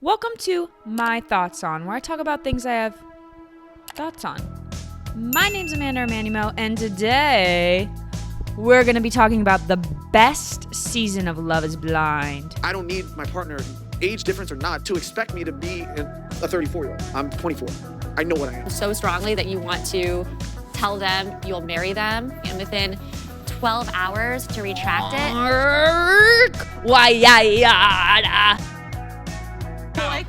Welcome to My Thoughts On, where I talk about things I have thoughts on. My name's Amanda Armanimo, and today we're going to be talking about the best season of Love is Blind. I don't need my partner, age difference or not, to expect me to be a 34-year-old. I'm 24. I know what I am. So strongly that you want to tell them you'll marry them, and within 12 hours to retract it.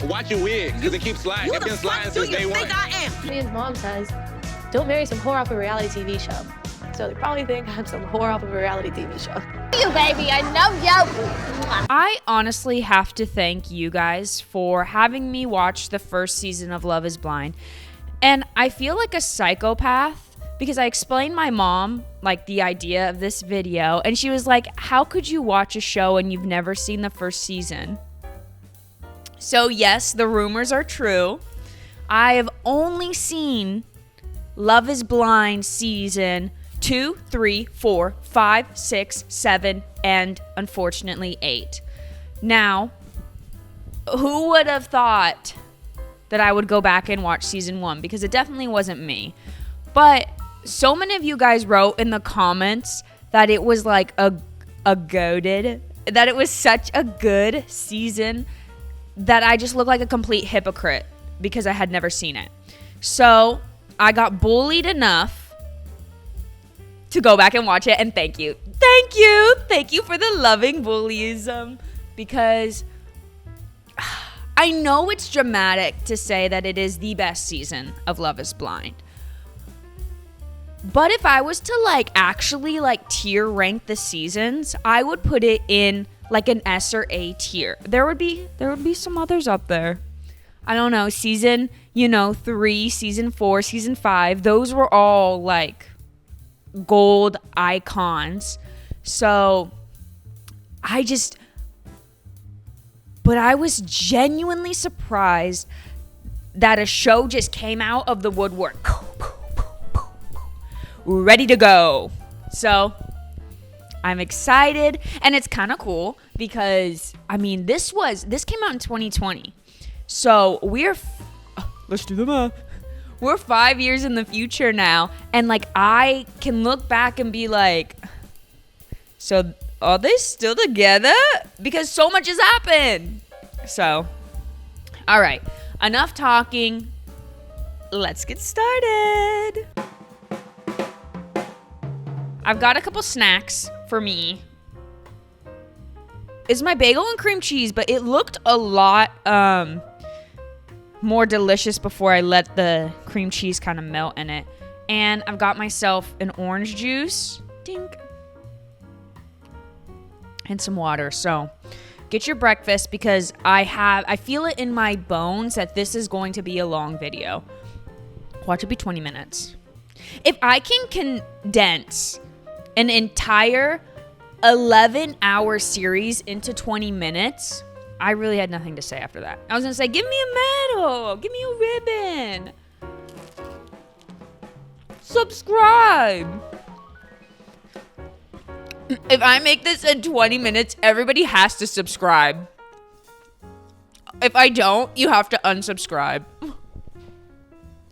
Watch your wig, because it keeps sliding. It's been sliding since day one. His mom says, don't marry some whore off a reality TV show. So they probably think I'm some whore off of a reality TV show. You baby, I know you. I honestly have to thank you guys for having me watch the first season of Love is Blind. And I feel like a psychopath because I explained my mom like the idea of this video, and she was like, how could you watch a show and you've never seen the first season? So yes, the rumors are true. I have only seen Love is Blind season 2, 3, 4, 5, 6, 7, and unfortunately 8. Now, who would have thought that I would go back and watch season 1? Because it definitely wasn't me. But so many of you guys wrote in the comments that it was like a goated, that it was such a good season that I just look like a complete hypocrite because I had never seen it. So I got bullied enough to go back and watch it, and thank you. Thank you for the loving bullyism, because I know it's dramatic to say that it is the best season of Love is Blind. But if I was to actually tier rank the seasons, I would put it in like an S or A tier. There would be some others up there. I don't know, season 3, season 4, season 5, those were all gold icons. So but I was genuinely surprised that a show just came out of the woodwork, ready to go. So I'm excited, and it's kind of cool because this came out in 2020. So let's do the math. We're 5 years in the future now, and I can look back and be like, so are they still together? Because so much has happened. So, all right, enough talking. Let's get started. I've got a couple snacks for me. It's my bagel and cream cheese, but it looked a lot more delicious before I let the cream cheese kind of melt in it. And I've got myself an orange juice, dink, and some water. So get your breakfast, because I feel it in my bones that this is going to be a long video. Watch it be 20 minutes. If I can condense an entire 11-hour series into 20 minutes, I really had nothing to say after that. I was going to say, give me a medal. Give me a ribbon. Subscribe. If I make this in 20 minutes, everybody has to subscribe. If I don't, you have to unsubscribe.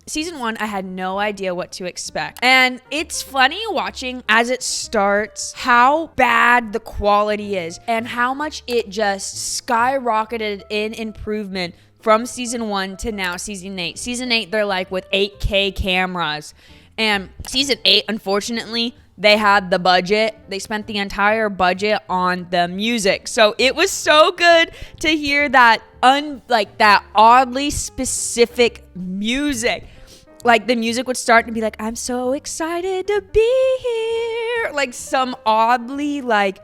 Season 1, I had no idea what to expect. And it's funny watching as it starts how bad the quality is and how much it just skyrocketed in improvement from season 1 to now season 8. Season 8, they're with 8K cameras. And season 8, unfortunately, they had the budget. They spent the entire budget on the music. So it was so good to hear that that oddly specific music. The music would start to be I'm so excited to be here. Some oddly okay,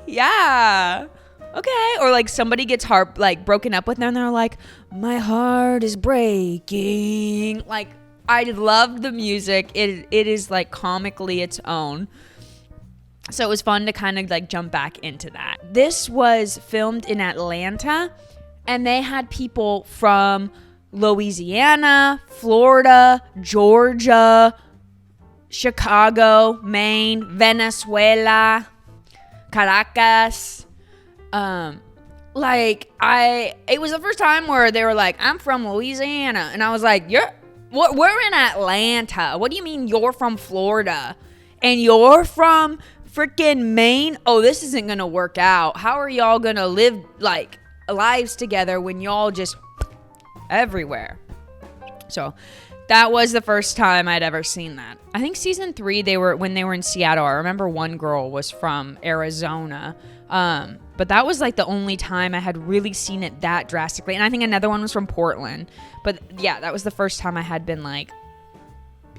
yeah, okay. Or somebody gets heart broken up with them and they're like, my heart is breaking. I loved the music. It is comically its own. So it was fun to kind of jump back into that. This was filmed in Atlanta, and they had people from Louisiana, Florida, Georgia, Chicago, Maine, Venezuela, Caracas, Like, it was the first time where they were like, I'm from Louisiana. And I was like, we're in Atlanta. What do you mean you're from Florida? And you're from freaking Maine? Oh, this isn't going to work out. How are y'all going to live, like, lives together when y'all just everywhere? So that was the first time I'd ever seen that. I think season 3, when they were in Seattle. I remember one girl was from Arizona. But that was like the only time I had really seen it that drastically. And I think another one was from Portland. But yeah, that was the first time I had been like,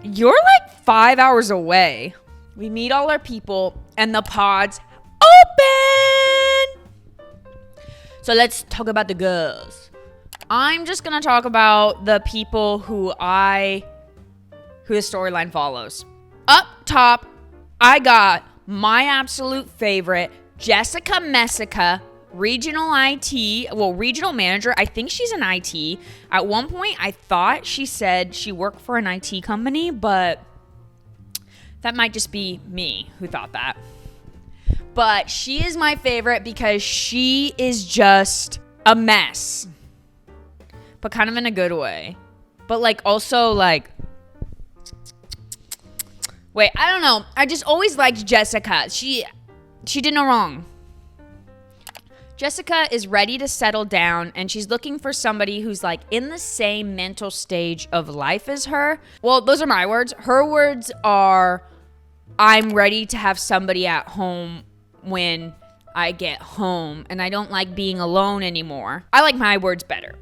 you're like 5 hours away. We meet all our people and the pods open. So let's talk about the girls. I'm just going to talk about the people who the storyline follows. Up top, I got my absolute favorite, Jessica Messica, regional manager. I think she's an IT. At one point, I thought she said she worked for an IT company, but that might just be me who thought that. But she is my favorite because she is just a mess, but kind of in a good way. But like also like, wait, I don't know. I just always liked Jessica. She did no wrong. Jessica is ready to settle down, and she's looking for somebody who's like in the same mental stage of life as her. Well, those are my words. Her words are, I'm ready to have somebody at home when I get home, and I don't like being alone anymore. I like my words better.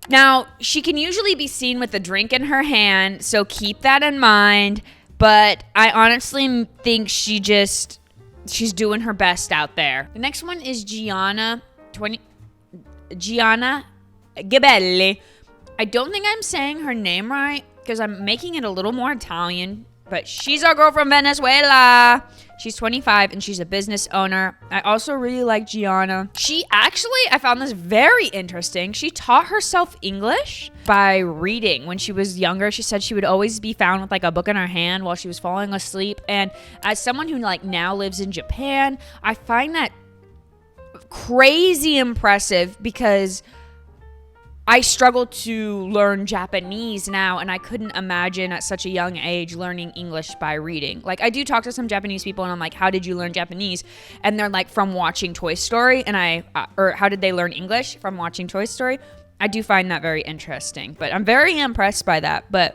Now, she can usually be seen with a drink in her hand, so keep that in mind. But I honestly think she's doing her best out there. The next one is Gianna Gabelli. I don't think I'm saying her name right because I'm making it a little more Italian, but she's our girl from Venezuela. She's 25 and she's a business owner. I also really like Gianna. I found this very interesting. She taught herself English by reading. When she was younger, she said she would always be found with like a book in her hand while she was falling asleep. And as someone who like now lives in Japan, I find that crazy impressive because I struggle to learn Japanese now, and I couldn't imagine at such a young age learning English by reading. Like, I do talk to some Japanese people, and I'm like, how did you learn Japanese? And they're like, from watching Toy Story, or how did they learn English? From watching Toy Story. I do find that very interesting, but I'm very impressed by that. But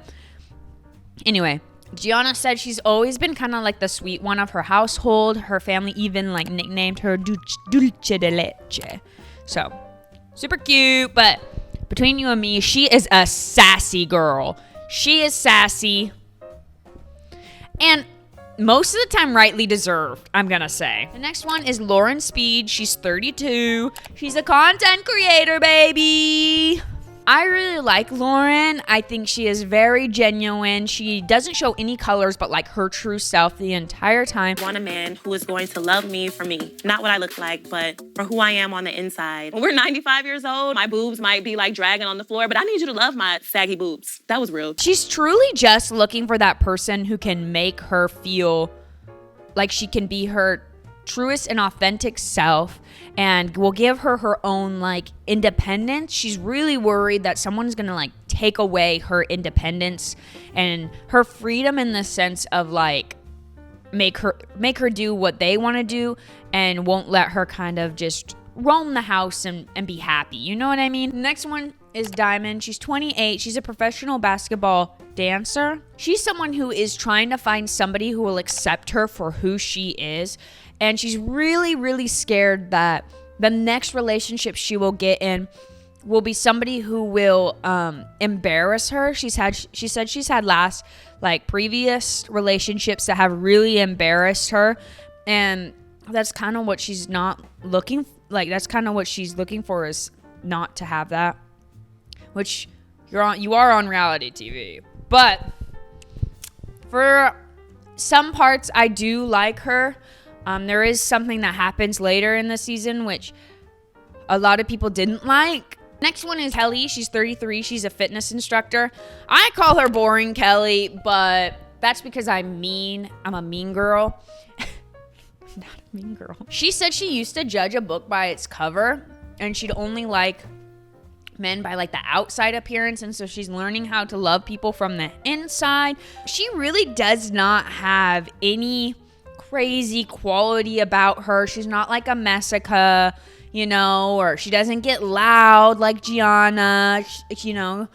anyway, Gianna said she's always been kind of like the sweet one of her household. Her family even like nicknamed her Dulce de Leche. So, super cute, but between you and me, she is a sassy girl. She is sassy. And most of the time rightly deserved, I'm going to say. The next one is Lauren Speed. She's 32. She's a content creator, baby. I really like Lauren. I think she is very genuine. She doesn't show any colors but like her true self the entire time. I want a man who is going to love me for me. Not what I look like, but for who I am on the inside. When we're 95 years old, my boobs might be like dragging on the floor, but I need you to love my saggy boobs. That was real. She's truly just looking for that person who can make her feel like she can be her truest and authentic self and will give her her own like independence. She's really worried that someone's gonna like take away her independence and her freedom in the sense of like make her do what they want to do and won't let her kind of just roam the house and be happy. You know what I mean? The next one is Diamond. She's 28. She's a professional basketball dancer. She's someone who is trying to find somebody who will accept her for who she is. And she's really, really scared that the next relationship she will get in will be somebody who will embarrass her. She said she's had previous relationships that have really embarrassed her. And that's kind of what she's not looking that's kind of what she's looking for, is not to have that. Which you are on reality TV. But for some parts I do like her. There is something that happens later in the season which a lot of people didn't like. Next one is Kelly. She's 33. She's a fitness instructor. I call her boring Kelly, but that's because I'm mean. I'm a mean girl. not a mean girl. She said she used to judge a book by its cover, and she'd only like men by like the outside appearance, and so she's learning how to love people from the inside. She really does not have any crazy quality about her. She's not like a Messica, you know, or she doesn't get loud like Gianna, you know.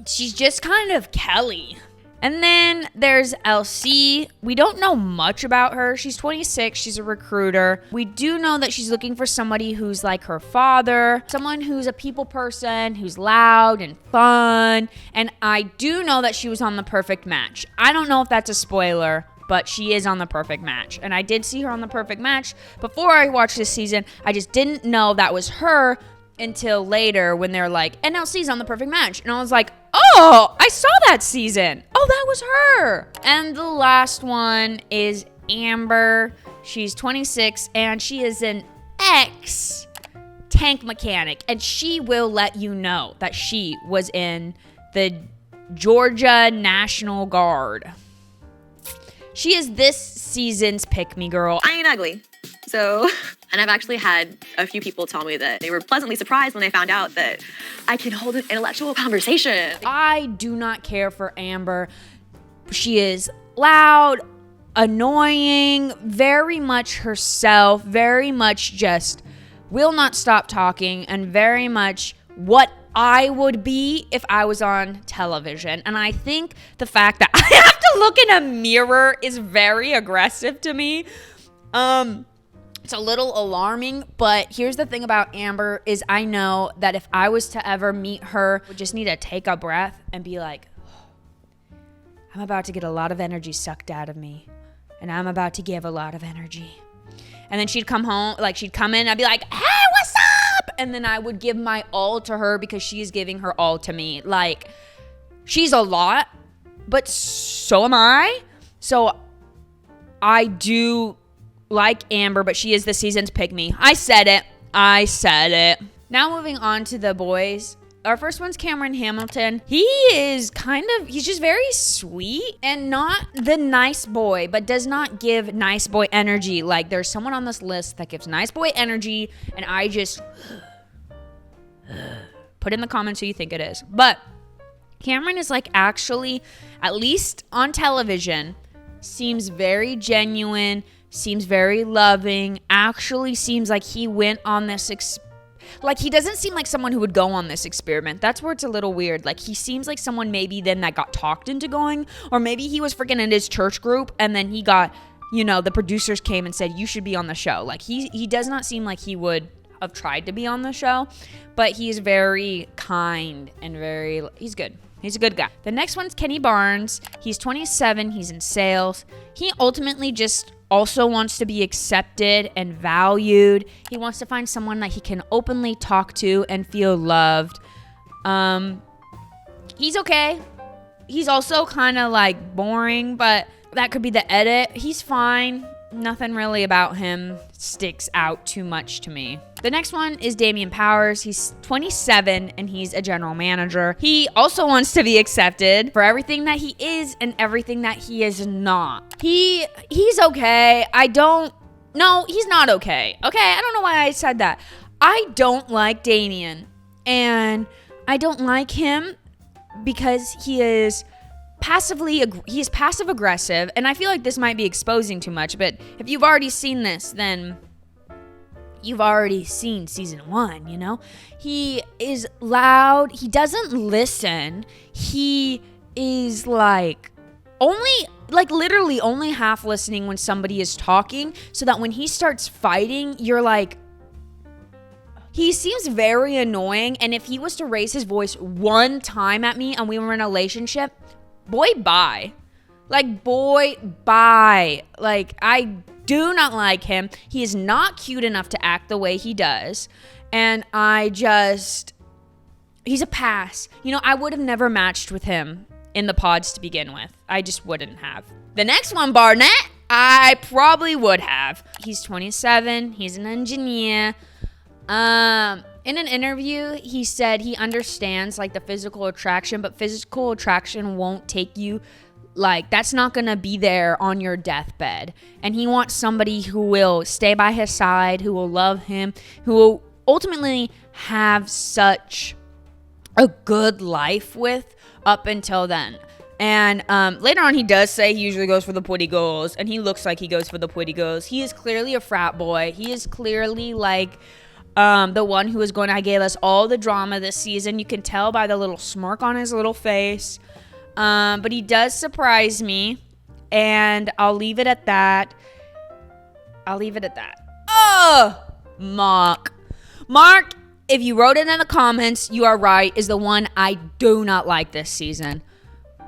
She's just kind of Kelly. And then there's LC. We don't know much about her. She's 26. She's a recruiter. We do know that she's looking for somebody who's like her father, someone who's a people person, who's loud and fun. And I do know that she was on The Perfect Match. I don't know if that's a spoiler, but she is on The Perfect Match. And I did see her on The Perfect Match before I watched this season. I just didn't know that was her until later when they're like, NLC's on The Perfect Match. And I was like, oh, I saw that season. Oh, that was her. And the last one is Amber. She's 26 and she is an ex-tank mechanic. And she will let you know that she was in the Georgia National Guard. She is this season's pick-me girl. I ain't ugly. So, and I've actually had a few people tell me that they were pleasantly surprised when they found out that I can hold an intellectual conversation. I do not care for Amber. She is loud, annoying, very much herself, very much just will not stop talking, and very much what I would be if I was on television. And I think the fact that I have to look in a mirror is very aggressive to me. It's a little alarming, but here's the thing about Amber is I know that if I was to ever meet her, I would just need to take a breath and be like, I'm about to get a lot of energy sucked out of me, and I'm about to give a lot of energy. And then she'd come home, like she'd come in, I'd be like, hey, what's up? And then I would give my all to her because she's giving her all to me. Like, she's a lot, but so am I. So I do like Amber, but she is the season's pick-me. I said it. Now moving on to the boys. Our first one's Cameron Hamilton. He's just very sweet and not the nice boy, but does not give nice boy energy. Like, there's someone on this list that gives nice boy energy, and I just put in the comments who you think it is. But Cameron is like actually, at least on television, seems very genuine, seems very loving, actually seems like he went on this like, he doesn't seem like someone who would go on this experiment. That's where it's a little weird. Like, he seems like someone maybe then that got talked into going, or maybe he was freaking in his church group and then he got, you know, the producers came and said, you should be on the show. Like, he does not seem like he would have tried to be on the show, but he's very kind and he's good. He's a good guy. The next one's Kenny Barnes. He's 27. He's in sales. He ultimately just also wants to be accepted and valued. He wants to find someone that he can openly talk to and feel loved. He's okay. He's also kind of like boring, but that could be the edit. He's fine. Nothing really about him sticks out too much to me. The next one is Damian Powers. He's 27 and he's a general manager. He also wants to be accepted for everything that he is and everything that he is not. He's okay. No, he's not okay. Okay, I don't know why I said that. I don't like Damian, and I don't like him because he is passive aggressive, and I feel like this might be exposing too much, but if you've already seen this, then you've already seen season 1, you know? He is loud. He doesn't listen. He is literally only half listening when somebody is talking, so that when he starts fighting, you're like, he seems very annoying, and if he was to raise his voice one time at me and we were in a relationship, boy, bye. Like, I do not like him. He is not cute enough to act the way he does. And he's a pass. You know, I would have never matched with him in the pods to begin with. I just wouldn't have. The next one, Barnett, I probably would have. He's 27. He's an engineer. In an interview, he said he understands like the physical attraction, but physical attraction won't take you like, that's not gonna be there on your deathbed. And he wants somebody who will stay by his side, who will love him, who will ultimately have such a good life with up until then. And later on, he does say he usually goes for the pretty girls, and he looks like he goes for the pretty girls. He is clearly a frat boy. He is clearly like the one who is going to give us all the drama this season. You can tell by the little smirk on his little face. But he does surprise me, and I'll leave it at that. Oh, Mark, if you wrote it in the comments, you are right, is the one I do not like this season.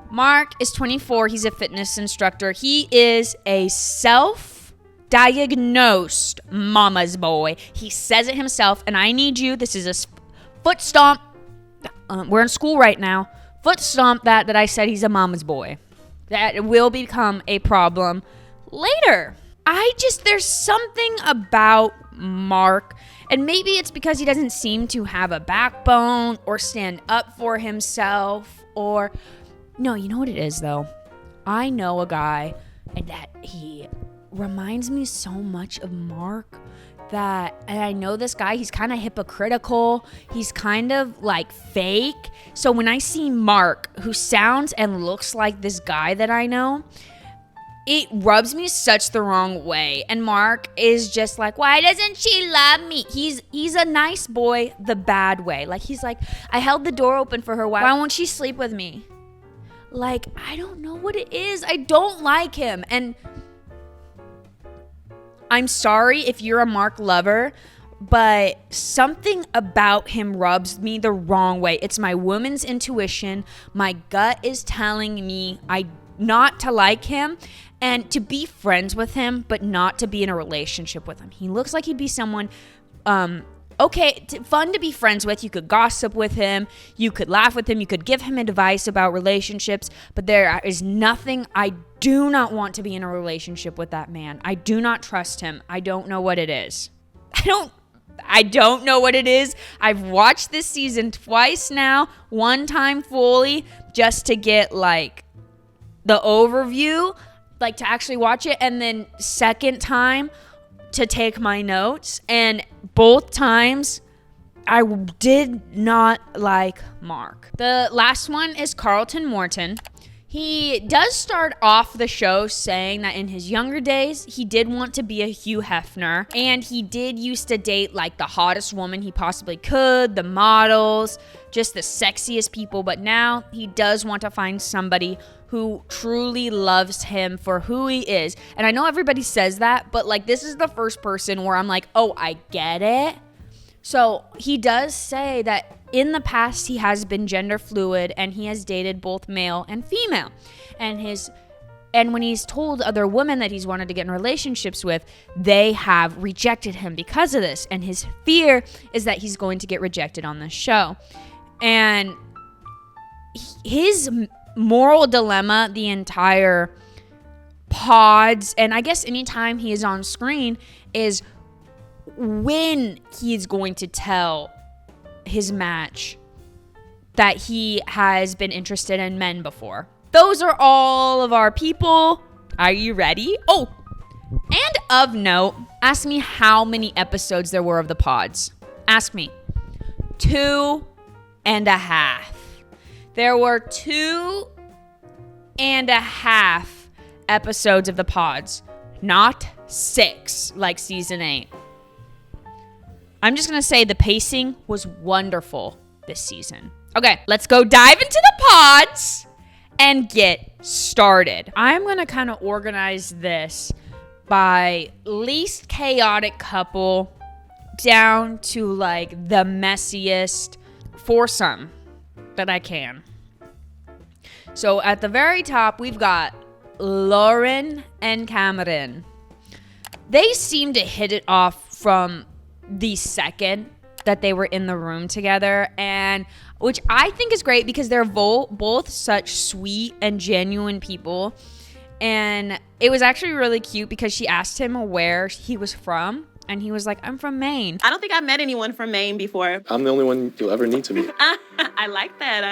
Mark is 24. He's a fitness instructor. He is a self-diagnosed mama's boy. He says it himself, and I need you. This is a foot stomp. We're in school right now. Foot stomp that I said he's a mama's boy. That will become a problem later. There's something about Mark, and maybe it's because he doesn't seem to have a backbone or stand up for himself, or no, you know what it is though? I know a guy that he reminds me so much of Mark and I know this guy, he's kind of hypocritical. He's kind of like fake. So when I see Mark, who sounds and looks like this guy that I know, it rubs me such the wrong way. And Mark is just like, why doesn't she love me? He's a nice boy the bad way. Like, he's like, I held the door open for her. Why won't she sleep with me? Like, I don't know what it is. I don't like him. And I'm sorry if you're a Mark lover, but something about him rubs me the wrong way. It's my woman's intuition. My gut is telling me not to like him and to be friends with him, but not to be in a relationship with him. He looks like he'd be someone, fun to be friends with. You could gossip with him. You could laugh with him. You could give him advice about relationships, but there is nothing. I do not want to be in a relationship with that man. I do not trust him. I don't know what it is. I don't know what it is. I've watched this season twice now, one time fully, just to get like the overview, like to actually watch it, and then second time to take my notes. And both times I did not like Mark. The last one is Carlton Morton. He does start off the show saying that in his younger days, he did want to be a Hugh Hefner, and he did used to date like the hottest woman he possibly could, the models, just the sexiest people, but now he does want to find somebody who truly loves him for who he is. And I know everybody says that, but like, this is the first person where I'm like, oh, I get it. So he does say that in the past, he has been gender fluid and he has dated both male and female. And when he's told other women that he's wanted to get in relationships with, they have rejected him because of this. And his fear is that he's going to get rejected on this show. And his moral dilemma, the entire pods, and I guess anytime he is on screen, is when he's going to tell his match that he has been interested in men before. Those are all of our people. Are you ready? Oh, and of note, ask me how many episodes there were of the pods. Ask me. 2.5. There were 2.5 episodes of the pods, not 6 like season 8. I'm just going to say the pacing was wonderful this season. Okay, let's go dive into the pods and get started. I'm going to kind of organize this by least chaotic couple down to like the messiest foursome that I can. So at the very top, we've got Lauren and Cameron. They seem to hit it off from the second that they were in the room together, and which I think is great because they're both such sweet and genuine people. And it was actually really cute because she asked him where he was from, And he was like, I'm from Maine. I don't think I've met anyone from Maine before. I'm the only one you'll ever need to meet. I like that.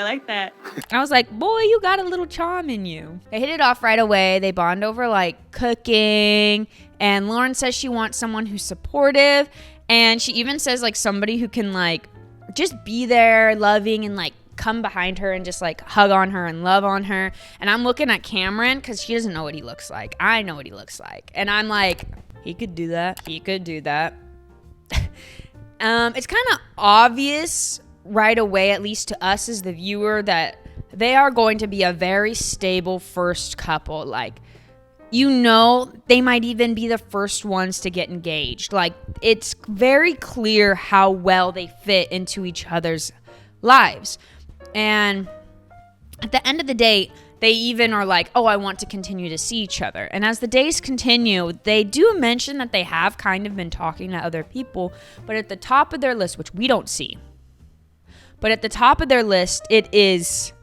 I was like, boy, you got a little charm in you. They hit it off right away. They bond over like cooking. And Lauren says she wants someone who's supportive. And she even says like somebody who can like just be there, loving, and like come behind her and just like hug on her and love on her. And I'm looking at Cameron because she doesn't know what he looks like. I know what he looks like. And I'm like, he could do that. He could do that. It's kind of obvious right away, at least to us as the viewer, that they are going to be a very stable first couple. Like, you know, they might even be the first ones to get engaged. Like, it's very clear how well they fit into each other's lives. And at the end of the day, they even are like, oh, I want to continue to see each other. And as the days continue, they do mention that they have kind of been talking to other people. But at the top of their list, which we don't see, but at the top of their list, it is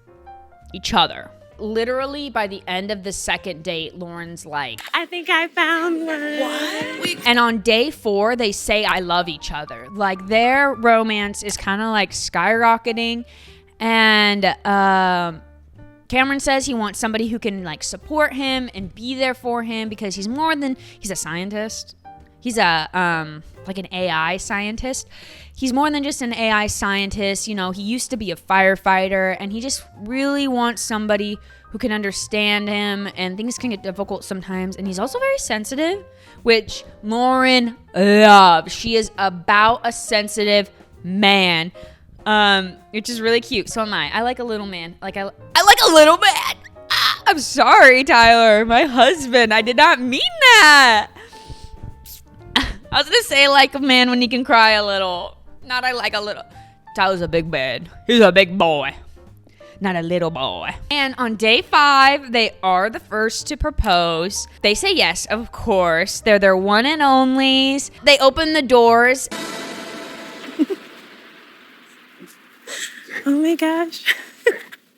each other. Literally, by the end of the second date, Lauren's like, I think I found one. What? And on day 4, they say, I love each other. Like, their romance is kind of like skyrocketing. And Cameron says he wants somebody who can like support him and be there for him because he's a scientist. He's a like an AI scientist. He's more than just an AI scientist. You know, he used to be a firefighter, and he just really wants somebody who can understand him, and things can get difficult sometimes. And he's also very sensitive, which Lauren loves. She is about a sensitive man. Which is really cute. So am I. I like a little man. I like a little man. I'm sorry, Tyler, my husband. I did not mean that. I was gonna say like a man when he can cry a little. Not I like a little. Tyler's a big man. He's a big boy. Not a little boy. And on day 5, they are the first to propose. They say yes, of course. They're their one and onlys. They open the doors. Oh my gosh.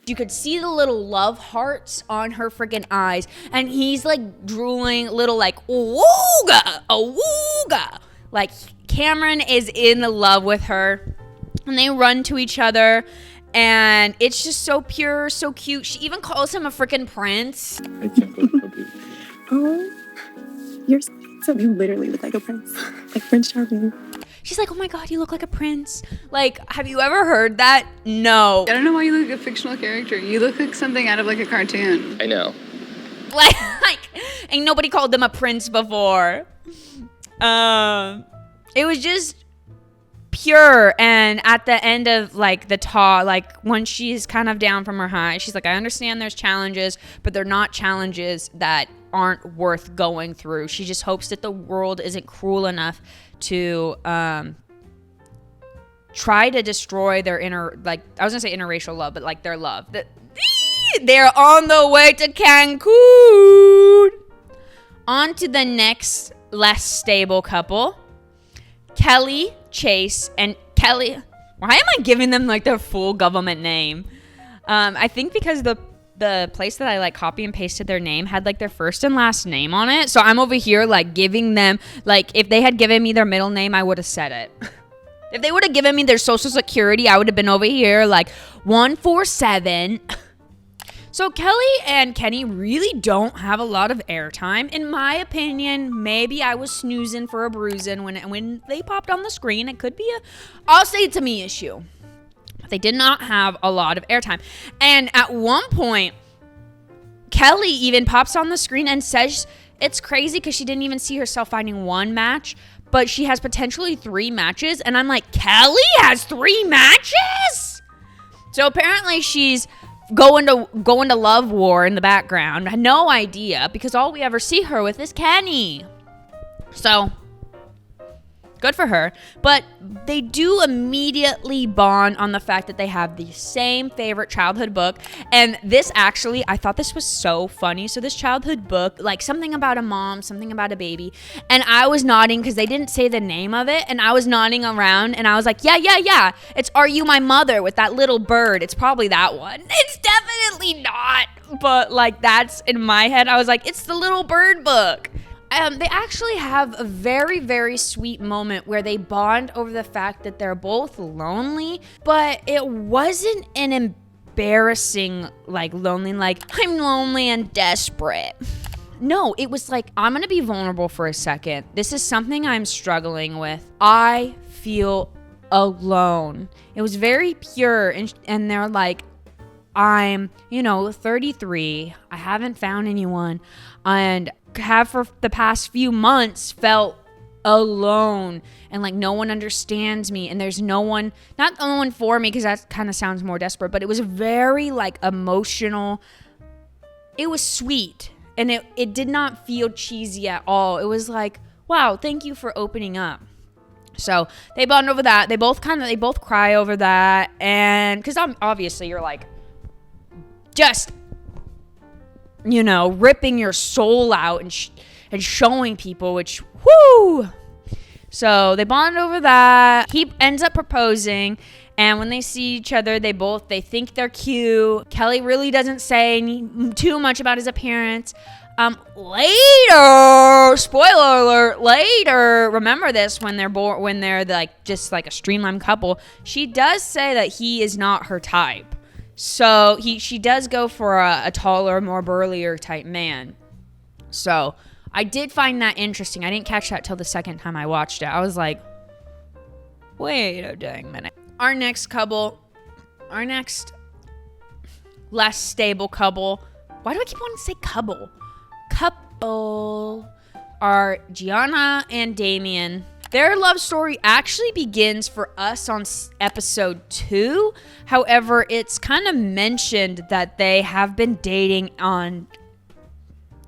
You could see the little love hearts on her freaking eyes. And he's like drooling, little like, wooga, a wooga. Like Cameron is in love with her. And they run to each other. And it's just so pure, so cute. She even calls him a freaking prince. I can't believe how beautiful. Oh, you're so you literally look like a prince. Like Prince Charming. She's like, oh my God, you look like a prince. Like, have you ever heard that? No. I don't know why you look like a fictional character. You look like something out of like a cartoon. I know. Like, ain't nobody called them a prince before. It was just pure. And at the end of like the talk, like when she's kind of down from her high, she's like, I understand there's challenges, but they're not challenges that aren't worth going through. She just hopes that the world isn't cruel enough to try to destroy their I was gonna say interracial love, but like their love. They're on the way to Cancun. On to the next less stable couple. Kelly, Chase, and Kelly. Why am I giving them like their full government name? I think because the place that I like copy and pasted their name had like their first and last name on it. So I'm over here like giving them, like if they had given me their middle name, I would have said it. If they would have given me their social security, I would have been over here like 147. So Kelly and Kenny really don't have a lot of airtime. In my opinion, maybe I was snoozing for a bruising when they popped on the screen. It could be I'll say it's a me issue. They did not have a lot of airtime. And at one point, Kelly even pops on the screen and says it's crazy because she didn't even see herself finding one match, but she has potentially 3 matches. And I'm like, Kelly has 3 matches? So apparently she's going to love war in the background. I had no idea because all we ever see her with is Kenny. So good for her. But they do immediately bond on the fact that they have the same favorite childhood book. And this actually, I thought this was so funny. So this childhood book, like something about a mom, something about a baby. And I was nodding because they didn't say the name of it. And I was nodding around and I was like, yeah. It's Are You My Mother with that little bird. It's probably that one. It's definitely not. But like that's in my head. I was like, it's the little bird book. They actually have a very, very sweet moment where they bond over the fact that they're both lonely, but it wasn't an embarrassing, like, lonely, like, I'm lonely and desperate. No, it was like, I'm gonna be vulnerable for a second. This is something I'm struggling with. I feel alone. It was very pure, and they're like, I'm, 33. I haven't found anyone, and have for the past few months felt alone, and like no one understands me, and there's no one for me, because that kind of sounds more desperate, but it was very like emotional. It was sweet, and it did not feel cheesy at all. It was like, wow, thank you for opening up. So they bond over that. They both cry over that, and because obviously you're like just ripping your soul out and showing people, which, whoo! So they bond over that. He ends up proposing, and when they see each other, they think they're cute. Kelly really doesn't say too much about his appearance. Later, spoiler alert, later, remember this, when they're like just like a streamlined couple, she does say that he is not her type. So she does go for a taller, more burlier type man. So I did find that interesting. I didn't catch that till the second time I watched it. I was like, wait a dang minute. Our next less stable couple. Why do I keep wanting to say couple? Couple are Gianna and Damien. Their love story actually begins for us on episode 2. However, it's kind of mentioned that they have been dating on,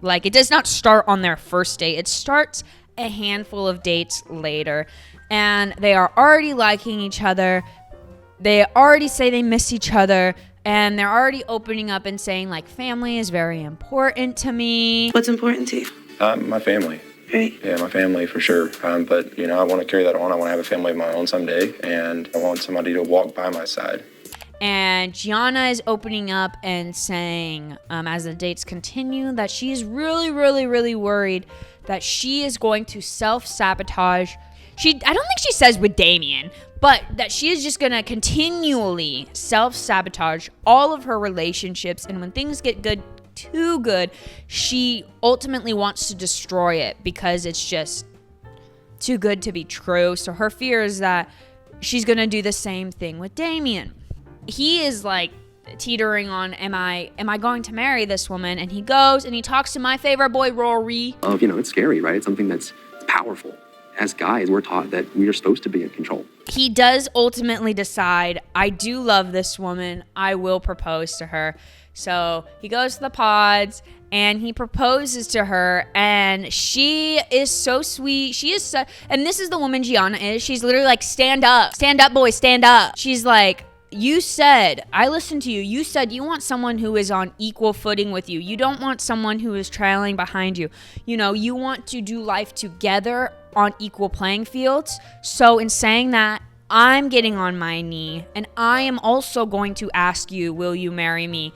like, it does not start on their first date. It starts a handful of dates later, and they are already liking each other. They already say they miss each other, and they're already opening up and saying, like, family is very important to me. What's important to you? My family. Right. Yeah, my family for sure. But, I want to carry that on. I want to have a family of my own someday, and I want somebody to walk by my side. And Gianna is opening up and saying, as the dates continue, that she is really, really, really worried that she is going to self-sabotage. I don't think she says with Damien, but that she is just going to continually self-sabotage all of her relationships. And when things get too good, she ultimately wants to destroy it because it's just too good to be true. So her fear is that she's going to do the same thing with Damien. He is like teetering on, am I going to marry this woman? And he goes and he talks to my favorite boy, Rory. It's scary, right? It's something that's powerful. As guys, we're taught that we are supposed to be in control. He does ultimately decide, I do love this woman. I will propose to her. So he goes to the pods and he proposes to her, and she is so sweet. She is so, and this is the woman Gianna is. She's literally like, stand up, boy, stand up. She's like, I listened to you. You said you want someone who is on equal footing with you. You don't want someone who is trailing behind you. You want to do life together on equal playing fields. So in saying that, I'm getting on my knee, and I am also going to ask you, will you marry me?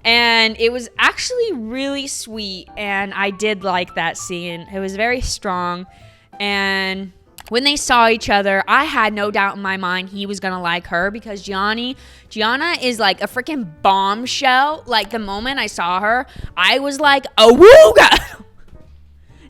And it was actually really sweet, and I did like that scene. It was very strong, and when they saw each other, I had no doubt in my mind he was gonna like her, because Gianna is like a freaking bombshell. Like, the moment I saw her, I was like, awooga!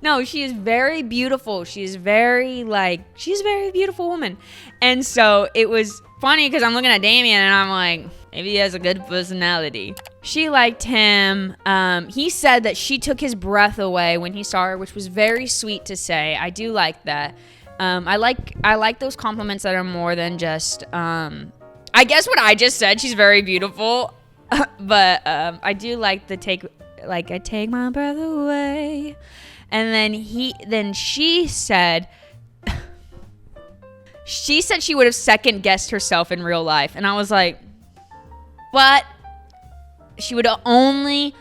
No, she is very beautiful. She's a very beautiful woman. And so it was funny because I'm looking at Damien and I'm like, maybe he has a good personality. She liked him. He said that she took his breath away when he saw her, which was very sweet to say. I do like that. I like those compliments that are more than just, I guess what I just said, she's very beautiful. But I do like I take my breath away. And then she said she would have second guessed herself in real life. And I was like, what? She would have only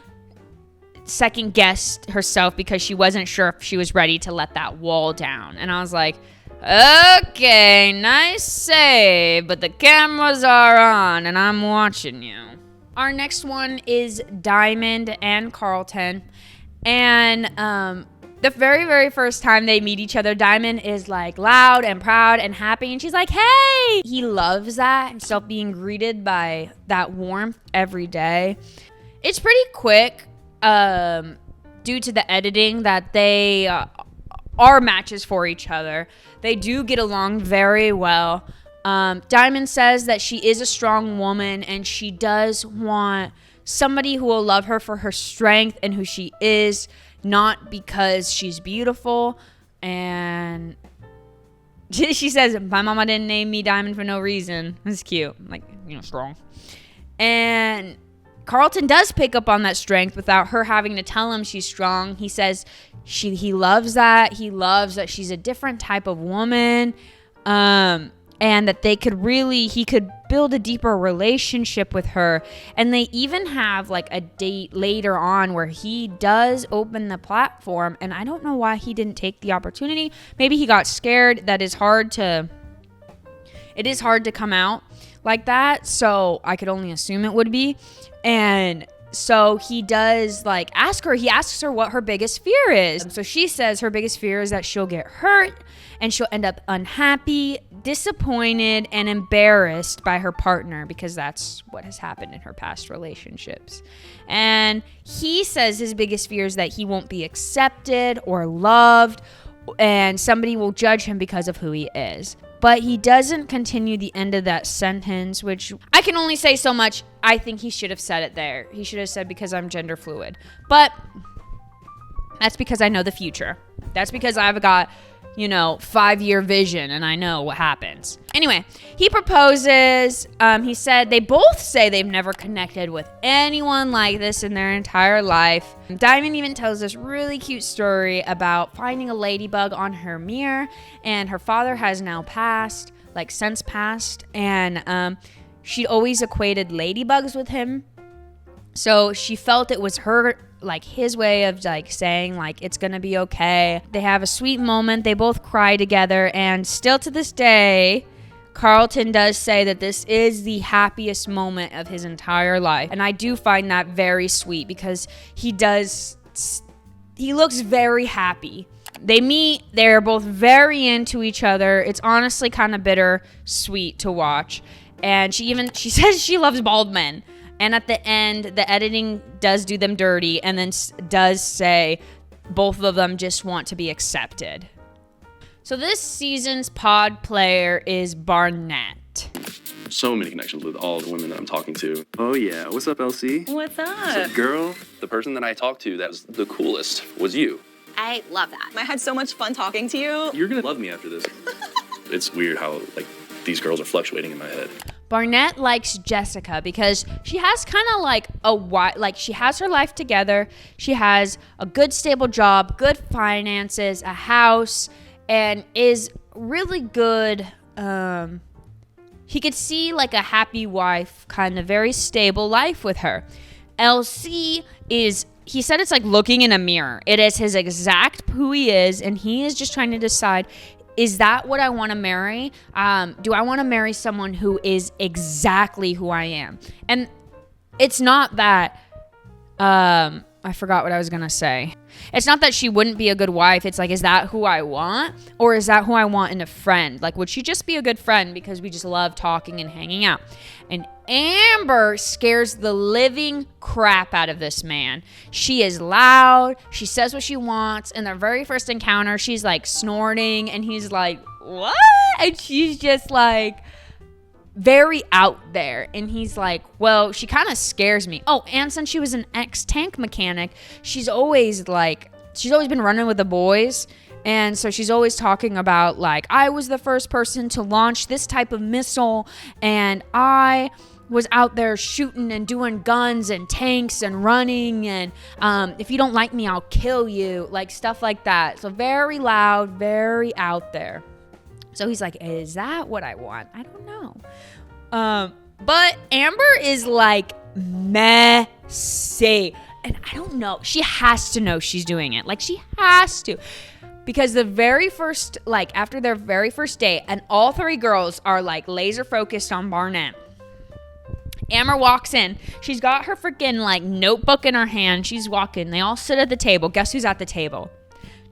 second guessed herself because she wasn't sure if she was ready to let that wall down. And I was like, okay, nice save, but the cameras are on and I'm watching you. Our next one is Diamond and Carlton. And the very, very first time they meet each other, Diamond is like loud and proud and happy, and she's like, hey! He loves that, himself being greeted by that warmth every day. It's pretty quick, due to the editing, that they are matches for each other. They do get along very well. Diamond says that she is a strong woman, and she does want somebody who will love her for her strength and who she is, not because she's beautiful. And she says, my mama didn't name me Diamond for no reason. It's cute. Like, strong. And Carlton does pick up on that strength without her having to tell him she's strong. He says he loves that. He loves that she's a different type of woman. And that he could build a deeper relationship with her. And they even have like a date later on where he does open the platform. And I don't know why he didn't take the opportunity. Maybe he got scared. It is hard to come out like that. So I could only assume it would be. And so he does he asks her what her biggest fear is. So she says her biggest fear is that she'll get hurt and she'll end up unhappy, disappointed, and embarrassed by her partner, because that's what has happened in her past relationships. And he says his biggest fear is that he won't be accepted or loved, and somebody will judge him because of who he is. But he doesn't continue the end of that sentence, which I can only say so much. I think he should have said it there. He should have said, because I'm gender fluid. But that's because I know the future. That's because I've got, 5-year vision and I know what happens. Anyway, he proposes. They both say they've never connected with anyone like this in their entire life. Diamond even tells this really cute story about finding a ladybug on her mirror, and her father has now passed, since passed, and she'd always equated ladybugs with him. So she felt it was his way of saying it's gonna be okay. They have a sweet moment. They both cry together, and still to this day, Carlton does say that this is the happiest moment of his entire life. And I do find that very sweet, because he looks very happy. They meet, they're both very into each other. It's honestly kind of bittersweet to watch. And she says she loves bald men. And at the end, the editing does do them dirty, and then does say both of them just want to be accepted. So this season's pod player is Barnett. So many connections with all the women that I'm talking to. Oh yeah, what's up, LC? What's up? So, girl, the person that I talked to that was the coolest was you. I love that. I had so much fun talking to you. You're gonna love me after this. It's weird how these girls are fluctuating in my head. Barnett likes Jessica because she has kind of she has her life together. She has a good stable job, good finances, a house, and is really good. He could see a happy wife, kind of very stable life with her. LC he said it's like looking in a mirror. It is his exact who he is, and he is just trying to decide, is that what I want to marry? Do I want to marry someone who is exactly who I am? And it's not that, I forgot what I was going to say. It's not that she wouldn't be a good wife. It's is that who I want? Or is that who I want in a friend? Would she just be a good friend because we just love talking and hanging out? And Amber scares the living crap out of this man. She is loud. She says what she wants. In their very first encounter, she's snorting, and he's like, what? And she's just very out there. And he's like, well, she kind of scares me. Oh, and since she was an ex-tank mechanic, she's always been running with the boys. And so she's always talking about I was the first person to launch this type of missile, and I was out there shooting and doing guns and tanks and running, and if you don't like me, I'll kill you, stuff like that. So very loud, very out there. So he's like, is that what I want? I don't know. But Amber is messy, and I don't know. She has to know she's doing it. She has to. Because the very first, after their very first date, and all three girls are laser focused on Barnett. Amber walks in. She's got her freaking notebook in her hand. She's walking. They all sit at the table. Guess who's at the table?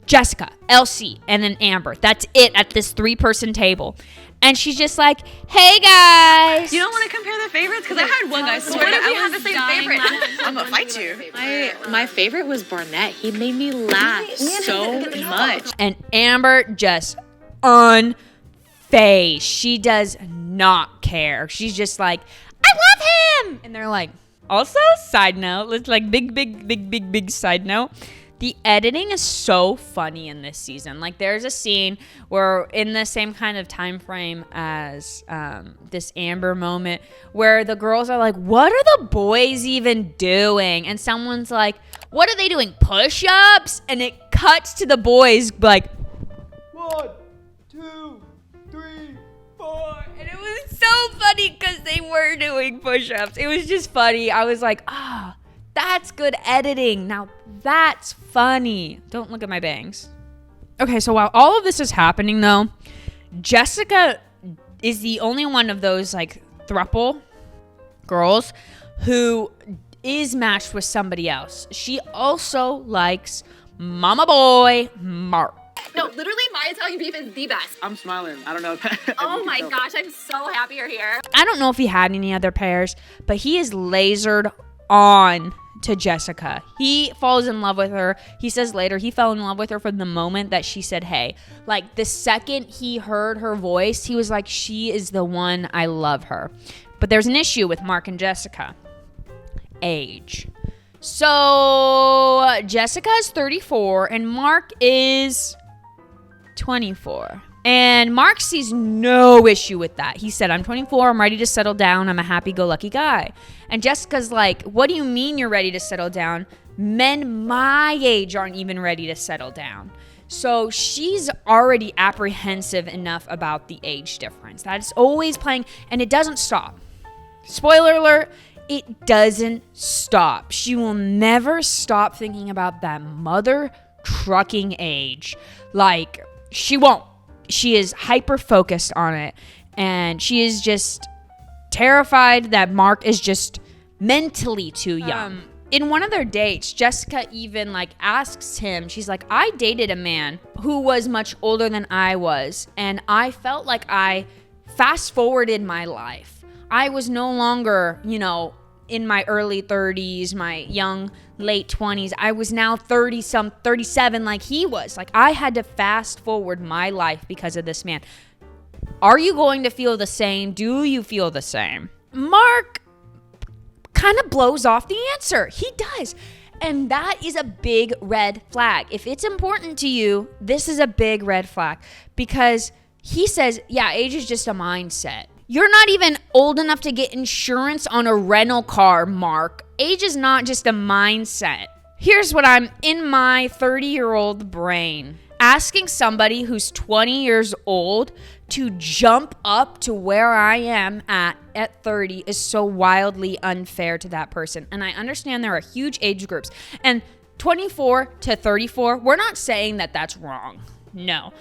Jessica, Elsie, and then Amber. That's it at this 3-person table. And she's just like, hey, guys. You don't want to compare the favorites? Because I had one guy swear that we had the same favorite. I'm going to fight you. My favorite was Barnett. He made me laugh so much. And Amber just unfazed. She does not care. She's just like, I love him. And they're like, also, side note, let's like big side note. The editing is so funny in this season. Like, there's a scene where in the same kind of time frame as this Amber moment where the girls are like, what are the boys even doing? And someone's like, what are they doing? Push-ups? And it cuts to the boys like, 1, 2, 3, 4. And it was so funny because they were doing push-ups. It was just funny. I was like, that's good editing. Now that's funny. Don't look at my bangs. Okay, so while all of this is happening though, Jessica is the only one of those like throuple girls who is matched with somebody else. She also likes mama boy Mark. No, literally, my Italian beef is the best. I'm smiling. I don't know. Oh my gosh, I'm so happy you're here. I don't know if he had any other pairs, but he is lasered on to Jessica. He falls in love with her. He says later he fell in love with her from the moment that she said hey. Like the second he heard her voice, he was like, she is the one, I love her. But there's an issue with Mark and Jessica. Age. So Jessica is 34 and Mark is 24. And Mark sees no issue with that. He said, I'm 24, I'm ready to settle down, I'm a happy-go-lucky guy. And Jessica's like, what do you mean you're ready to settle down? Men my age aren't even ready to settle down. So she's already apprehensive enough about the age difference. That's always playing, and it doesn't stop. Spoiler alert, it doesn't stop. She will never stop thinking about that mother trucking age. Like, she won't. She is hyper-focused on it, and she is just terrified that Mark is just mentally too young. In one of their dates, Jessica even like asks him, she's like, I dated a man who was much older than I was, and I felt like I fast-forwarded my life. I was no longer, in my early 30s, my young late 20s. I was now 37 like he was. Like I had to fast forward my life because of this man. Are you going to feel the same? Do you feel the same? Mark kind of blows off the answer. He does. And that is a big red flag. If it's important to you, this is a big red flag because he says, yeah, age is just a mindset. You're not even old enough to get insurance on a rental car, Mark. Age is not just a mindset. Here's what I'm in my 30-year-old brain. Asking somebody who's 20 years old to jump up to where I am at 30 is so wildly unfair to that person. And I understand there are huge age groups. And 24 to 34, we're not saying that that's wrong. No.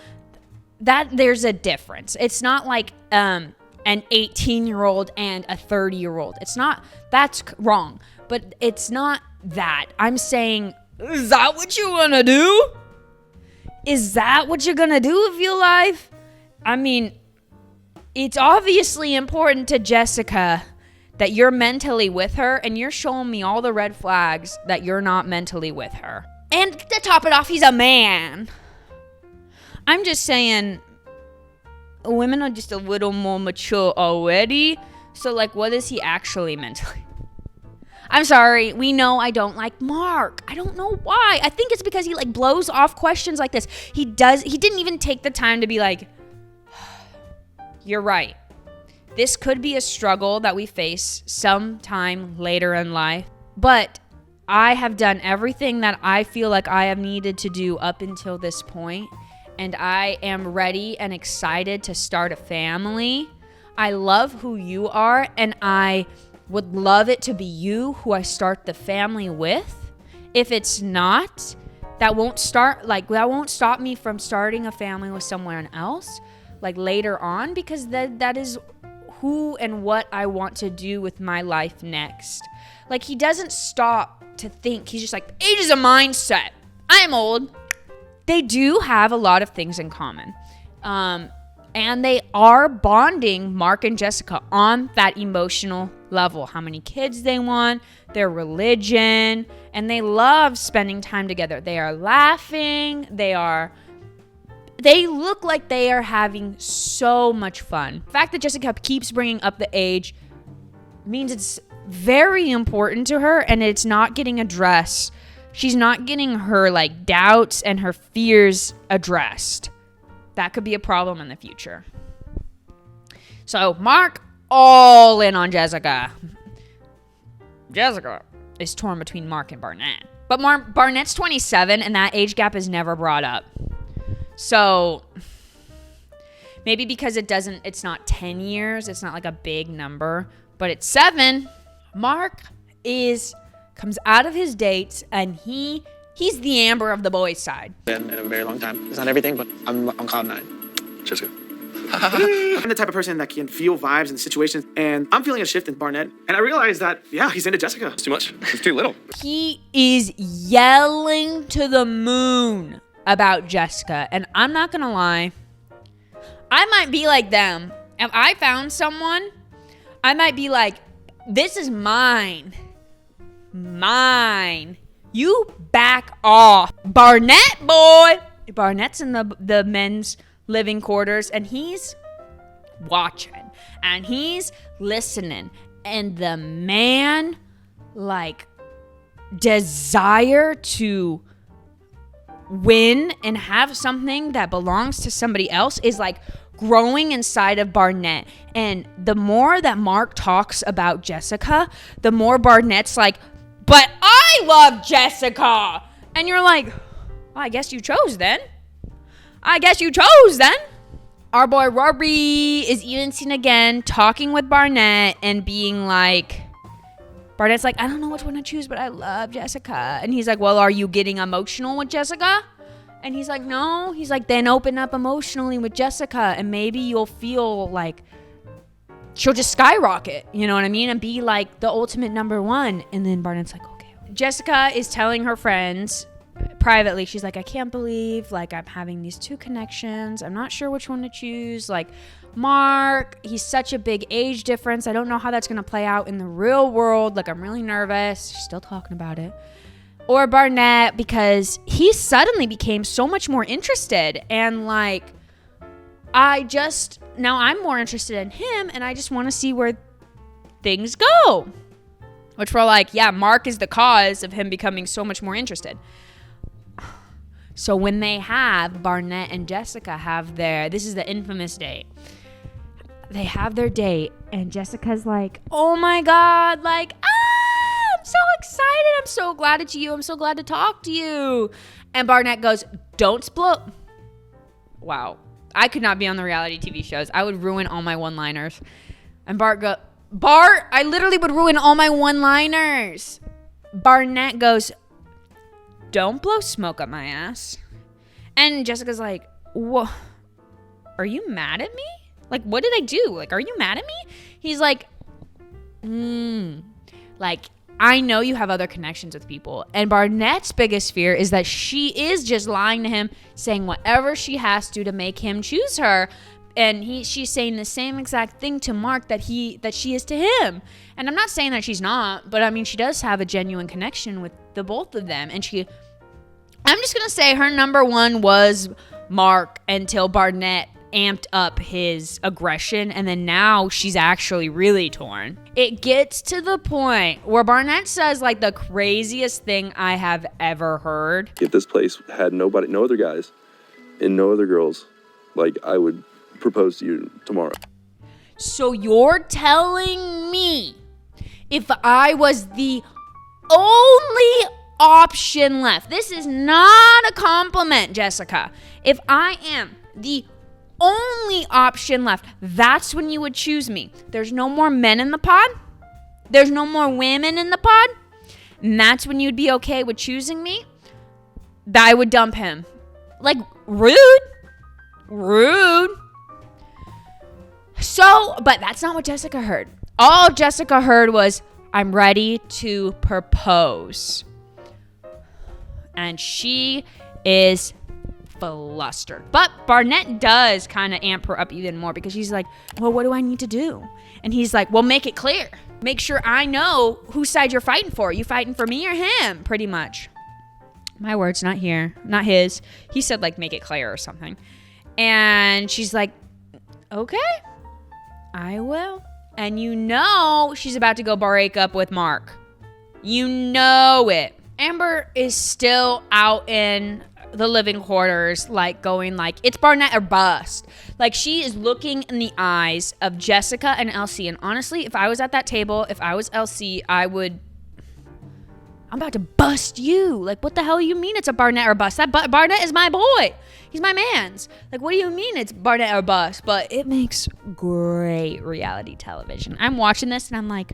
That there's a difference. It's not like an 18-year-old and a 30-year-old. It's not, that's wrong. But it's not that. I'm saying, is that what you want to do? Is that what you're going to do with your life? I mean, it's obviously important to Jessica that you're mentally with her, and you're showing me all the red flags that you're not mentally with her. And to top it off, he's a man. I'm just saying, women are just a little more mature already. So, like, what is he actually mentally? I'm sorry. We know I don't like Mark. I don't know why. I think it's because he, like, blows off questions like this. He didn't even take the time to be like, you're right. This could be a struggle that we face sometime later in life. But I have done everything that I feel like I have needed to do up until this point. And I am ready and excited to start a family. I love who you are, and I would love it to be you who I start the family with. If it's not, that won't stop me from starting a family with someone else, like later on, because that is who and what I want to do with my life next. Like, he doesn't stop to think. He's just like, age is a mindset. I'm old. they do have a lot of things in common. And they are bonding, Mark and Jessica, on that emotional level. How many kids they want, their religion, and they love spending time together. They are laughing. They look like they are having so much fun. The fact that Jessica keeps bringing up the age means it's very important to her, and it's not getting addressed. She's not getting her like doubts and her fears addressed. That could be a problem in the future. So Mark, all in on Jessica. Jessica is torn between Mark and Barnett. But Barnett's 27, and that age gap is never brought up. So maybe because it's not 10 years, it's not like a big number, but it's 7. Mark comes out of his dates, and he's the Amber of the boys' side. In a very long time. It's not everything, but I'm on cloud 9. Jessica. I'm the type of person that can feel vibes and situations, and I'm feeling a shift in Barnett. And I realized that, yeah, he's into Jessica. It's too much. It's too little. He is yelling to the moon about Jessica, and I'm not gonna lie, I might be like them. If I found someone, I might be like, this is mine. You back off. Barnett, boy. Barnett's in the men's living quarters, and he's watching, and he's listening, and the man, like, desire to win and have something that belongs to somebody else is like growing inside of Barnett. And the more that Mark talks about Jessica, the more Barnett's like, but I love Jessica. And you're like, well, I guess you chose then. Our boy Rory is even seen again talking with Barnett and being like, Barnett's like, I don't know which one to choose, but I love Jessica. And he's like, well, are you getting emotional with Jessica? And he's like, no. He's like, then open up emotionally with Jessica, and maybe you'll feel like she'll just skyrocket, you know what I mean? And be like the ultimate number one. And then Barnett's like, okay. Jessica is telling her friends privately, she's like, I can't believe like I'm having these two connections. I'm not sure which one to choose. Like, Mark, he's such a big age difference. I don't know how that's going to play out in the real world. Like, I'm really nervous. She's still talking about it. Or Barnett, because he suddenly became so much more interested. And like, now I'm more interested in him, and I just want to see where things go. Which we're like, yeah, Mark is the cause of him becoming so much more interested. So when Barnett and Jessica have this is the infamous date. They have their date, and Jessica's like, oh my God, like, I'm so excited. I'm so glad it's you. I'm so glad to talk to you. And Barnett goes, don't split. Wow. I could not be on the reality TV shows. I would ruin all my one-liners. And Bart, I literally would ruin all my one-liners. Barnett goes, don't blow smoke up my ass. And Jessica's like, whoa, are you mad at me? Like, what did I do? Like, are you mad at me? He's like, like, I know you have other connections with people. And Barnett's biggest fear is that she is just lying to him, saying whatever she has to make him choose her. And she's saying the same exact thing to Mark that she is to him. And I'm not saying that she's not, but I mean, she does have a genuine connection with the both of them. And I'm just going to say her number one was Mark until Barnett amped up his aggression, and then now she's actually really torn. It gets to the point where Barnett says like the craziest thing I have ever heard. If this place had no other guys and no other girls, like, I would propose to you tomorrow. So you're telling me if I was the only option left, this is not a compliment, Jessica, if I am the only option left, that's when you would choose me? There's no more men in the pod? There's no more women in the pod? And that's when you'd be okay with choosing me? That I would dump him. Like, rude. So, but that's not what Jessica heard. All Jessica heard was, I'm ready to propose. And she is flustered. But Barnett does kind of amp her up even more because she's like, well, what do I need to do? And he's like, well, make it clear. Make sure I know whose side you're fighting for. You fighting for me or him? Pretty much. My words, not here. Not his. He said, like, make it clear or something. And she's like, okay, I will. And you know she's about to go break up with Mark. You know it. Amber is still out in the living quarters, like going like, it's Barnett or bust. Like she is looking in the eyes of Jessica and LC. And honestly, if I was at that table, if I was LC, I'm about to bust you. Like, what the hell you mean it's a Barnett or bust? That Barnett is my boy. He's my man's. Like, what do you mean it's Barnett or bust? But it makes great reality television. I'm watching this and I'm like,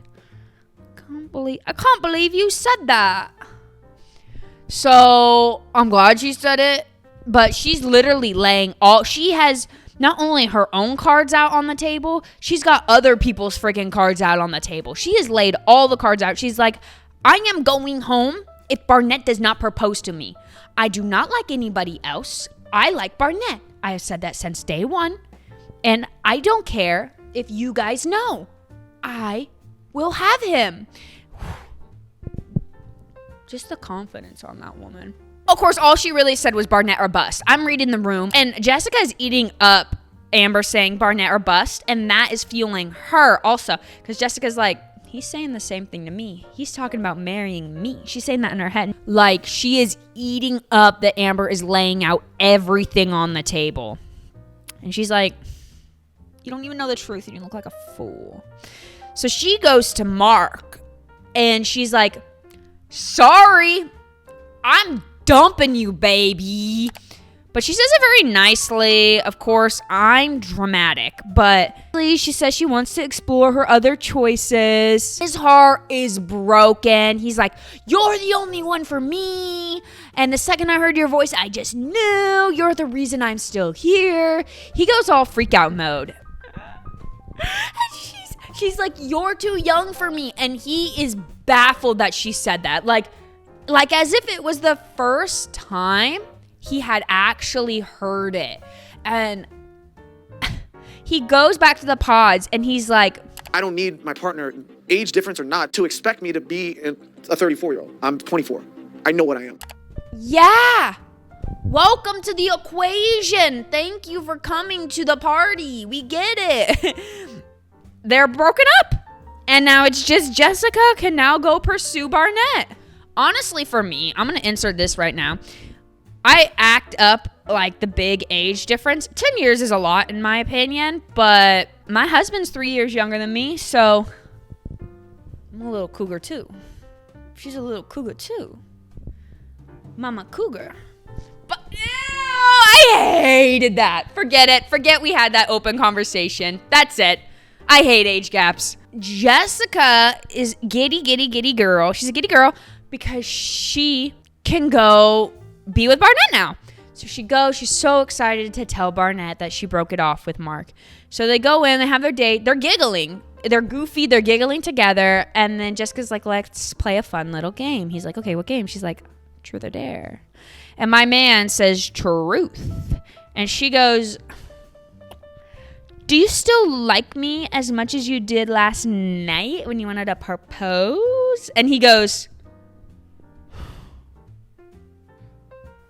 I can't believe you said that. So I'm glad she said it, but she's literally she has not only her own cards out on the table, she's got other people's freaking cards out on the table. She has laid all the cards out. She's like, I am going home if Barnett does not propose to me. I do not like anybody else. I like Barnett. I have said that since day one. And I don't care if you guys know. I will have him. Just the confidence on that woman. Of course, all she really said was Barnett or bust. I'm reading the room, and Jessica is eating up Amber saying Barnett or bust, and that is fueling her also. Because Jessica's like, he's saying the same thing to me. He's talking about marrying me. She's saying that in her head. Like, she is eating up that Amber is laying out everything on the table. And she's like, you don't even know the truth, and you look like a fool. So she goes to Mark, and she's like, sorry, I'm dumping you, baby. But she says it very nicely. Of course, I'm dramatic, but she says she wants to explore her other choices. His heart is broken. He's like, you're the only one for me. And the second I heard your voice, I just knew you're the reason I'm still here. He goes all freak out mode. And she's like, you're too young for me. And he is baffled that she said that. Like as if it was the first time he had actually heard it. And he goes back to the pods and he's like, I don't need my partner, age difference or not, to expect me to be a 34-year-old. I'm 24. I know what I am. Yeah. Welcome to the equation. Thank you for coming to the party. We get it. They're broken up. And now it's just Jessica can now go pursue Barnett. Honestly, for me, I'm going to insert this right now. I act up like the big age difference. 10 years is a lot in my opinion, but my husband's 3 years younger than me, so I'm a little cougar too. She's a little cougar too. Mama cougar. But ew, I hated that. Forget it. Forget we had that open conversation. That's it. I hate age gaps. Jessica is giddy girl. She's a giddy girl because she can go be with Barnett now. So she goes, she's so excited to tell Barnett that she broke it off with Mark. So they go in, they have their date, they're giggling. They're goofy, they're giggling together. And then Jessica's like, let's play a fun little game. He's like, okay, what game? She's like, truth or dare. And my man says, truth. And she goes, do you still like me as much as you did last night when you wanted to propose? And he goes,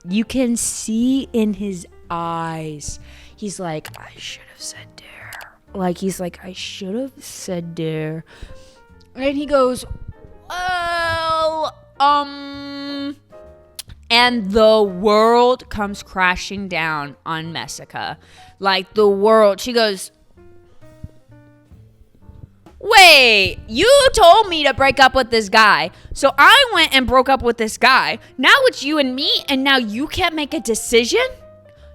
you can see in his eyes. He's like, I should have said dare. Like, he's like, I should have said dare. And he goes, well, and the world comes crashing down on Messica. Like, the world. She goes, wait, you told me to break up with this guy. So I went and broke up with this guy. Now it's you and me, and now you can't make a decision?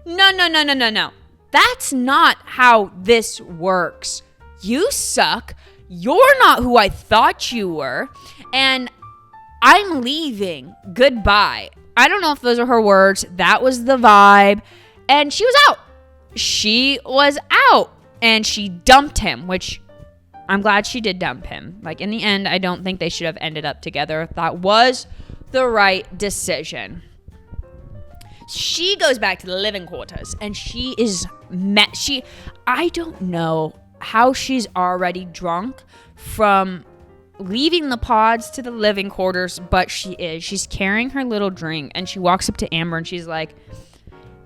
No. That's not how this works. You suck. You're not who I thought you were. And I'm leaving. Goodbye. I don't know if those are her words. That was the vibe. And she was out. She was out. And she dumped him, which I'm glad she did dump him. Like, in the end, I don't think they should have ended up together. That was the right decision. She goes back to the living quarters and she is I don't know how she's already drunk from leaving the pods to the living quarters, but she's carrying her little drink and she walks up to Amber and she's like,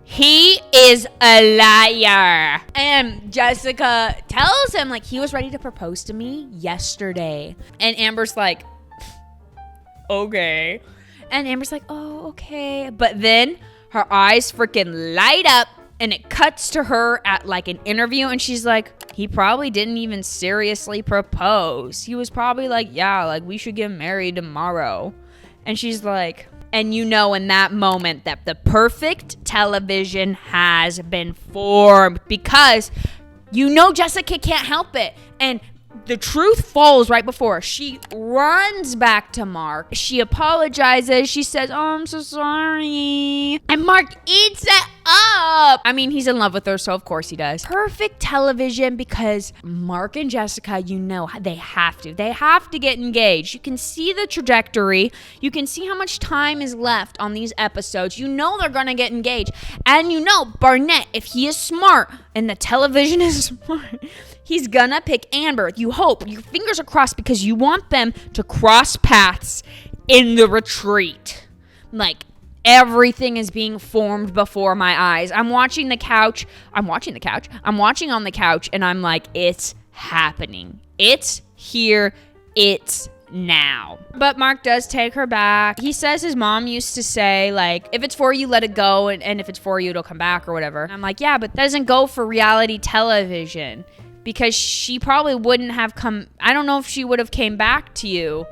he is a liar. And Jessica tells him, like, he was ready to propose to me yesterday. And Amber's like, okay. And Amber's like, oh, okay. But then her eyes freaking light up and it cuts to her at like an interview and she's like, he probably didn't even seriously propose. He was probably like, yeah, like we should get married tomorrow. And she's like, and you know in that moment that the perfect television has been formed, because you know Jessica can't help it. And the truth falls right before her. She runs back to Mark. She apologizes. She says, oh, I'm so sorry. And Mark eats it up. I mean, he's in love with her, so of course he does. Perfect television, because Mark and Jessica, you know, they have to get engaged. You can see the trajectory. You can see how much time is left on these episodes. You know they're going to get engaged. And you know Barnett, if he is smart and the television is smart, he's gonna pick Amber. You hope. Your fingers are crossed because you want them to cross paths in the retreat. Like, everything is being formed before my eyes. I'm watching on the couch, and I'm like, it's happening. It's here. It's now. But Mark does take her back. He says his mom used to say, like, if it's for you, let it go, and if it's for you, it'll come back or whatever. And I'm like, yeah, but that doesn't go for reality television. Because she probably wouldn't have come. I don't know if she would have came back to you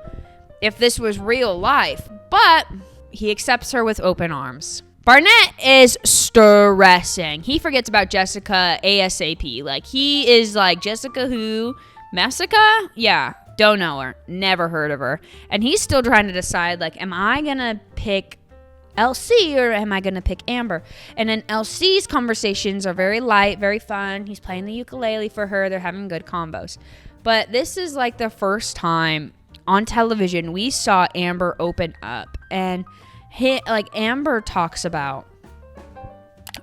if this was real life. But he accepts her with open arms. Barnett is stressing. He forgets about Jessica ASAP. Like, he is like, Jessica who? Messica? Yeah, don't know her. Never heard of her. And he's still trying to decide, like, am I going to pick LC or am I going to pick Amber? And then LC's conversations are very light, very fun. He's playing the ukulele for her. They're having good combos. But this is like the first time on television we saw Amber open up. And Amber talks about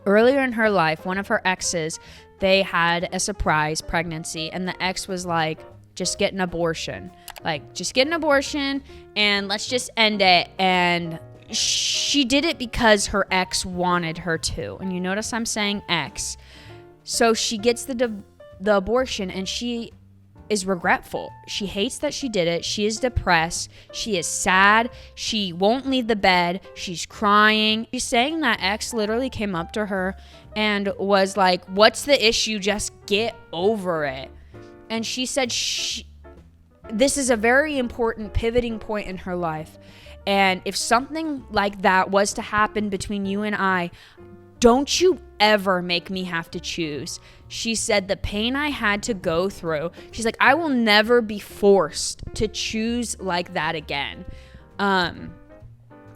earlier in her life, one of her exes, they had a surprise pregnancy. And the ex was like, just get an abortion. Like, just get an abortion and let's just end it. And she did it because her ex wanted her to. And you notice I'm saying ex. So she gets the abortion and she is regretful. She hates that she did it. She is depressed. She is sad. She won't leave the bed. She's crying. She's saying that ex literally came up to her and was like, what's the issue? Just get over it. And she said this is a very important pivoting point in her life. And if something like that was to happen between you and I, don't you ever make me have to choose. She said the pain I had to go through, she's like, I will never be forced to choose like that again. And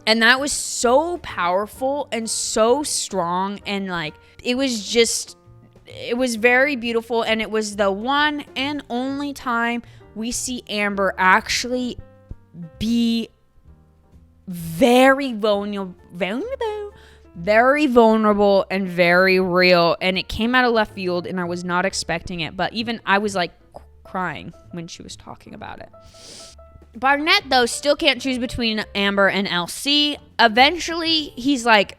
that was so powerful and so strong. And like, it was very beautiful. And it was the one and only time we see Amber actually be very vulnerable and very real, and it came out of left field and I was not expecting it, but even I was like crying when she was talking about it. Barnett though still can't choose between Amber and LC. Eventually he's like,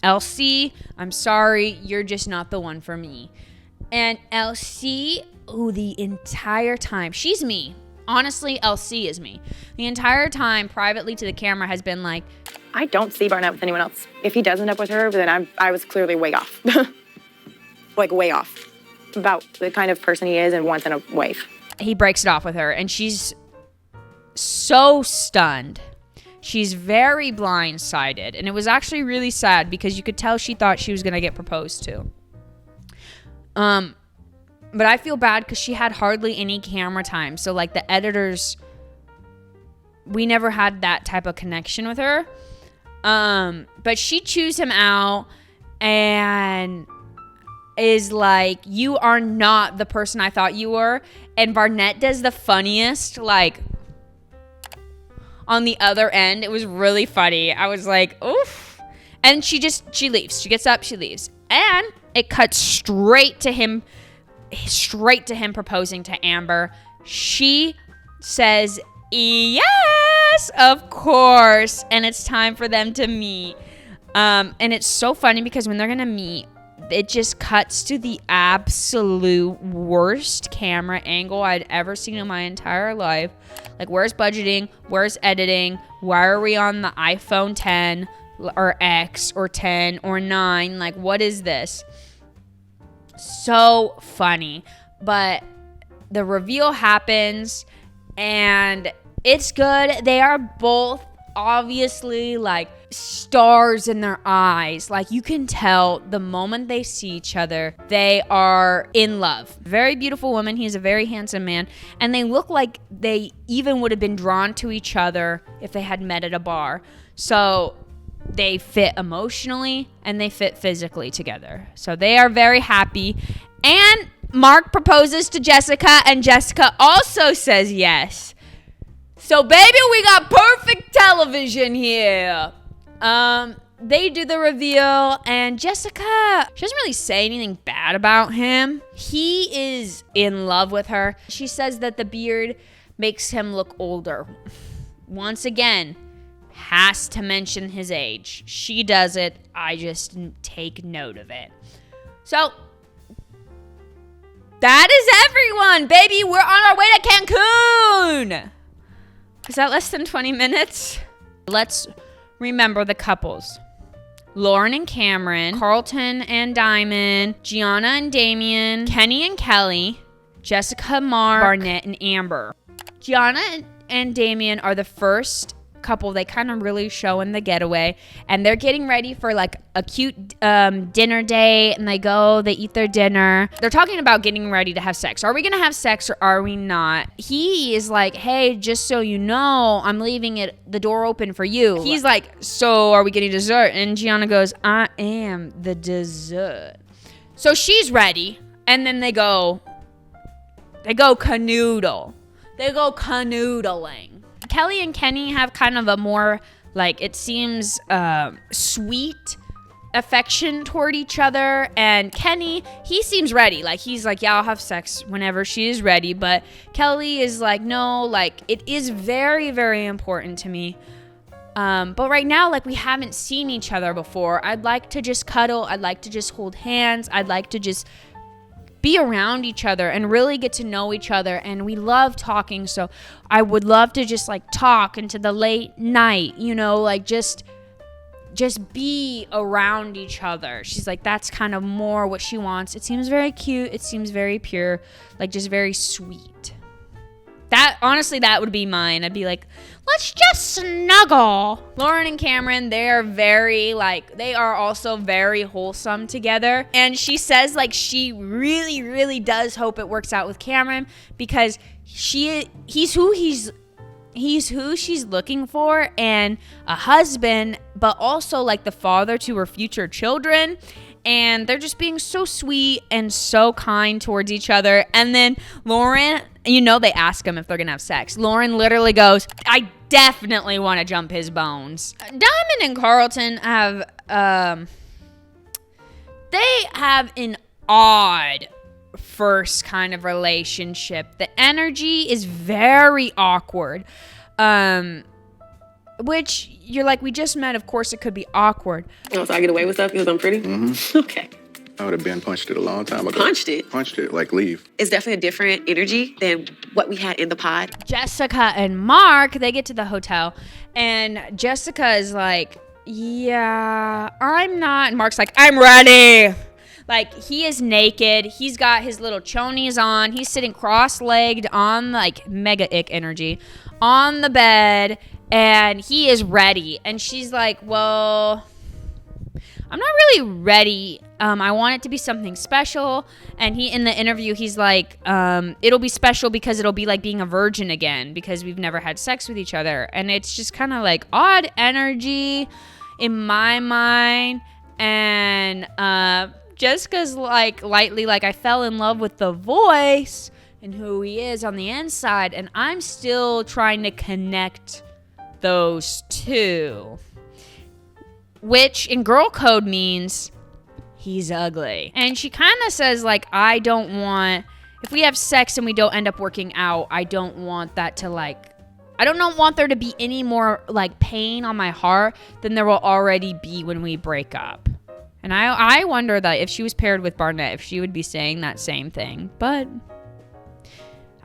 LC, I'm sorry, you're just not the one for me. And LC, the entire time, she's me. Honestly, LC is me. The entire time, privately to the camera, has been like, I don't see Barnett with anyone else. If he does end up with her, then I was clearly way off. Like, way off. About the kind of person he is and wants in a wife. He breaks it off with her, and she's so stunned. She's very blindsided. And it was actually really sad because you could tell she thought she was going to get proposed to. But I feel bad because she had hardly any camera time. So, like, the editors, we never had that type of connection with her. But she chews him out and is like, you are not the person I thought you were. And Barnett does the funniest, like, on the other end. It was really funny. I was like, oof. And she leaves. She gets up, she leaves. And it cuts straight to him proposing to Amber. She says, yes, of course. And it's time for them to meet. And it's so funny because when they're going to meet, it just cuts to the absolute worst camera angle I'd ever seen in my entire life. Like, where's budgeting? Where's editing? Why are we on the iPhone 10 or X or 10 or 9? Like, what is this? So funny. But the reveal happens and it's good. They are both obviously like stars in their eyes. Like, you can tell the moment they see each other, they are in love. Very beautiful woman. He's a very handsome man. And they look like they even would have been drawn to each other if they had met at a bar. So they fit emotionally and they fit physically together. So they are very happy. And Mark proposes to Jessica, and Jessica also says yes. So, baby, we got perfect television here. They do the reveal, and Jessica, she doesn't really say anything bad about him. He is in love with her. She says that the beard makes him look older. Once again, has to mention his age. She does it. I just take note of it. So, that is everyone, baby. We're on our way to Cancun. Is that less than 20 minutes? Let's remember the couples. Lauren and Cameron, Carlton and Diamond, Gianna and Damien, Kenny and Kelly, Jessica, Mark, Barnett, and Amber. Gianna and Damien are the first couple they kind of really show in the getaway, and they're getting ready for like a cute dinner date, and they eat their dinner. They're talking about getting ready to have sex. Are we gonna have sex or are we not? He is like, hey, just so you know, I'm leaving the door open for you. He's like, so are we getting dessert? And Gianna goes, I am the dessert. So she's ready, and then they go canoodle. They go canoodling. Kelly and Kenny have kind of a more, like, it seems sweet affection toward each other. And Kenny, he seems ready. Like, he's like, yeah, I'll have sex whenever she is ready. But Kelly is like, no, like, it is very, very important to me. But right now, like, we haven't seen each other before. I'd like to just cuddle. I'd like to just hold hands. I'd like to just be around each other and really get to know each other. And we love talking, so I would love to just like talk into the late night, you know, like just be around each other. She's like, that's kind of more what she wants. It seems very cute. It seems very pure, like just very sweet. That, honestly, that would be mine. I'd be like, let's just snuggle. Lauren and Cameron, they are also very wholesome together. And she says, like, she really, really does hope it works out with Cameron because he's who she's looking for, and a husband, but also like the father to her future children. And they're just being so sweet and so kind towards each other. And then Lauren, you know, they ask him if they're gonna have sex. Lauren literally goes, I definitely want to jump his bones. Diamond and Carlton have they have an odd first kind of relationship. The energy is very awkward. Which you're like, we just met, of course it could be awkward. Oh, so I get away with stuff because I'm pretty? Mm-hmm. Okay. I would have been punched it a long time ago. Punched it? Punched it, like leave. It's definitely a different energy than what we had in the pod. Jessica and Mark, they get to the hotel, and Jessica is like, yeah, I'm not. And Mark's like, I'm ready. Like, he is naked. He's got his little chonies on. He's sitting cross-legged on, like, mega ick energy, on the bed, and he is ready. And she's like, well, I'm not really ready. I want it to be something special. And he, in the interview, he's like, it'll be special because it'll be like being a virgin again because we've never had sex with each other. And it's just kind of like odd energy in my mind. And Jessica's like lightly like, I fell in love with the voice and who he is on the inside. And I'm still trying to connect those two. which in girl code means he's ugly. And she kind of says, like, I don't want, if we have sex and we don't end up working out, I don't want that to, like, I don't want there to be any more, like, pain on my heart than there will already be when we break up. And I wonder that if she was paired with Barnett, if she would be saying that same thing. But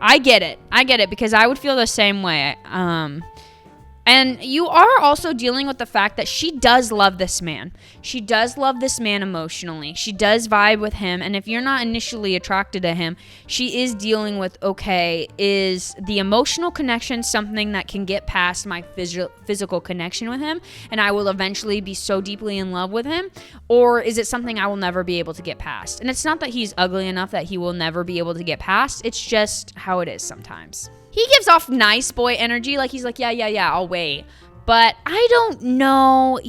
I get it because I would feel the same way. And you are also dealing with the fact that she does love this man. She does love this man emotionally. She does vibe with him. And if you're not initially attracted to him, she is dealing with, okay, is the emotional connection something that can get past my physical connection with him and I will eventually be so deeply in love with him? Or is it something I will never be able to get past? And it's not that he's ugly enough that he will never be able to get past. It's just how it is sometimes. He gives off nice boy energy. Like, he's like, yeah, I'll wait. But I don't know.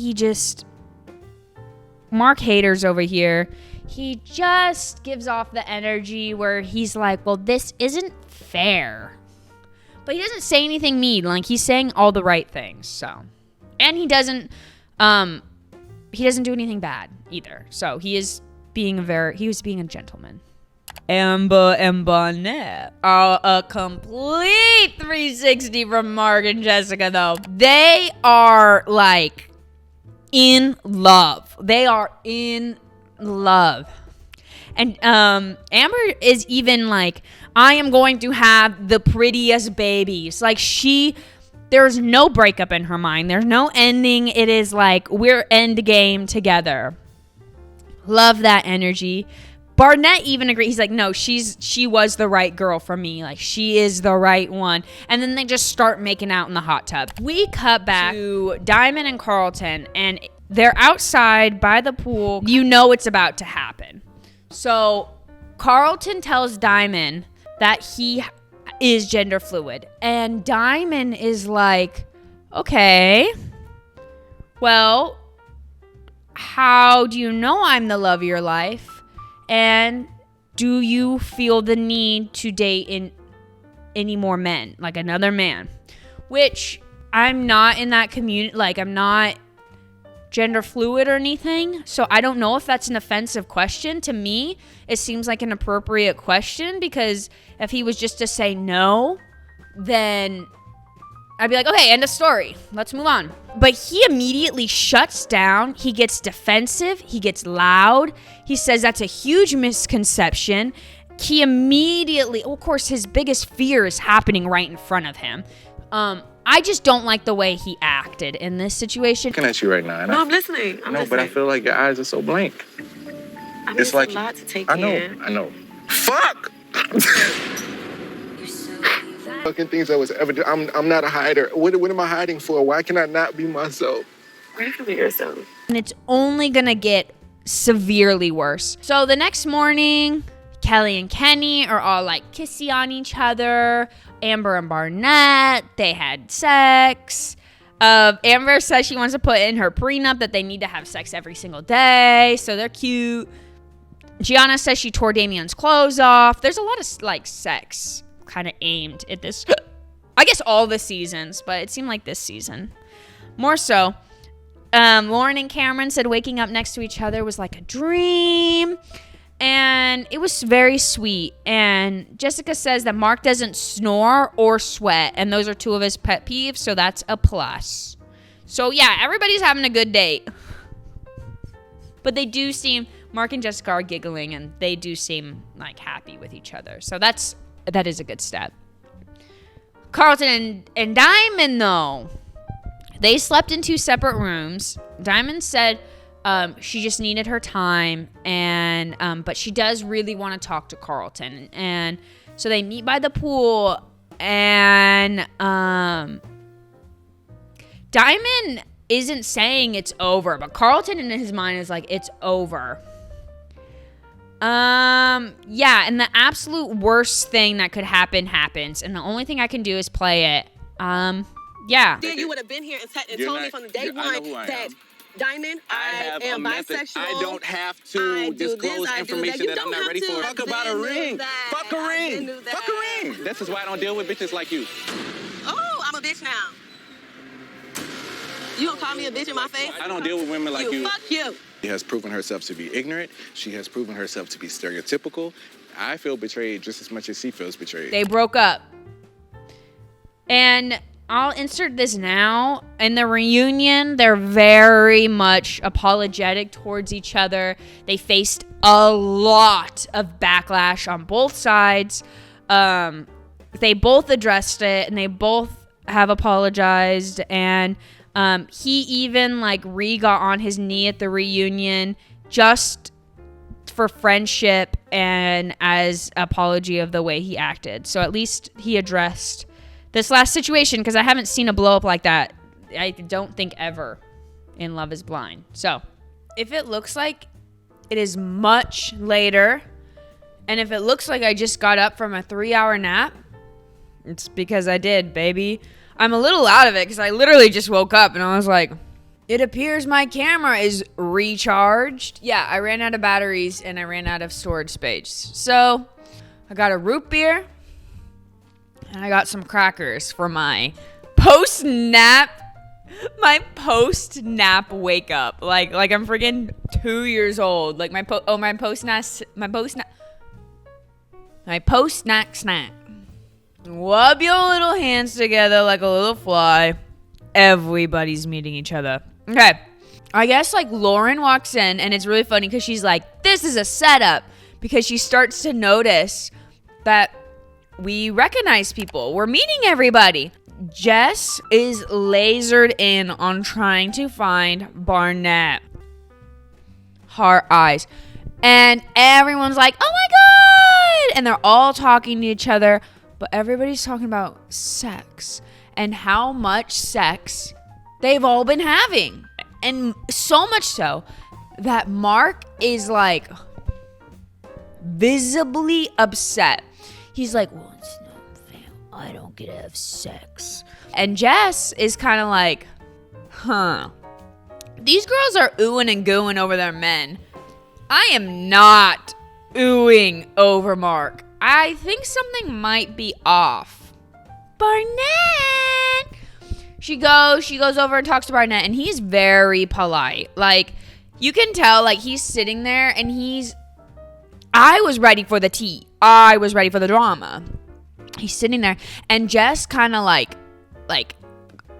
Mark Haters over here. He just gives off the energy where he's like, well, this isn't fair. But he doesn't say anything mean. Like, he's saying all the right things. So, and he doesn't do anything bad either. So he was being a gentleman. Amber and Barnett are a complete 360 from Mark and Jessica, though. They are, like, in love. They are in love. And Amber is even like, I am going to have the prettiest babies. Like, there's no breakup in her mind. There's no ending. It is like, we're end game together. Love that energy. Barnett even agreed. He's like, no, she was the right girl for me. Like, she is the right one. And then they just start making out in the hot tub. We cut back to Diamond and Carlton, and they're outside by the pool. You know it's about to happen. So Carlton tells Diamond that he is gender fluid. And Diamond is like, okay, well, how do you know I'm the love of your life? And do you feel the need to date any more men, like another man? Which I'm not in that community, like I'm not gender fluid or anything. So I don't know if that's an offensive question. To me, it seems like an appropriate question because if he was just to say no, then I'd be like, okay, end of story. Let's move on. But he immediately shuts down. He gets defensive. He gets loud. He says that's a huge misconception. He immediately, of course, his biggest fear is happening right in front of him. I just don't like the way he acted in this situation. Looking at you right now. No, I'm listening. But I feel like your eyes are so blank. I mean, it's like a lot to take in. I know. Fuck! Fucking things I was ever do. I'm not a hider. What am I hiding for? Why can I not be myself? You can be yourself. And it's only gonna get severely worse. So the next morning, Kelly and Kenny are all like kissy on each other. Amber and Barnett, they had sex. Amber says she wants to put in her prenup that they need to have sex every single day. So they're cute. Gianna says she tore Damien's clothes off. There's a lot of like sex kind of aimed at this, I guess all the seasons, but it seemed like this season more so. Lauren and Cameron said waking up next to each other was like a dream, and it was very sweet. And Jessica says that Mark doesn't snore or sweat, and those are two of his pet peeves, so that's a plus. So yeah, everybody's having a good date, but they do seem, Mark and Jessica are giggling, and they do seem like happy with each other, so that is a good step. Carlton and Diamond, though, they slept in 2 separate rooms. Diamond said she just needed her time, and but she does really want to talk to Carlton. And so they meet by the pool, and Diamond isn't saying it's over, but Carlton in his mind is like, it's over. Yeah, and the absolute worst thing that could happen happens, and the only thing I can do is play it. Yeah. Then you would have been here and told me from the day one that Diamond, I am bisexual. I don't have to disclose information that I'm not ready for. Fuck about a ring. Fuck a ring. Fuck a ring. This is why I don't deal with bitches like you. Oh, I'm a bitch now. You gonna call me a bitch in my face? I don't deal with women like you. Fuck you. She has proven herself to be ignorant. She has proven herself to be stereotypical. I feel betrayed just as much as she feels betrayed. They broke up. And I'll insert this now. In the reunion, they're very much apologetic towards each other. They faced a lot of backlash on both sides. They both addressed it, and they both have apologized. And he even, like, got on his knee at the reunion just for friendship and as apology of the way he acted. So at least he addressed this last situation, because I haven't seen a blow up like that, I don't think, ever in Love is Blind. So if it looks like it is much later, and if it looks like I just got up from a 3-hour nap, it's because I did, baby. I'm a little out of it because I literally just woke up and I was like, it appears my camera is recharged. Yeah, I ran out of batteries and I ran out of storage space. So I got a root beer and I got some crackers for my post-nap wake up. Like I'm freaking 2 years old. Like my post-snack snack. Rub your little hands together like a little fly. Everybody's meeting each other. Okay. I guess, like, Lauren walks in, and it's really funny because she's like, this is a setup. Because she starts to notice that we recognize people. We're meeting everybody. Jess is lasered in on trying to find Barnett. Heart eyes. And everyone's like, oh my God! And they're all talking to each other. But everybody's talking about sex and how much sex they've all been having. And so much so that Mark is, like, visibly upset. He's like, well, it's not fair. I don't get to have sex. And Jess is kind of like, these girls are oohing and gooing over their men. I am not oohing over Mark. I think something might be off. Barnett! She goes over and talks to Barnett, and he's very polite. Like, you can tell, like, he's sitting there, and I was ready for the tea. I was ready for the drama. He's sitting there, and Jess kind of, like,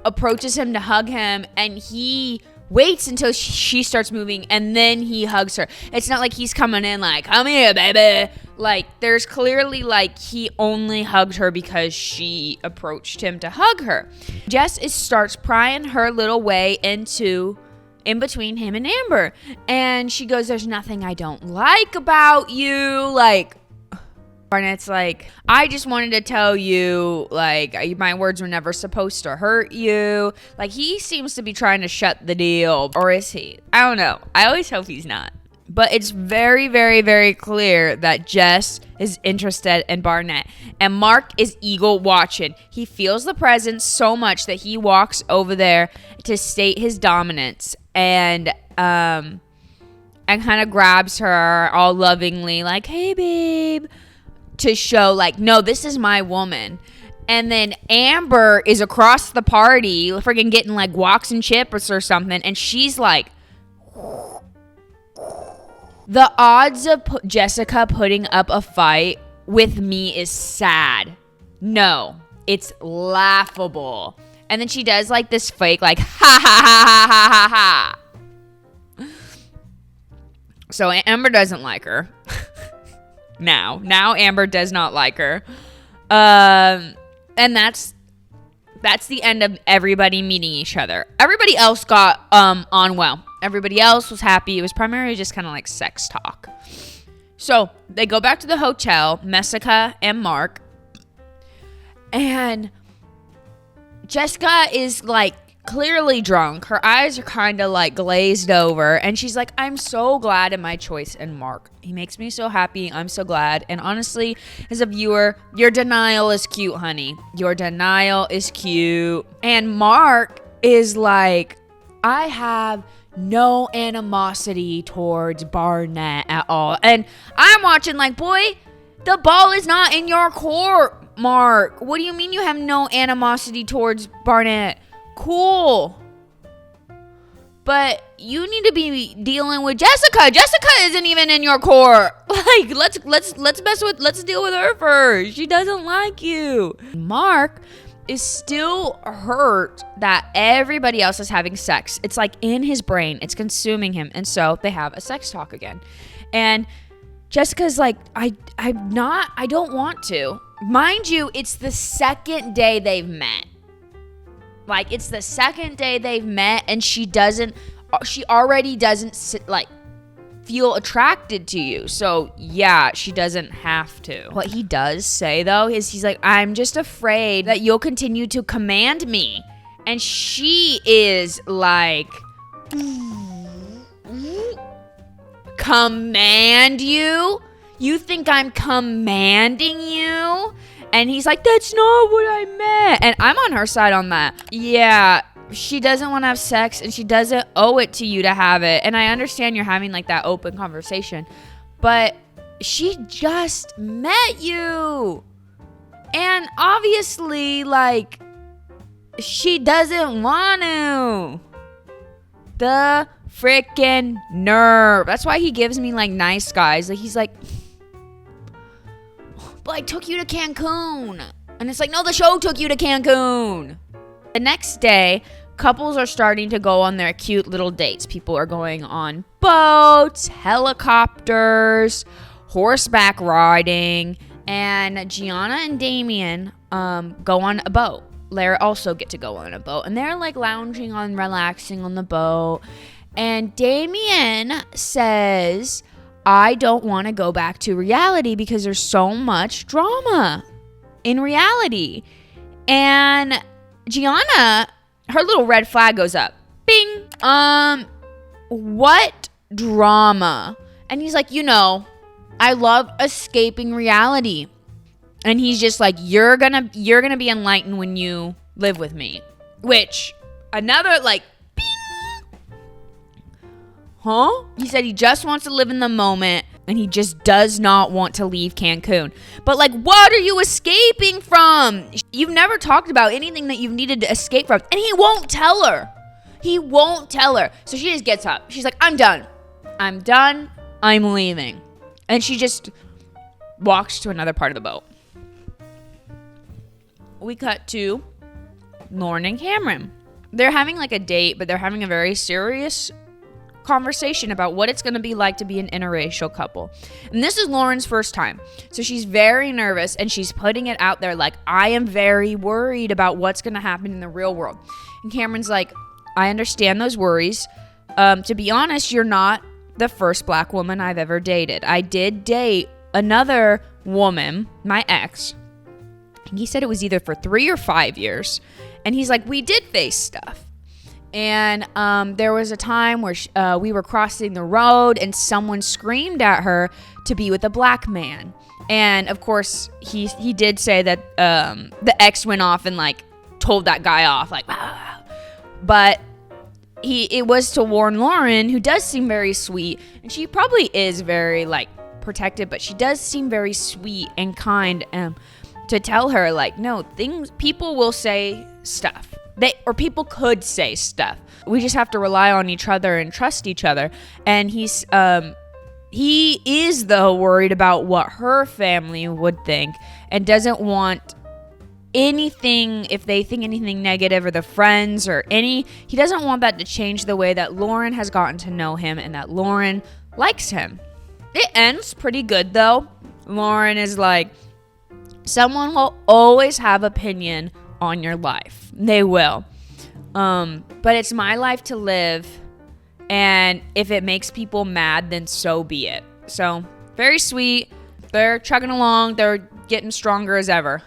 approaches him to hug him, and he waits until she starts moving, and then he hugs her. It's not like he's coming in like, come here, baby. Like, there's clearly, like, he only hugged her because she approached him to hug her. Jess starts prying her little way in between him and Amber. And she goes, there's nothing I don't like about you. Like, Barnett's like, I just wanted to tell you, like, my words were never supposed to hurt you. Like, he seems to be trying to shut the deal. Or is he? I don't know. I always hope he's not. But it's very, very, very clear that Jess is interested in Barnett. And Mark is eagle watching. He feels the presence so much that he walks over there to state his dominance. And kind of grabs her all lovingly, like, hey, babe. To show, like, no, this is my woman. And then Amber is across the party, freaking getting, like, walks and chips or something. And she's like, the odds of Jessica putting up a fight with me is sad. No, it's laughable. And then she does, like, this fake, like, ha ha ha ha ha ha. So Amber doesn't like her. Now Amber does not like her. And that's the end of everybody meeting each other. Everybody else got on well. Everybody else was happy. It was primarily just kind of like sex talk. So they go back to the hotel, Messica and Mark. And Jessica is, like, clearly drunk. Her eyes are kind of, like, glazed over. And she's like, I'm so glad in my choice in Mark. He makes me so happy. I'm so glad. And honestly, as a viewer, your denial is cute, honey. Your denial is cute. And Mark is like, I have no animosity towards Barnett at all. And I'm watching like, boy, the ball is not in your court, Mark. What do you mean you have no animosity towards Barnett? Cool. But you need to be dealing with Jessica. Jessica isn't even in your court. Like, let's deal with her first. She doesn't like you. Mark is still hurt that everybody else is having sex. It's like in his brain. It's consuming him. And so they have a sex talk again. And Jessica's like, I don't want to. Mind you, it's the second day they've met. Like, it's the second day they've met, and she already doesn't, like, feel attracted to you. So, yeah, she doesn't have to. What he does say, though, is he's like, I'm just afraid that you'll continue to command me. And she is like, command you? You think I'm commanding you? And he's like, that's not what I meant. And I'm on her side on that. Yeah, she doesn't want to have sex and she doesn't owe it to you to have it. And I understand you're having like that open conversation. But she just met you. And obviously, like, she doesn't want to. The freaking nerve. That's why he gives me like nice guys. Like, he's like, but I took you to Cancun. And it's like, no, the show took you to Cancun. The next day, couples are starting to go on their cute little dates. People are going on boats, helicopters, horseback riding, and Gianna and Damien go on a boat. They also get to go on a boat, and they're like lounging on, relaxing on the boat. And Damien says, I don't want to go back to reality because there's so much drama in reality. And Gianna, her little red flag goes up. Bing. What drama? And he's like, I love escaping reality. And he's just like, you're gonna be enlightened when you live with me. Which, another like, huh? He said he just wants to live in the moment and he just does not want to leave Cancun. But like, what are you escaping from? You've never talked about anything that you've needed to escape from. And he won't tell her. He won't tell her. So she just gets up. She's like, I'm done. I'm leaving. And she just walks to another part of the boat. We cut to Lauren and Cameron. They're having like a date, but they're having a very serious conversation about what it's going to be like to be an interracial couple. And this is Lauren's first time. So she's very nervous and she's putting it out there like, I am very worried about what's going to happen in the real world. And Cameron's like, I understand those worries. To be honest, you're not the first black woman I've ever dated. I did date another woman, my ex. He said it was either for 3 or 5 years. And he's like, we did face stuff. And there was a time where we were crossing the road and someone screamed at her to be with a black man. And of course, he did say that the ex went off and like told that guy off, like, ah. But it was to warn Lauren, who does seem very sweet, and she probably is very like protective, but she does seem very sweet and kind, to tell her like, no, people will say stuff. People could say stuff. We just have to rely on each other and trust each other. And he is though worried about what her family would think and doesn't want anything, if they think anything negative, or the friends or he doesn't want that to change the way that Lauren has gotten to know him and that Lauren likes him. It ends pretty good though. Lauren is like, someone will always have opinion on your life. They will. But it's my life to live. And if it makes people mad, then so be it. So, very sweet. They're chugging along. They're getting stronger as ever.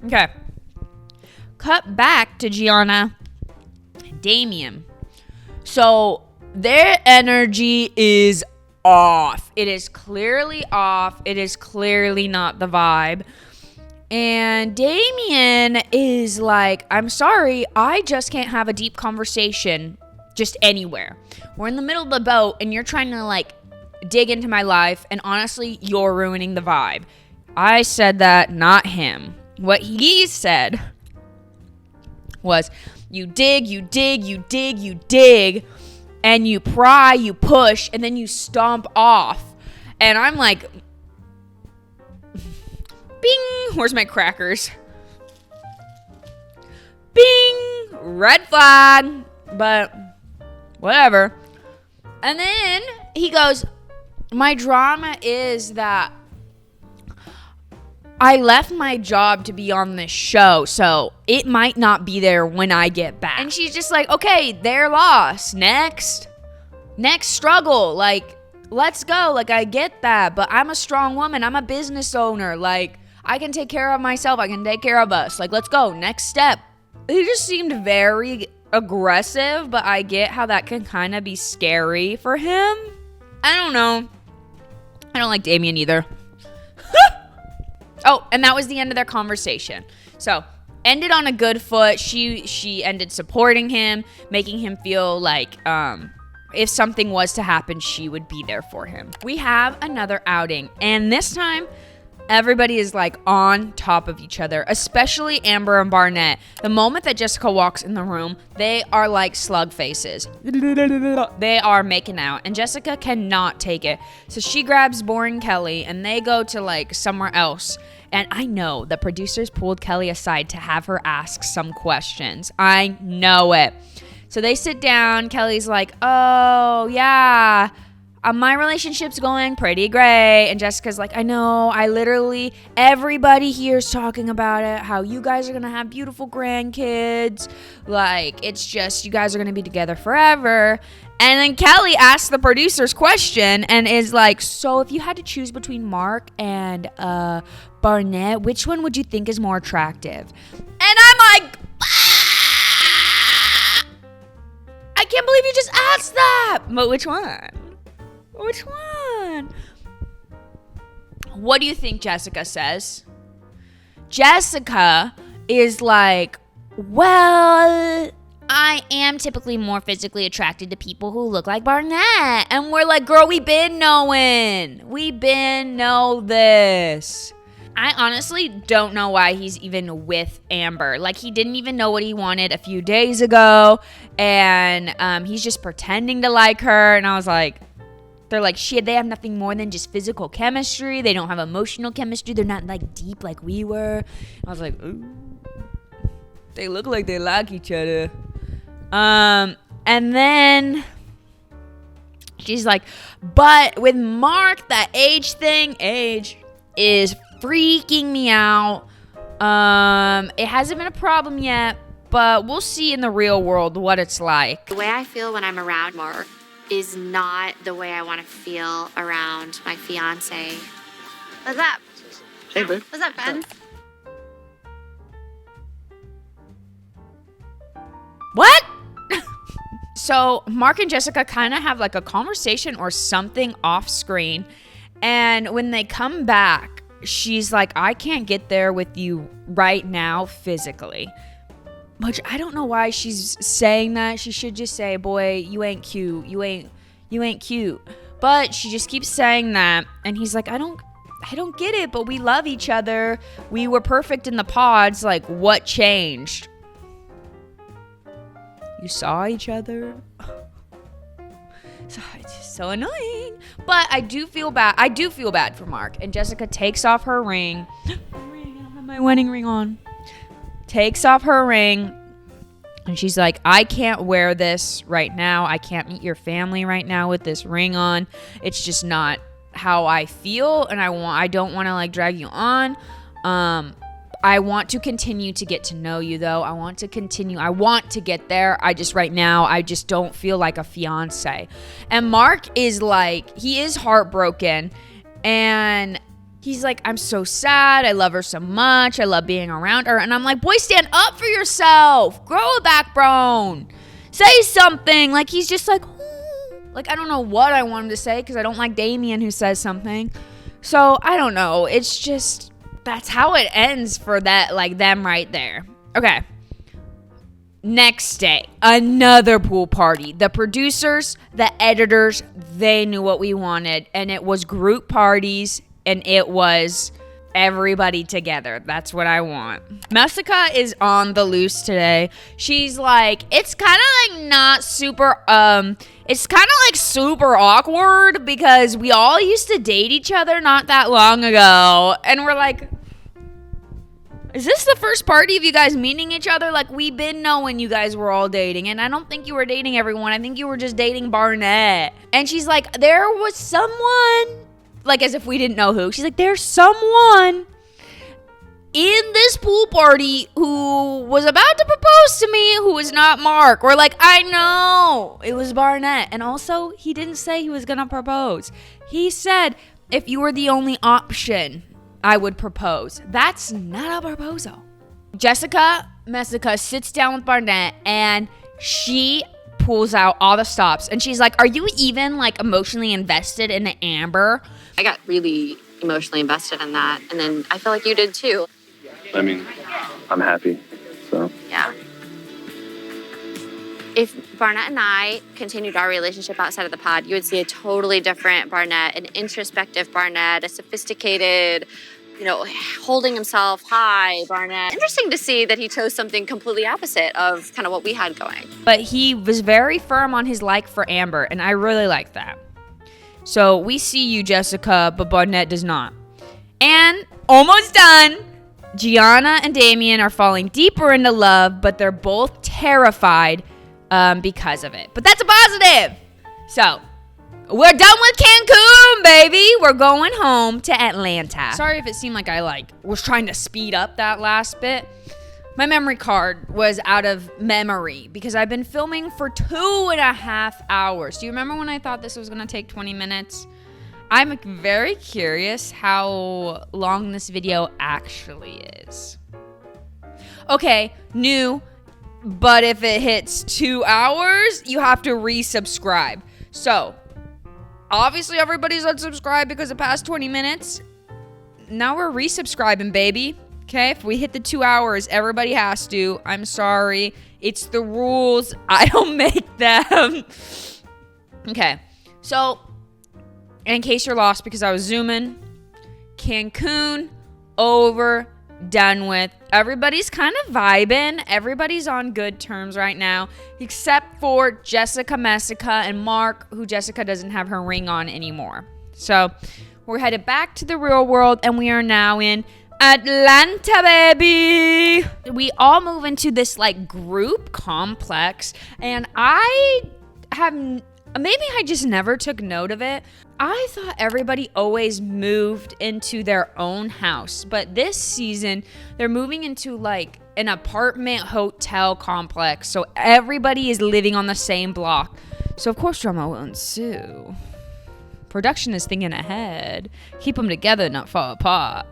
Okay. Cut back to Gianna and Damien. So, their energy is off. It is clearly off. It is clearly not the vibe. And Damien is like, I'm sorry, I just can't have a deep conversation just anywhere. We're in the middle of the boat and you're trying to like dig into my life, and honestly, you're ruining the vibe. I said that, not him. What he said was, you dig, and you pry, you push, and then you stomp off. And I'm like, bing, where's my crackers? Bing, red flag, but whatever. And then he goes, my drama is that I left my job to be on this show, so it might not be there when I get back. And she's just like, okay, their loss. Next struggle. Like, let's go. Like, I get that, but I'm a strong woman. I'm a business owner. Like, I can take care of myself. I can take care of us. Like, let's go. Next step. He just seemed very aggressive, but I get how that can kind of be scary for him. I don't know. I don't like Damien either. Oh, and that was the end of their conversation. So, ended on a good foot. She ended supporting him, making him feel like if something was to happen, she would be there for him. We have another outing, and this time, everybody is like on top of each other, especially Amber and Barnett. The moment that Jessica walks in the room, they are like slug faces. They are making out, and Jessica cannot take it. So she grabs Boring Kelly, and they go to like somewhere else. And I know the producers pulled Kelly aside to have her ask some questions. I know it. So they sit down. Kelly's like, oh, yeah, my relationship's going pretty great. And Jessica's like, I know, everybody here's talking about it, how you guys are going to have beautiful grandkids. Like, it's just, you guys are going to be together forever. And then Kelly asks the producer's question and is like, so if you had to choose between Mark and Barnett, which one would you think is more attractive? And I'm like, I can't believe you just asked that. But which one? Which one? What do you think Jessica says? Jessica is like, well, I am typically more physically attracted to people who look like Barnett. And we're like, girl, we been knowing. We been know this. I honestly don't know why he's even with Amber. Like, he didn't even know what he wanted a few days ago. And he's just pretending to like her. And I was like, they're like, shit, they have nothing more than just physical chemistry. They don't have emotional chemistry. They're not like deep like we were. I was like, ooh, they look like they like each other. And then she's like, but with Mark, that age is freaking me out. It hasn't been a problem yet, but we'll see in the real world what it's like. The way I feel when I'm around Mark is not the way I want to feel around my fiance. What's up? Hey, babe. What's up, Ben? What? So Mark and Jessica kind of have like a conversation or something off screen. And when they come back, she's like, I can't get there with you right now physically. Which I don't know why she's saying that. She should just say, boy, you ain't cute. You ain't cute. But she just keeps saying that. And he's like, I don't get it, but we love each other. We were perfect in the pods. Like, what changed? You saw each other? So it's just so annoying. But I do feel bad. I do feel bad for Mark. And Jessica takes off her ring. I don't have my wedding ring on. Takes off her ring. And she's like, I can't wear this right now. I can't meet your family right now with this ring on. It's just not how I feel. And I don't want to like drag you on. I want to continue to get to know you, though. I want to get there. I just don't feel like a fiance. And Mark is like, he is heartbroken. And he's like, I'm so sad. I love her so much. I love being around her. And I'm like, boy, stand up for yourself. Grow a backbone. Say something. Like, he's just like, ooh. Like, I don't know what I want him to say because I don't like Damien who says something. So, I don't know. It's just... that's how it ends for that, like, them right there. Okay. Next day, another pool party. The producers, the editors, they knew what we wanted. And it was group parties. And it was everybody together. That's what I want. Messica is on the loose today. She's like, it's kind of like not super, it's kind of like super awkward because we all used to date each other not that long ago. And we're like, is this the first party of you guys meeting each other? Like, we've been knowing you guys were all dating. And I don't think you were dating everyone. I think you were just dating Barnett. And she's like, there was someone, like as if we didn't know who. She's like, there's someone in this pool party who was about to propose to me who is not Mark. We're like, I know. It was Barnett. And also, he didn't say he was going to propose. He said, if you were the only option, I would propose. That's not a proposal. Jessica Messica sits down with Barnett and she pulls out all the stops. And she's like, are you even like emotionally invested in Amber? I got really emotionally invested in that. And then I feel like you did too. I mean, I'm happy, so. Yeah. If Barnett and I continued our relationship outside of the pod, you would see a totally different Barnett, an introspective Barnett, a sophisticated, holding himself high Barnett. Interesting to see that he chose something completely opposite of kind of what we had going. But he was very firm on his like for Amber, and I really like that. So we see you, Jessica, but Barnett does not. And almost done. Gianna and Damien are falling deeper into love, but they're both terrified because of it. But that's a positive. So, we're done with Cancun, baby. We're going home to Atlanta. Sorry if it seemed like I was trying to speed up that last bit. My memory card was out of memory because I've been filming for 2.5 hours. Do you remember when I thought this was going to take 20 minutes? I'm very curious how long this video actually is. Okay, new, but if it hits 2 hours, you have to resubscribe. So, obviously everybody's unsubscribed because of past 20 minutes. Now we're resubscribing, baby. Okay, if we hit the 2 hours, everybody has to. I'm sorry. It's the rules. I don't make them. Okay, so in case you're lost because I was zooming, Cancun, over, done with. Everybody's kind of vibing. Everybody's on good terms right now, except for Jessica Messica and Mark, who Jessica doesn't have her ring on anymore. So we're headed back to the real world, and we are now in Atlanta, baby. We all move into this group complex, and I have, maybe I just never took note of it. I thought everybody always moved into their own house, but this season they're moving into an apartment hotel complex, so everybody is living on the same block. So of course drama will ensue. Production is thinking ahead. Keep them together, not fall apart.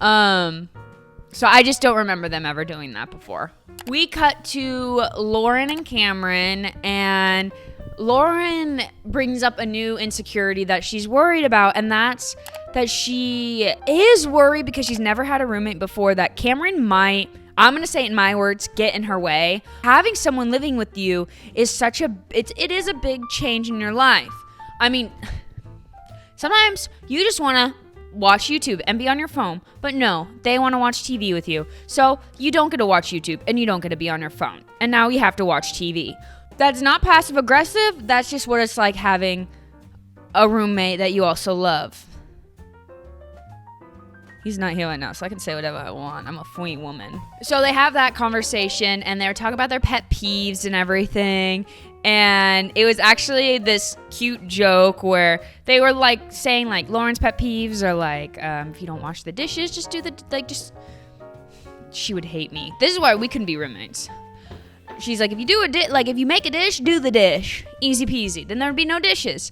So I just don't remember them ever doing that before. We cut to Lauren and Cameron, and Lauren brings up a new insecurity that she's worried about, and that's that she is worried because she's never had a roommate before that Cameron might, I'm going to say it in my words, get in her way. Having someone living with you is it is a big change in your life. I mean, sometimes you just want to watch YouTube and be on your phone, but no, they want to watch TV with you. So you don't get to watch YouTube and you don't get to be on your phone. And now you have to watch TV. That's not passive aggressive. That's just what it's like having a roommate that you also love. He's not here right now, so I can say whatever I want. I'm a free woman. So they have that conversation, and they're talking about their pet peeves and everything. And it was actually this cute joke where they were saying Lauren's pet peeves are if you don't wash the dishes, just do she would hate me. This is why we couldn't be roommates. She's like, if you do if you make a dish, do the dish. Easy peasy. Then there'd be no dishes.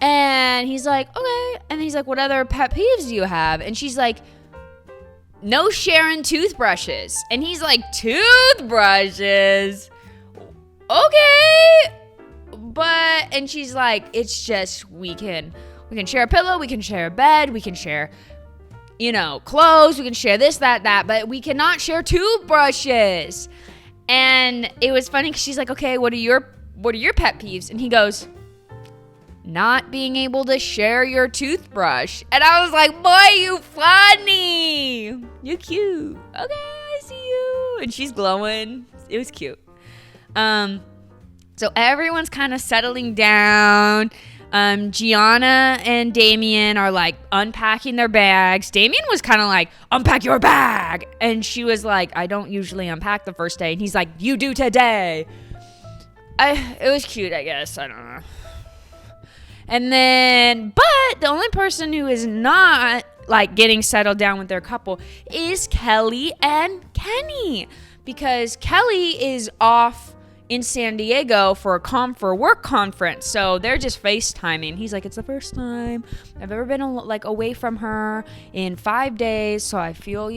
And he's like, okay. And he's like, what other pet peeves do you have? And she's like, no sharing toothbrushes. And he's like, toothbrushes? Okay. And she's like, it's just, we can share a pillow, we can share a bed, we can share, clothes, we can share this, that, but we cannot share toothbrushes. And it was funny because she's like, okay, what are your pet peeves? And he goes, not being able to share your toothbrush. And I was like, boy, you funny. You cute. Okay, I see you. And she's glowing. It was cute. So everyone's kind of settling down. Gianna and Damien are like unpacking their bags. Damien was kind of like, unpack your bag. And she was like, I don't usually unpack the first day. And he's like, you do today. It was cute, I guess. I don't know. And then, but the only person who is not like getting settled down with their couple is Kelly and Kenny. Because Kelly is off in San Diego for a work conference, so they're just FaceTiming. He's like, it's the first time I've ever been away from her in 5 days, so I feel,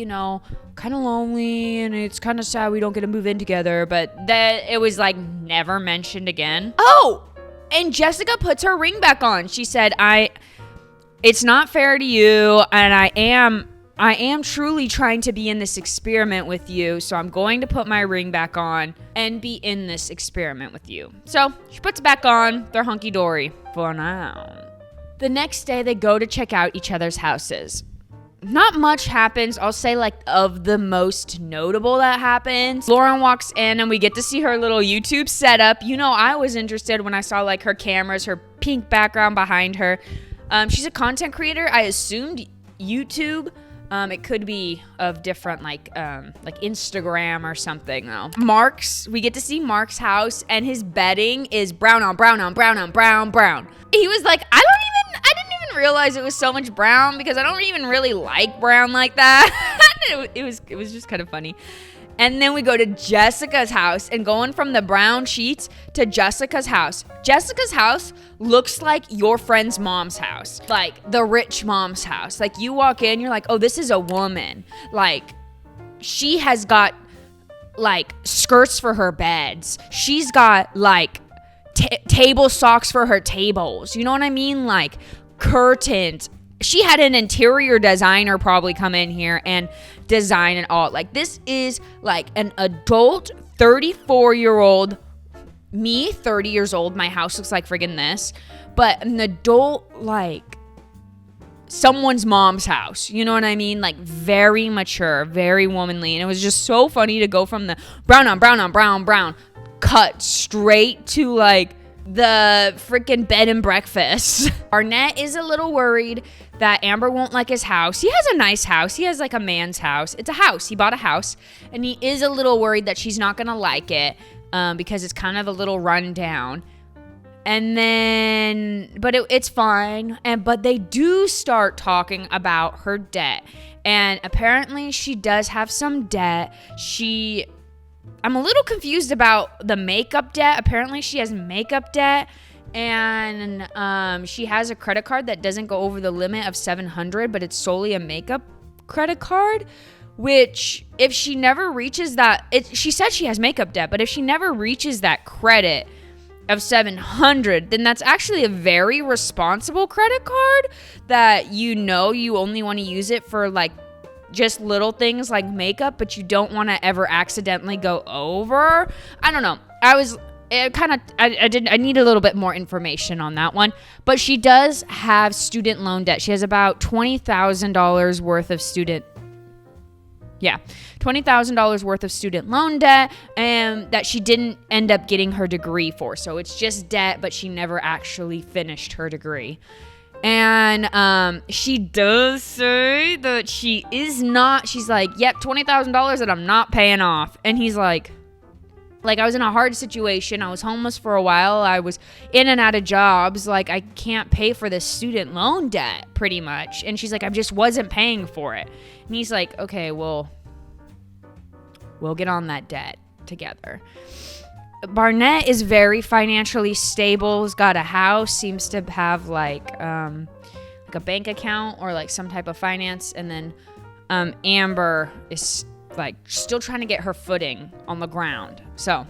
kind of lonely, and it's kind of sad we don't get to move in together. But that it was like never mentioned again. Oh, and Jessica puts her ring back on. She said, it's not fair to you, and I am truly trying to be in this experiment with you, so I'm going to put my ring back on and be in this experiment with you. So she puts it back on. They're hunky-dory for now. The next day, they go to check out each other's houses. Not much happens. I'll say of the most notable that happens. Lauren walks in and we get to see her little YouTube setup. I was interested when I saw her cameras, her pink background behind her. She's a content creator. I assumed YouTube. It could be of different like Instagram or something though. We get to see Mark's house, and his bedding is brown on brown on brown on brown brown. He was like, I didn't even realize it was so much brown because I don't even really like brown like that. it was just kind of funny. And then we go to Jessica's house, and going from the brown sheets to Jessica's house. Jessica's house looks like your friend's mom's house, like the rich mom's house. Like you walk in, you're like, oh, this is a woman. Like she has got skirts for her beds. She's got table socks for her tables. You know what I mean? Like curtains. She had an interior designer probably come in here and design it all. This is an adult 34-year-old, me 30 years old. My house looks like friggin' this, but an adult someone's mom's house. You know what I mean? Very mature, very womanly. And it was just so funny to go from the brown on brown on brown brown cut straight to the freaking bed and breakfast. Barnett is a little worried that Amber won't like his house. He has a nice house. He has a man's house. It's a house. He bought a house, and he is a little worried that she's not gonna like it because it's kind of a little run down. And then, but it's fine. But they do start talking about her debt, and apparently she does have some debt. I'm a little confused about the makeup debt. Apparently she has makeup debt, and she has a credit card that doesn't go over the limit of $700, but it's solely a makeup credit card, which if she never reaches that, she said she has makeup debt, but if she never reaches that credit of $700, then that's actually a very responsible credit card that you only want to use it for just little things like makeup, but you don't want to ever accidentally go over. I don't know. I need a little bit more information on that one. But she does have student loan debt. She has about $20,000 worth of $20,000 worth of student loan debt, and that she didn't end up getting her degree for. So it's just debt, but she never actually finished her degree. And she does say that she's like, yep, $20,000 that I'm not paying off. And he's like, I was in a hard situation. I was homeless for a while. I was in and out of jobs. I can't pay for this student loan debt pretty much. And she's like, I just wasn't paying for it. And he's like, okay, well, we'll get on that debt together. Barnett is very financially stable. He's got a house, seems to have a bank account or some type of finance. And then Amber is still trying to get her footing on the ground. So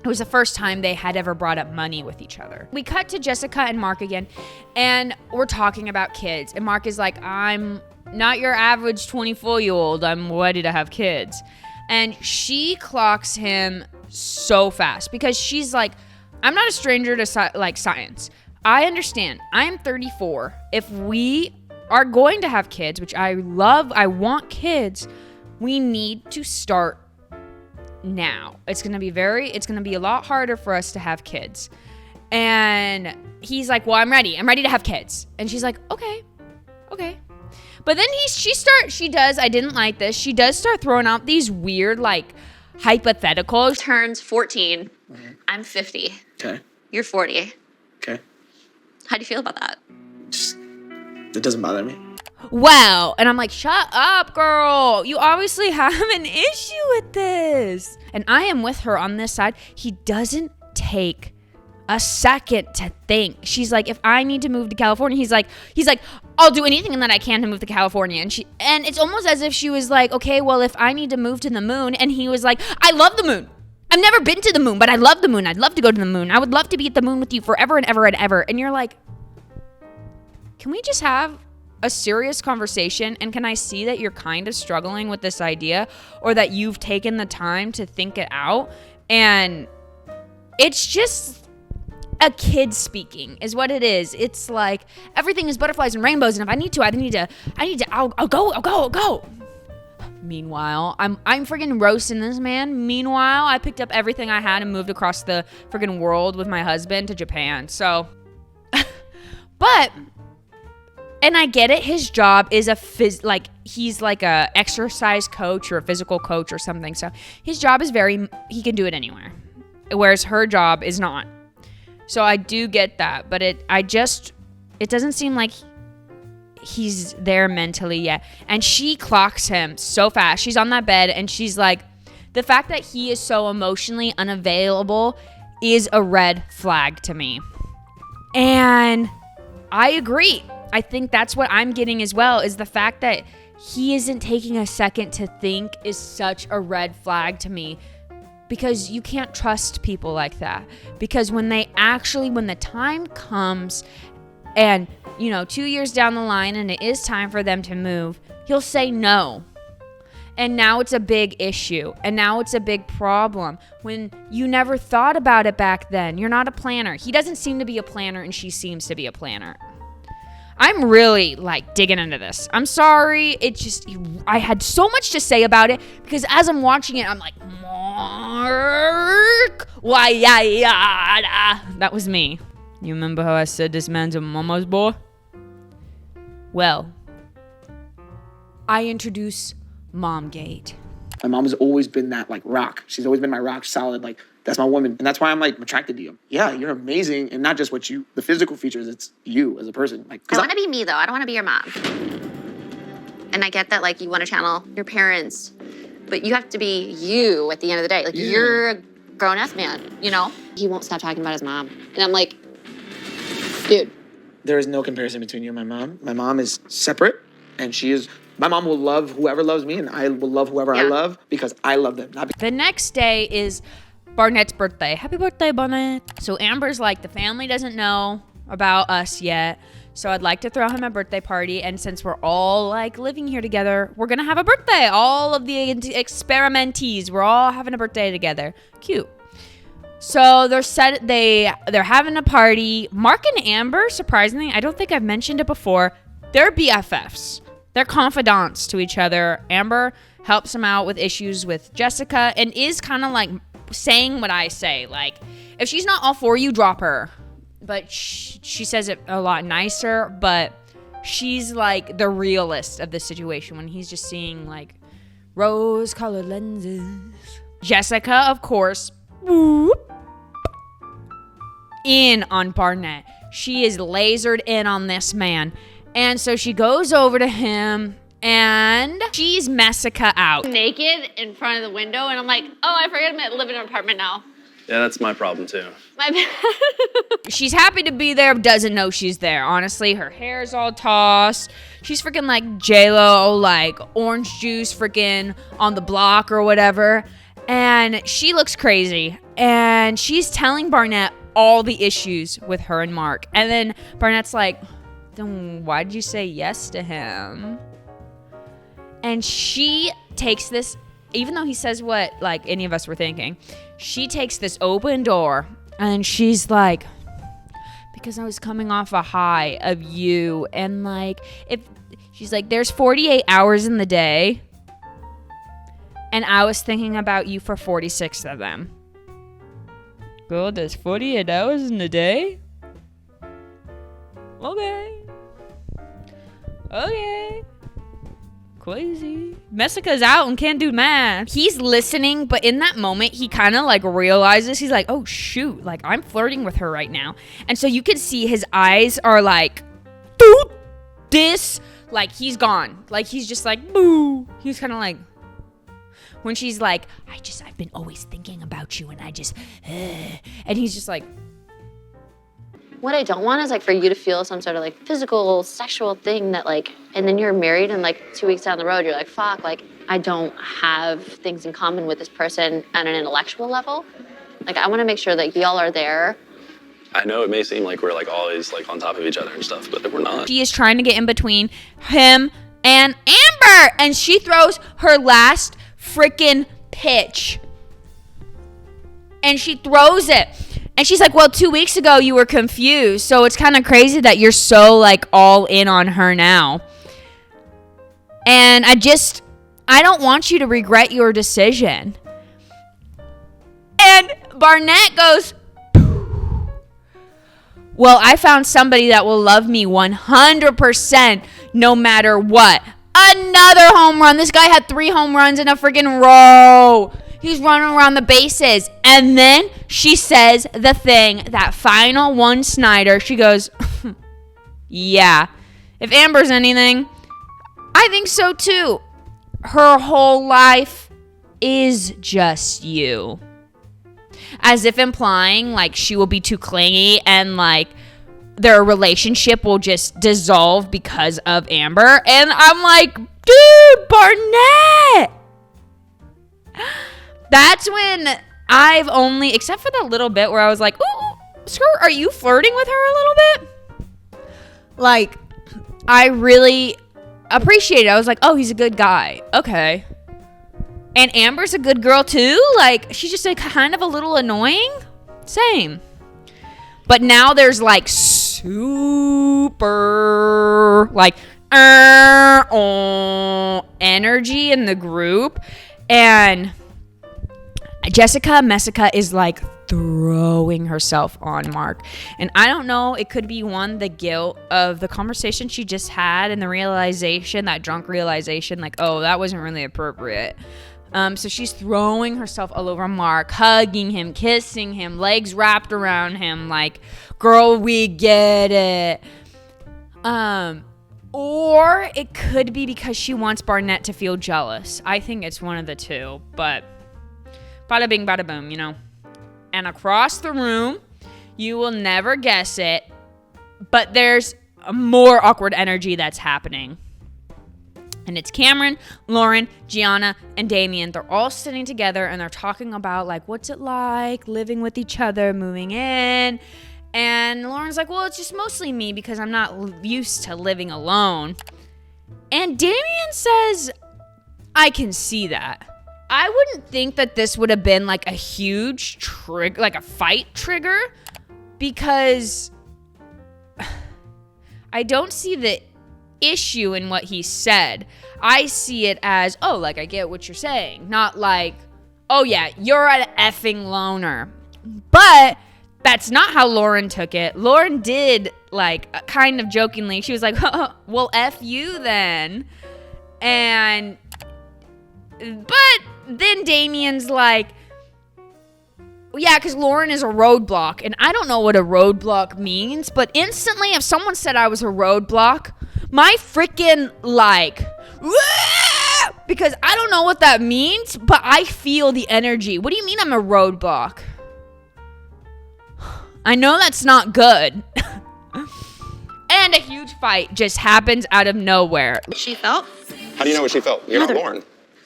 it was the first time they had ever brought up money with each other. We cut to Jessica and Mark again, and we're talking about kids. And Mark is like, I'm not your average 24-year-old. I'm ready to have kids. And she clocks him so fast because she's like, I'm not a stranger to science. I understand. I'm 34. If we are going to have kids, which I want kids, we need to start now. It's going to be a lot harder for us to have kids. And he's like, well, I'm ready to have kids. And she's like, okay. But then I didn't like this. She does start throwing out these weird, like, hypotheticals. Turns 14. I'm 50. Okay. You're 40. Okay. How do you feel about that? It doesn't bother me. Wow. And I'm like, shut up, girl. You obviously have an issue with this. And I am with her on this side. He doesn't take a second to think. She's like, if I need to move to California, he's like, I'll do anything that I can to move to California. And it's almost as if she was like, okay, well, if I need to move to the moon, and he was like, I love the moon. I've never been to the moon, but I love the moon. I'd love to go to the moon. I would love to be at the moon with you forever and ever and ever. And you're like, can we just have a serious conversation? And can I see that you're kind of struggling with this idea, or that you've taken the time to think it out? And it's just a kid speaking is what it is. It's like everything is butterflies and rainbows, and if I need to, I'll go. Meanwhile, I'm freaking roasting this man. Meanwhile, I picked up everything I had and moved across the freaking world with my husband to Japan. So, but, and I get it. His job is he's like a exercise coach or a physical coach or something. So his job is he can do it anywhere, whereas her job is not. So I do get that, but it doesn't seem like he's there mentally yet. And she clocks him so fast. She's on that bed and she's like, the fact that he is so emotionally unavailable is a red flag to me. And I agree. I think that's what I'm getting as well, is the fact that he isn't taking a second to think is such a red flag to me. Because you can't trust people like that. Because when the time comes and, 2 years down the line and it is time for them to move, he'll say no. And now it's a big issue. And now it's a big problem when you never thought about it back then. You're not a planner. He doesn't seem to be a planner and she seems to be a planner. I'm really digging into this. I'm sorry. I had so much to say about it because as I'm watching it, I'm like, Mark, why, yeah. That was me. You remember how I said this man's a mama's boy? Well, I introduce Momgate. My mom has always been that rock. She's always been my rock solid. That's my woman. And that's why I'm attracted to you. Yeah, you're amazing. And not just the physical features, it's you as a person. I want to be me though. I don't want to be your mom. And I get that you want to channel your parents, but you have to be you at the end of the day. You're a grown-ass man, He won't stop talking about his mom. And I'm like, dude. There is no comparison between you and my mom. My mom is separate, and my mom will love whoever loves me, and I will love whoever I love because I love them. The next day is Barnett's birthday. Happy birthday, Barnett. So Amber's like, the family doesn't know about us yet, so I'd like to throw him a birthday party. And since we're all living here together, we're gonna have a birthday. All of the experimentees, we're all having a birthday together. Cute. So they're having a party. Mark and Amber, surprisingly, I don't think I've mentioned it before, they're BFFs. They're confidants to each other. Amber helps him out with issues with Jessica and is kind of saying what I say. If she's not all for you, drop her. But she says it a lot nicer, but she's the realist of the situation when he's just seeing rose-colored lenses. Jessica, of course, in on Barnett. She is lasered in on this man. And so she goes over to him and she's Messica out. Naked in front of the window, and I'm like, oh, I forget I live in an apartment now. Yeah, that's my problem too. My bad. She's happy to be there, doesn't know she's there. Honestly, her hair's all tossed. She's freaking like J-Lo, orange juice freaking on the block or whatever. And she looks crazy. And she's telling Barnett all the issues with her and Mark. And then Barnett's like, then why did you say yes to him? And she takes this, even though he says what any of us were thinking, she takes this open door and she's like, because I was coming off a high of you. And like, if she's like, there's 48 hours in the day. And I was thinking about you for 46 of them. Girl, there's 48 hours in the day? Okay. Crazy. Messica's out and can't do math. He's listening, but in that moment, he kind of like realizes, he's like, oh shoot, like I'm flirting with her right now. And so you can see his eyes are like, dude, this, like he's gone. Like he's just like, boo. He's kind of like, when she's like, I've been always thinking about you and I just, and he's just like. What I don't want is like for you to feel some sort of like physical, sexual thing that like, and then you're married and like 2 weeks down the road, you're like, fuck, like I don't have things in common with this person at an intellectual level. Like I want to make sure that y'all are there. I know it may seem like we're like always like on top of each other and stuff, but we're not. She is trying to get in between him and Amber, and she throws her last freaking pitch. And she throws it. And she's like, well, 2 weeks ago you were confused. So it's kind of crazy that you're so like all in on her now. And I don't want you to regret your decision. And Barnett goes, well, I found somebody that will love me 100% no matter what. Another home run. This guy had 3 home runs in a freaking row. He's running around the bases. And then she says the thing, that final one Snyder. She goes, yeah, if Amber's anything, I think so too. Her whole life is just you. As if implying like she will be too clingy and like their relationship will just dissolve because of Amber. And I'm like, dude, Barnett. That's when I've only, except for that little bit where I was like, ooh, skirt, are you flirting with her a little bit? Like, I really appreciate it. I was like, oh, he's a good guy. Okay. And Amber's a good girl too. Like, she's just like kind of a little annoying. Same. But now there's like super like energy in the group. And Messica is like throwing herself on Mark. And I don't know, it could be the guilt of the conversation she just had and the realization, that drunk realization, like, oh, that wasn't really appropriate. So she's throwing herself all over Mark, hugging him, kissing him, legs wrapped around him, like, girl, we get it. Or it could be because she wants Barnett to feel jealous. I think it's one of the two, but bada bing, bada boom, you know. And across the room, you will never guess it, but there's a more awkward energy that's happening. And it's Cameron, Lauren, Gianna, and Damien. They're all sitting together and they're talking about like, what's it like living with each other, moving in. And Lauren's like, well, it's just mostly me because I'm not used to living alone. And Damien says, I can see that. I wouldn't think that this would have been like a huge trigger, like a fight trigger, because I don't see the issue in what he said. I see it as, oh, like I get what you're saying, not like, oh yeah, you're an effing loner. But that's not how Lauren took it. Lauren did like kind of jokingly, she was like, well, F you then. And but then Damien's like, yeah, because Lauren is a roadblock. And I don't know what a roadblock means, but instantly if someone said I was a roadblock, my freaking like, because I don't know what that means, but I feel the energy. What do you mean I'm a roadblock? I know that's not good. And a huge fight just happens out of nowhere. She felt? How do you know what she felt? You're not Lauren.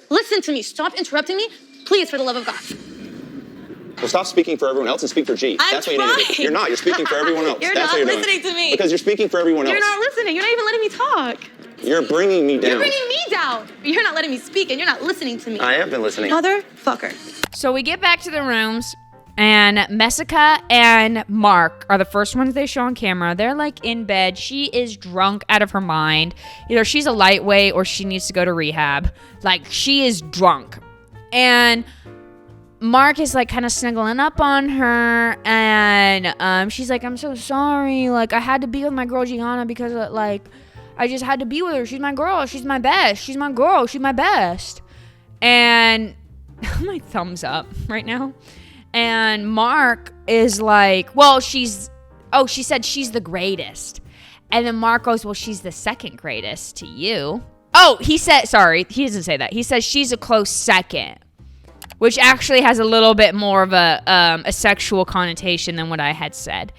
Listen to me. Stop interrupting me. Please, for the love of God. Well, stop speaking for everyone else and speak for G. That's what you need to do. You're not. You're speaking for everyone else. You're That's not what you're listening doing. to me. Because you're speaking for everyone else. You're not listening. You're not even letting me talk. You're bringing me down. You're bringing me down. You're not letting me speak, and you're not listening to me. I have been listening. Motherfucker. So we get back to the rooms, And Messica and Mark are the first ones they show on camera. They're like in bed. She is drunk out of her mind. Either she's a lightweight or she needs to go to rehab. Like, she is drunk. And Mark is like kind of snuggling up on her. And she's like, I'm so sorry. Like, I had to be with my girl Gianna because like, I just had to be with her. She's my girl. She's my best. She's my girl. She's my best. And my thumbs up right now. And Mark is like, well, she said she's the greatest. And then Mark goes, well, she's the second greatest to you. Oh, he doesn't say that. He says she's a close second, which actually has a little bit more of a sexual connotation than what I had said.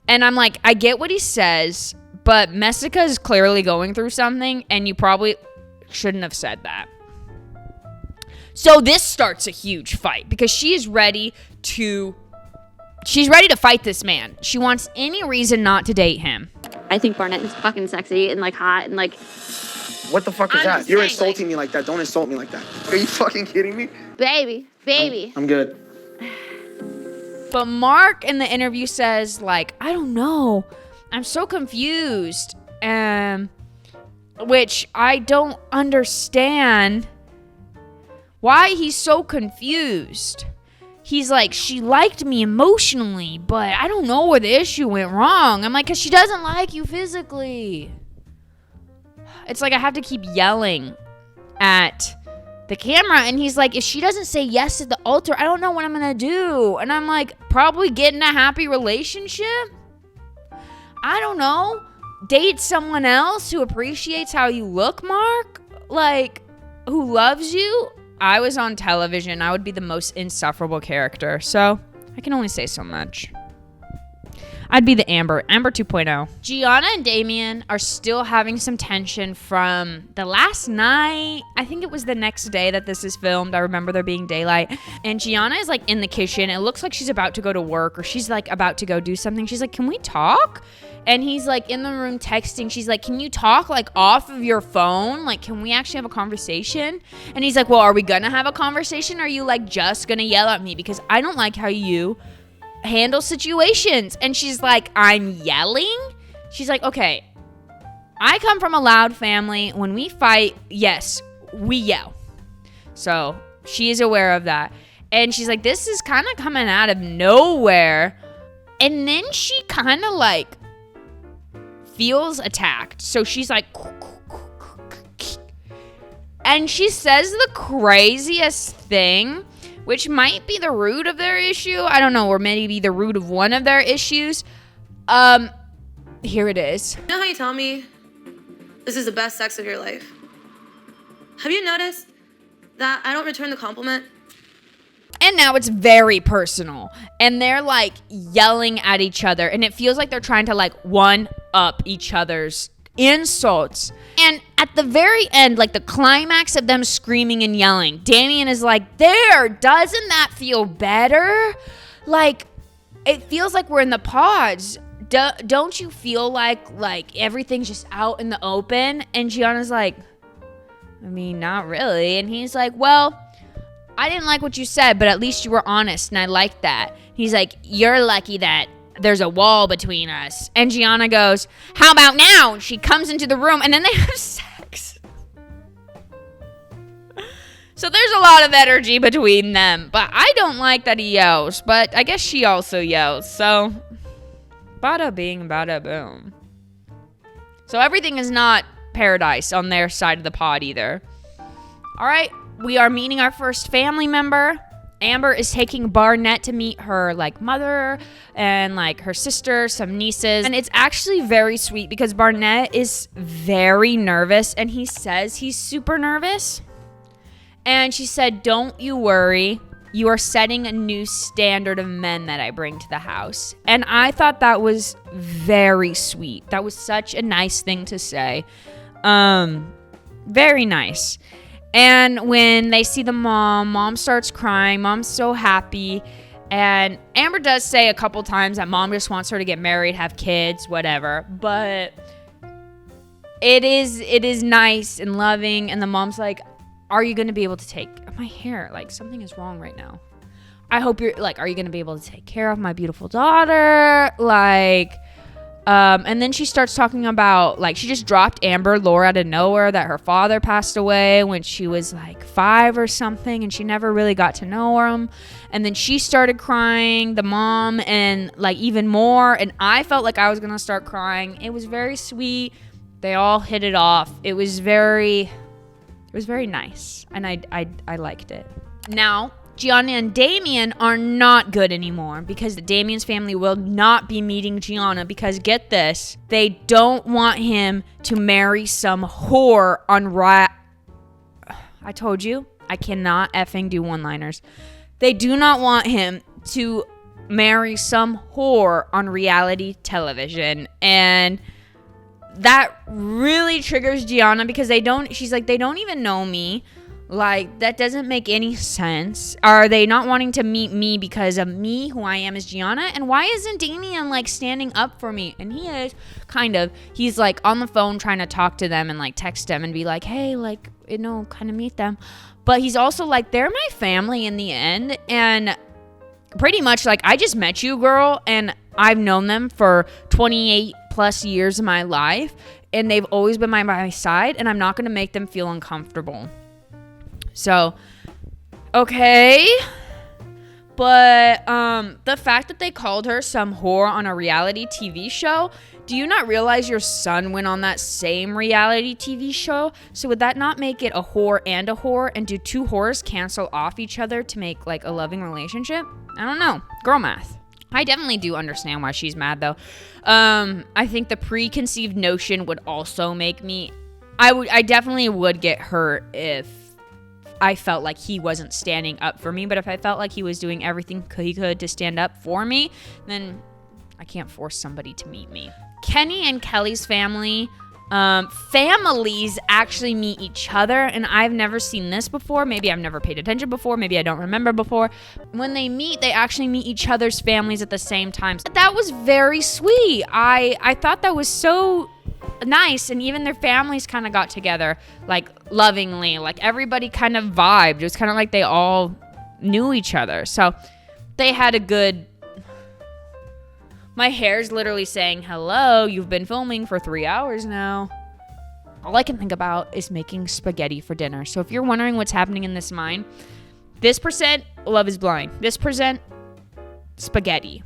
And I'm like, I get what he says, but Messica is clearly going through something, and you probably shouldn't have said that. So this starts a huge fight because she's ready to fight this man. She wants any reason not to date him. I think Barnett is fucking sexy and like hot and like. What the fuck is that? You're insulting me like that. Don't insult me like that. Are you fucking kidding me? Baby. I'm good. But Mark in the interview says like, I don't know. I'm so confused. Which I don't understand why he's so confused. He's like, she liked me emotionally, but I don't know where the issue went wrong. I'm like, because she doesn't like you physically. It's like I have to keep yelling at the camera. And he's like, if she doesn't say yes at the altar, I don't know what I'm going to do. And I'm like, probably get in a happy relationship? I don't know. Date someone else who appreciates how you look, Mark? Like, who loves you? I was on television, I would be the most insufferable character. So, I can only say so much. I'd be the Amber 2.0. Gianna and Damien are still having some tension from the last night. I think it was the next day that this is filmed. I remember there being daylight. And Gianna is like in the kitchen. It looks like she's about to go to work or she's like about to go do something. She's like, can we talk? And he's like in the room texting. She's like, can you talk like off of your phone? Like, can we actually have a conversation? And he's like, well, are we gonna have a conversation? Or are you like just gonna yell at me? Because I don't like how you handle situations. And she's like, I'm yelling? She's like, okay, I come from a loud family. When we fight, yes, we yell. So she is aware of that. And she's like, this is kind of coming out of nowhere. And then she kind of like feels attacked. So she's like, and she says the craziest thing, which might be the root of their issue. I don't know, or maybe the root of one of their issues. Here it is. You know how you tell me this is the best sex of your life? Have you noticed that I don't return the compliment? And now it's very personal. And they're like yelling at each other. And it feels like they're trying to like one up each other's insults. And at the very end, like the climax of them screaming and yelling, Damien is like, there, doesn't that feel better? Like, it feels like we're in the pods. Don't you feel like everything's just out in the open? And Gianna's like, I mean, not really. And he's like, well, I didn't like what you said, but at least you were honest, and I liked that. He's like, you're lucky that there's a wall between us. And Gianna goes, how about now? And she comes into the room, and then they have sex. So there's a lot of energy between them. But I don't like that he yells, but I guess she also yells. So, bada bing, bada boom. So everything is not paradise on their side of the pod either. All right. We are meeting our first family member. Amber is taking Barnett to meet her like mother and like her sister, some nieces. And it's actually very sweet because Barnett is very nervous and he says he's super nervous. And she said, don't you worry. You are setting a new standard of men that I bring to the house. And I thought that was very sweet. That was such a nice thing to say. Very nice. And when they see the mom starts crying. Mom's so happy. And Amber does say a couple times that mom just wants her to get married, have kids, whatever. But it is nice and loving. And the mom's like, are you going to be able to take my hair? Like, something is wrong right now. I hope you're like, are you going to be able to take care of my beautiful daughter? Like, and then she starts talking about, like, she just dropped Amber Lore out of nowhere that her father passed away when she was like 5 or something, and she never really got to know him. And then she started crying, the mom, and like even more. And I felt like I was gonna start crying. It was very sweet. They all hit it off. It was very nice, and I liked it. Now, Gianna and Damien are not good anymore because Damien's family will not be meeting Gianna because, get this, they don't want him to marry some whore on I told you, I cannot effing do one-liners. They do not want him to marry some whore on reality television, and that really triggers Gianna because she's like, they don't even know me. Like, that doesn't make any sense. Are they not wanting to meet me because of me, who I am as Gianna? And why isn't Damien, like, standing up for me? And he is, kind of. He's, like, on the phone trying to talk to them and, like, text them and be like, hey, like, kind of meet them. But he's also, like, they're my family in the end. And pretty much, like, I just met you, girl, and I've known them for 28 plus years of my life. And they've always been by my side, and I'm not going to make them feel uncomfortable. So, okay, but the fact that they called her some whore on a reality TV show, do you not realize your son went on that same reality TV show? So would that not make it a whore? And do two whores cancel off each other to make, like, a loving relationship? I don't know. Girl math. I definitely do understand why she's mad, though. I think the preconceived notion would also make me... I definitely would get hurt if I felt like he wasn't standing up for me. But if I felt like he was doing everything he could to stand up for me, then I can't force somebody to meet me. Kenny and Kelly's families actually meet each other, and I've never seen this before. Maybe I've never paid attention before. Maybe I don't remember before. When they meet, they actually meet each other's families at the same time. That was very sweet. I thought that was so nice, and even their families kind of got together, like, lovingly. Like, everybody kind of vibed. It was kind of like they all knew each other. So they had a good... My hair's literally saying, hello, you've been filming for 3 hours now. All I can think about is making spaghetti for dinner. So if you're wondering what's happening in this mind, this percent Love is Blind. This percent spaghetti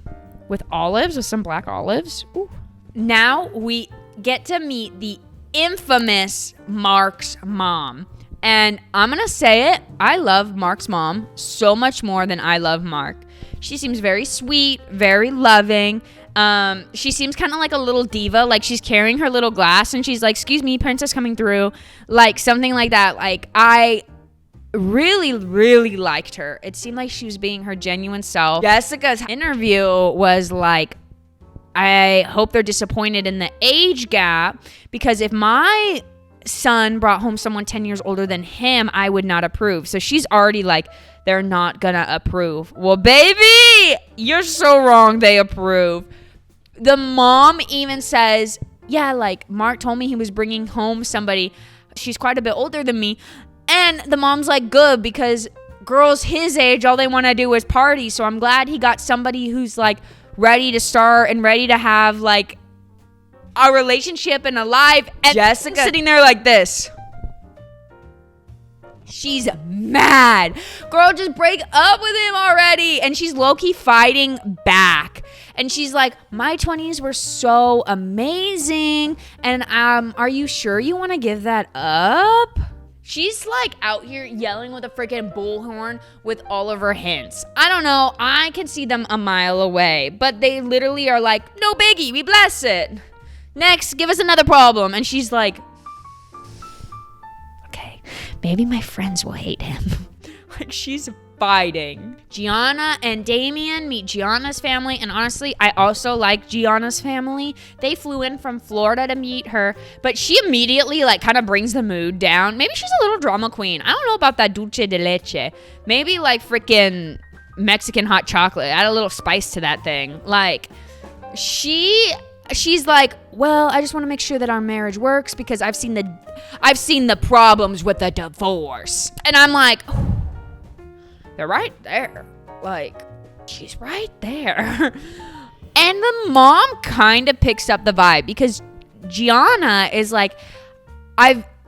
with olives, with some black olives. Ooh. Now we get to meet the infamous Mark's mom. And I'm going to say it, I love Mark's mom so much more than I love Mark. She seems very sweet, very loving. She seems kind of like a little diva, like she's carrying her little glass and she's like, excuse me, princess coming through, like something like that. Like, I really, really liked her. It seemed like she was being her genuine self. Jessica's interview was like, I hope they're disappointed in the age gap, because if my son brought home someone 10 years older than him, I would not approve. So she's already like, they're not gonna approve. Well, baby, you're so wrong. They approve. The mom even says, yeah, like, Mark told me he was bringing home somebody. She's quite a bit older than me. And the mom's like, good, because girls his age, all they want to do is party. So I'm glad he got somebody who's like ready to start and ready to have like a relationship and a life. And Jessica sitting there like this. She's mad. Girl, just break up with him already. And she's low-key fighting back. And she's like, my 20s were so amazing. And are you sure you want to give that up? She's like out here yelling with a freaking bullhorn with all of her hints. I don't know. I can see them a mile away. But they literally are like, no biggie, we bless it. Next, give us another problem. And she's like, maybe my friends will hate him. Like, she's fighting. Gianna and Damien meet Gianna's family. And honestly, I also like Gianna's family. They flew in from Florida to meet her. But she immediately, like, kind of brings the mood down. Maybe she's a little drama queen. I don't know about that dulce de leche. Maybe, like, freaking Mexican hot chocolate. Add a little spice to that thing. Like, she's like, well, I just want to make sure that our marriage works because I've seen the problems with the divorce. And I'm like, they're right there. like, she's right there. And the mom kind of picks up the vibe because Gianna is like,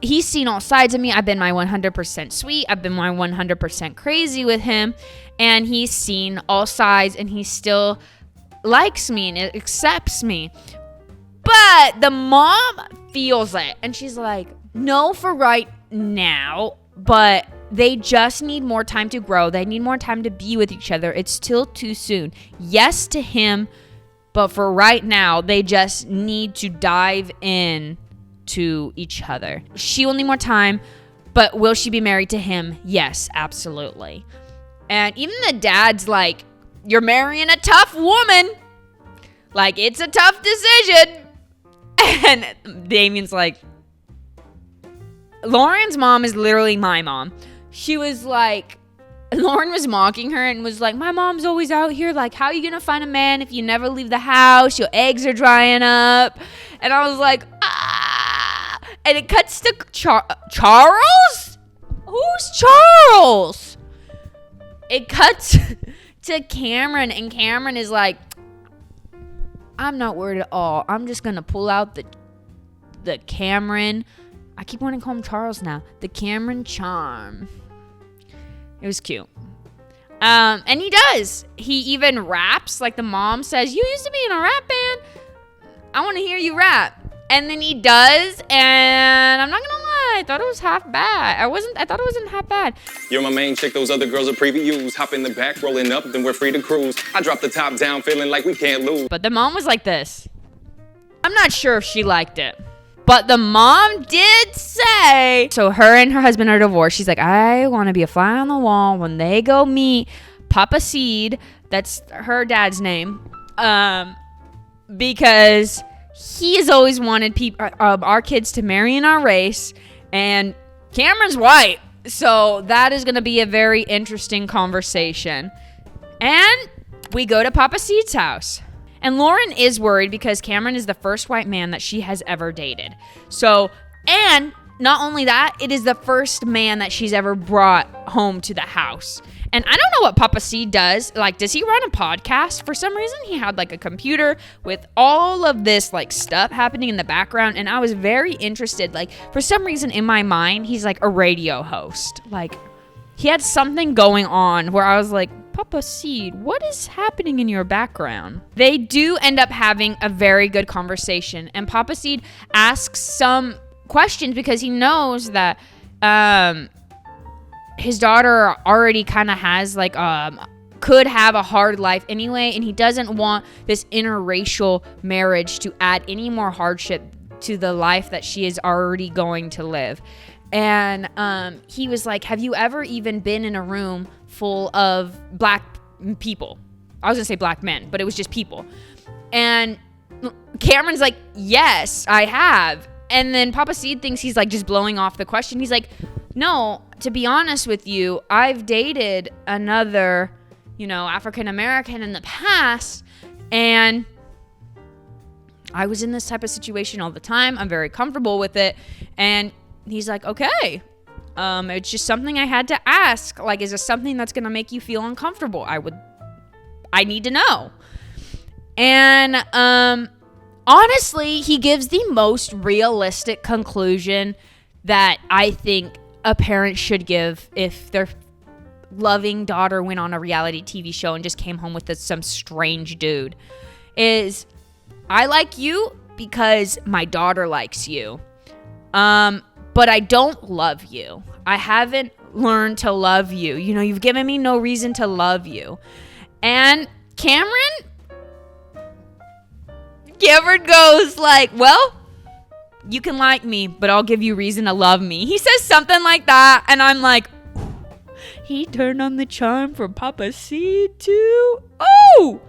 he's seen all sides of me. I've been my 100% sweet. I've been my 100% crazy with him. And he's seen all sides and he still likes me and accepts me. But the mom feels it. And she's like, no for right now, but they just need more time to grow. They need more time to be with each other. It's still too soon. Yes to him, but for right now, they just need to dive in to each other. She will need more time, but will she be married to him? Yes, absolutely. And even the dad's like, you're marrying a tough woman. Like, it's a tough decision. And Damien's like, Lauren's mom is literally my mom. She was like, Lauren was mocking her and was like, my mom's always out here. Like, how are you going to find a man if you never leave the house? Your eggs are drying up. And I was like, ah. And it cuts to Charles? Who's Charles? It cuts to Cameron. And Cameron is like, I'm not worried at all. I'm just going to pull out the Cameron. I keep wanting to call him Charles now. The Cameron charm. It was cute. And he does. He even raps. Like the mom says, you used to be in a rap band. I want to hear you rap. And then he does. And I'm not going to lie. I thought it was half bad. I thought it wasn't half bad. You're my main chick. Those other girls are previews. Hop in the back, rolling up. Then we're free to cruise. I drop the top down, feeling like we can't lose. But the mom was like this. I'm not sure if she liked it. But the mom did say, so her and her husband are divorced. She's like, I want to be a fly on the wall when they go meet Papa Seed. That's her dad's name. Because he has always wanted our kids to marry in our race. And Cameron's white. So that is going to be a very interesting conversation. And we go to Papa Seed's house. And Lauren is worried because Cameron is the first white man that she has ever dated. So, and not only that, it is the first man that she's ever brought home to the house. And I don't know what Papa C does. Like, does he run a podcast? For some reason, he had like a computer with all of this like stuff happening in the background. And I was very interested. Like, for some reason in my mind, he's like a radio host. Like, he had something going on where I was like, Papa Seed, what is happening in your background? They do end up having a very good conversation. And Papa Seed asks some questions because he knows that his daughter already kind of has like could have a hard life anyway. And he doesn't want this interracial marriage to add any more hardship to the life that she is already going to live. And he was like, have you ever even been in a room full of black people? I was gonna say black men, but it was just people. And Cameron's like, yes, I have. And then Papa Seed thinks he's like just blowing off the question. He's like, no, to be honest with you, I've dated another, African American in the past, and I was in this type of situation all the time. I'm very comfortable with it. And he's like, okay. It's just something I had to ask. Like, is this something that's going to make you feel uncomfortable? I need to know. And honestly, he gives the most realistic conclusion that I think a parent should give if their loving daughter went on a reality TV show and just came home with some strange dude. Is, I like you because my daughter likes you. But I don't love you. I haven't learned to love you. You've given me no reason to love you. And Cameron goes like, well, you can like me, but I'll give you reason to love me. He says something like that. And I'm like, he turned on the charm for Papa Seed too. Oh!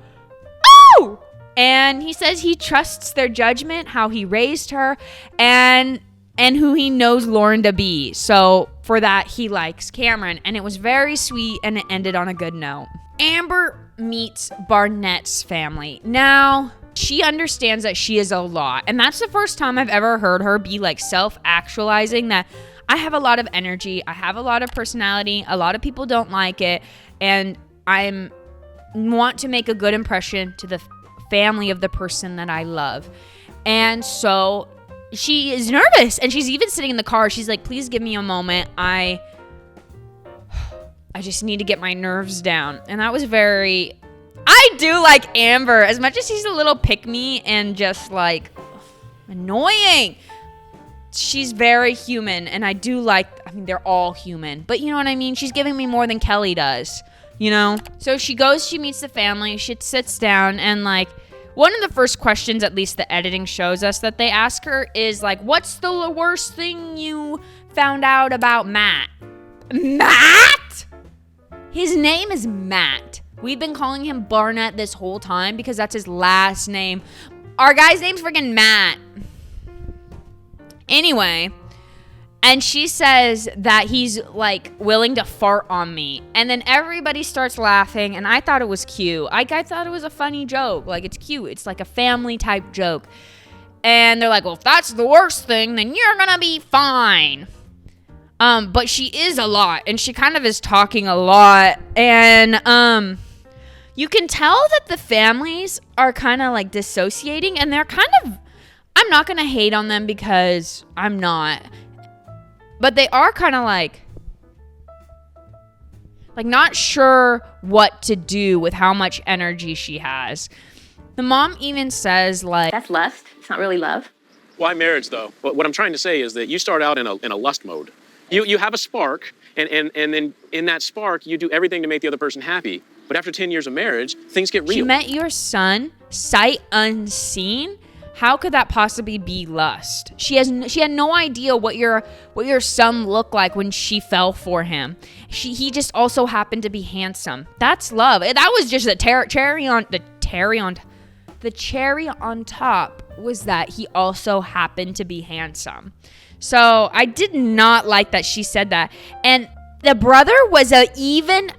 And he says he trusts their judgment, how he raised her, and who he knows Lauren to be. So for that, he likes Cameron. And it was very sweet, and it ended on a good note. Amber meets Barnett's family. Now, she understands that she is a lot. And that's the first time I've ever heard her be like self-actualizing that I have a lot of energy. I have a lot of personality. A lot of people don't like it. And I want to make a good impression to the family of the person that I love. And so she is nervous, and she's even sitting in the car. She's like, please give me a moment. I just need to get my nerves down. And that was I do like Amber, as much as she's a little pick-me and just like annoying. She's very human, and I do they're all human, but you know what I mean? She's giving me more than Kelly does, you know? So she meets the family, she sits down, and like, one of the first questions, at least the editing shows us, that they ask her is like, what's the worst thing you found out about Matt? Matt? His name is Matt. We've been calling him Barnett this whole time because that's his last name. Our guy's name's freaking Matt. Anyway, and she says that he's like willing to fart on me. And then everybody starts laughing, and I thought it was cute. I thought it was a funny joke. Like, it's cute. It's like a family type joke. And they're like, well, if that's the worst thing, then you're gonna be fine. But she is a lot, and she kind of is talking a lot. And you can tell that the families are kind of like dissociating, and they're kind of, I'm not gonna hate on them because I'm not. But they are kind of like not sure what to do with how much energy she has. The mom even says like, that's lust. It's not really love. Why marriage though? What I'm trying to say is that you start out in a lust mode. You have a spark, and then in that spark you do everything to make the other person happy. But after 10 years of marriage, things get real. She met your son sight unseen. How could that possibly be lust? She had no idea what your son looked like when she fell for him. He just also happened to be handsome. That's love. That was just the cherry on top was that he also happened to be handsome. So I did not like that she said that. And the brother was an even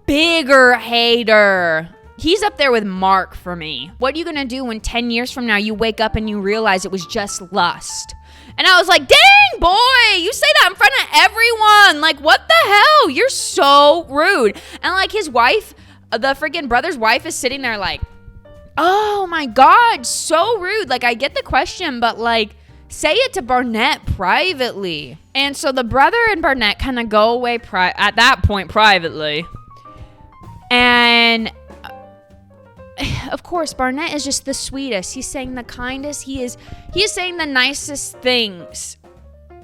bigger hater. He's up there with Mark for me. What are you gonna do when 10 years from now you wake up and you realize it was just lust? And I was like, dang, boy, you say that in front of everyone. Like, what the hell? You're so rude. And like his wife, the freaking brother's wife is sitting there like, oh my God, so rude. Like, I get the question, but like, say it to Barnett privately. And so the brother and Barnett kind of go away at that point privately. And of course, Barnett is just the sweetest. He's saying the kindest. He is saying the nicest things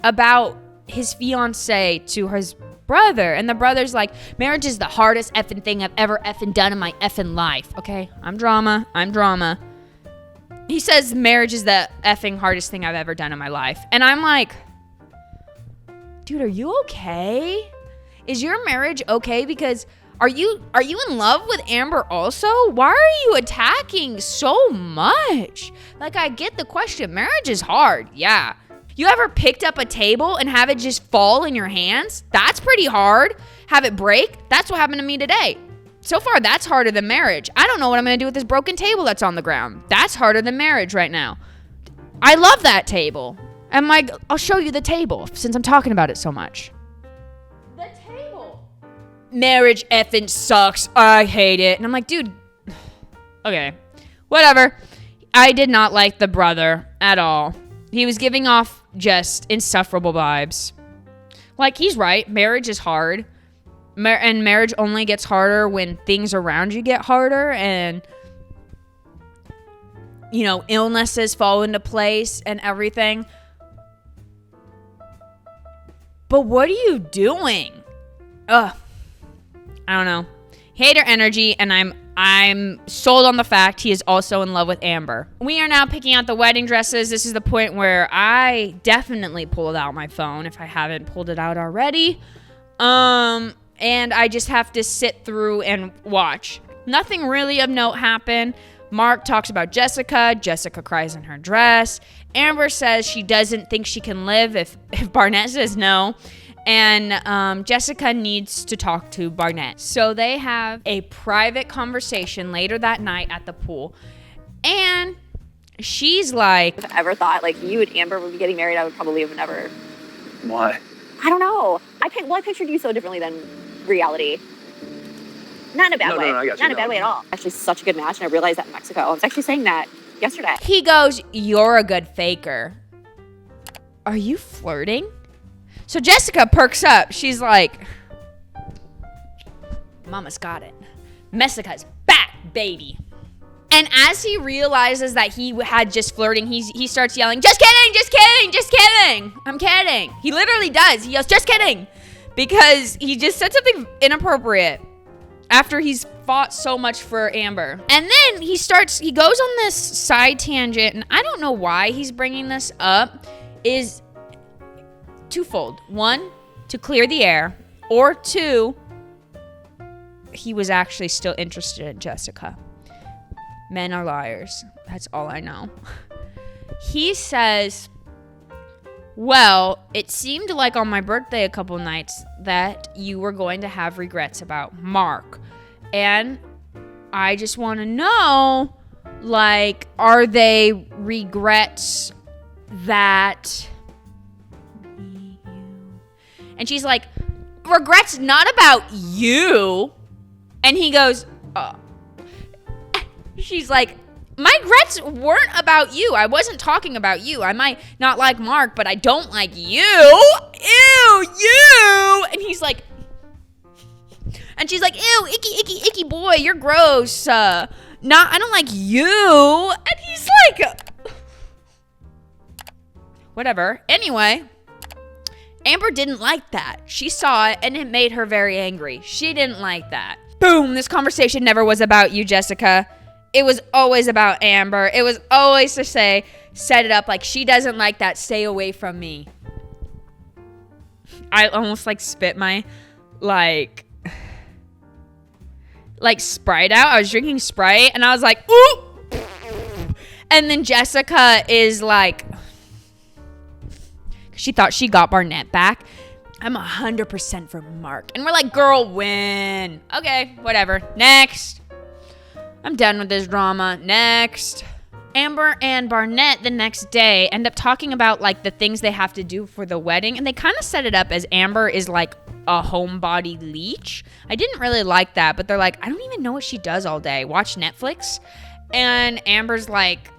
about his fiance to his brother. And the brother's like, marriage is the hardest effing thing I've ever effing done in my effing life. Okay, I'm drama. He says marriage is the effing hardest thing I've ever done in my life. And I'm like, dude, are you okay? Is your marriage okay? Because Are you in love with Amber also? Why are you attacking so much? Like, I get the question. Marriage is hard. Yeah. You ever picked up a table and have it just fall in your hands? That's pretty hard. Have it break? That's what happened to me today. So far, that's harder than marriage. I don't know what I'm going to do with this broken table that's on the ground. That's harder than marriage right now. I love that table. And I'll show you the table since I'm talking about it so much. Marriage effing sucks. I hate it. And I'm like, dude, okay, whatever. I did not like the brother at all. He was giving off just insufferable vibes. Like, he's right. Marriage is hard. And marriage only gets harder when things around you get harder and, you know, illnesses fall into place and everything. But what are you doing? Ugh. I don't know. Hater energy, and I'm sold on the fact he is also in love with Amber. We are now picking out the wedding dresses. This is the point where I definitely pulled out my phone if I haven't pulled it out already. And I just have to sit through and watch. Nothing really of note happened. Mark talks about Jessica. Jessica cries in her dress. Amber says she doesn't think she can live if Barnett says no. And Jessica needs to talk to Barnett. So they have a private conversation later that night at the pool. And she's like, If I ever thought like you and Amber would be getting married, I would probably have never. Why? I don't know. I pictured you so differently than reality. Not in a bad No, way. no, I got you. Not in a bad way at all. Actually, such a good match, and I realized that in Mexico. I was actually saying that yesterday. He goes, "You're a good faker." Are you flirting? So Jessica perks up. She's like, Mama's got it. Messica's back, baby. And as he realizes that he had just flirting, he starts yelling, "Just kidding, just kidding, just kidding. I'm kidding." He literally does. He yells, "Just kidding." Because he just said something inappropriate after he's fought so much for Amber. And then he goes on this side tangent, and I don't know why he's bringing this up, is twofold. One, to clear the air, or two, he was actually still interested in Jessica. Men are liars. That's all I know. He says, "Well, it seemed like on my birthday a couple nights that you were going to have regrets about Mark. And I just want to know, like, are they regrets that..." And she's like, "Regrets not about you." And he goes, she's like, "My regrets weren't about you. I wasn't talking about you. I might not like Mark, but I don't like you. Ew, you." And he's like, and she's like, "Ew, icky boy, you're gross. I don't like you." And he's like, whatever. Anyway, Amber didn't like that. She saw it and it made her very angry. She didn't like that. Boom, this conversation never was about you, Jessica. It was always about Amber. It was always to set it up like she doesn't like that. Stay away from me. I almost spit my Sprite out. I was drinking Sprite and I was like, "Ooh." And then Jessica is like, she thought she got Barnett back. "I'm 100% for Mark." And we're like, "Girl, win." Okay, whatever. Next. I'm done with this drama. Next. Amber and Barnett the next day end up talking about the things they have to do for the wedding. And they kind of set it up as Amber is like a homebody leech. I didn't really like that, but they're like, "I don't even know what she does all day. Watch Netflix." And Amber's like,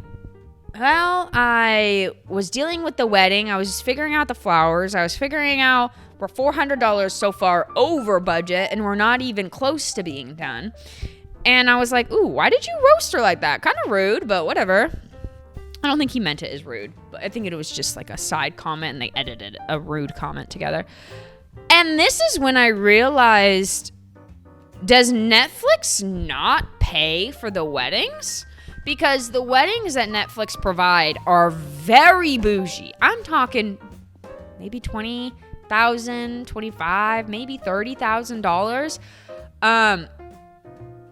"Well, I was dealing with the wedding. I was figuring out the flowers. I was figuring out we're $400 so far over budget and we're not even close to being done." And I was like, "Ooh, why did you roast her like that? Kind of rude, but whatever." I don't think he meant it as rude, but I think it was just a side comment and they edited a rude comment together. And this is when I realized, does Netflix not pay for the weddings? Because the weddings that Netflix provide are very bougie. I'm talking maybe $20,000, $25,000, maybe $30,000.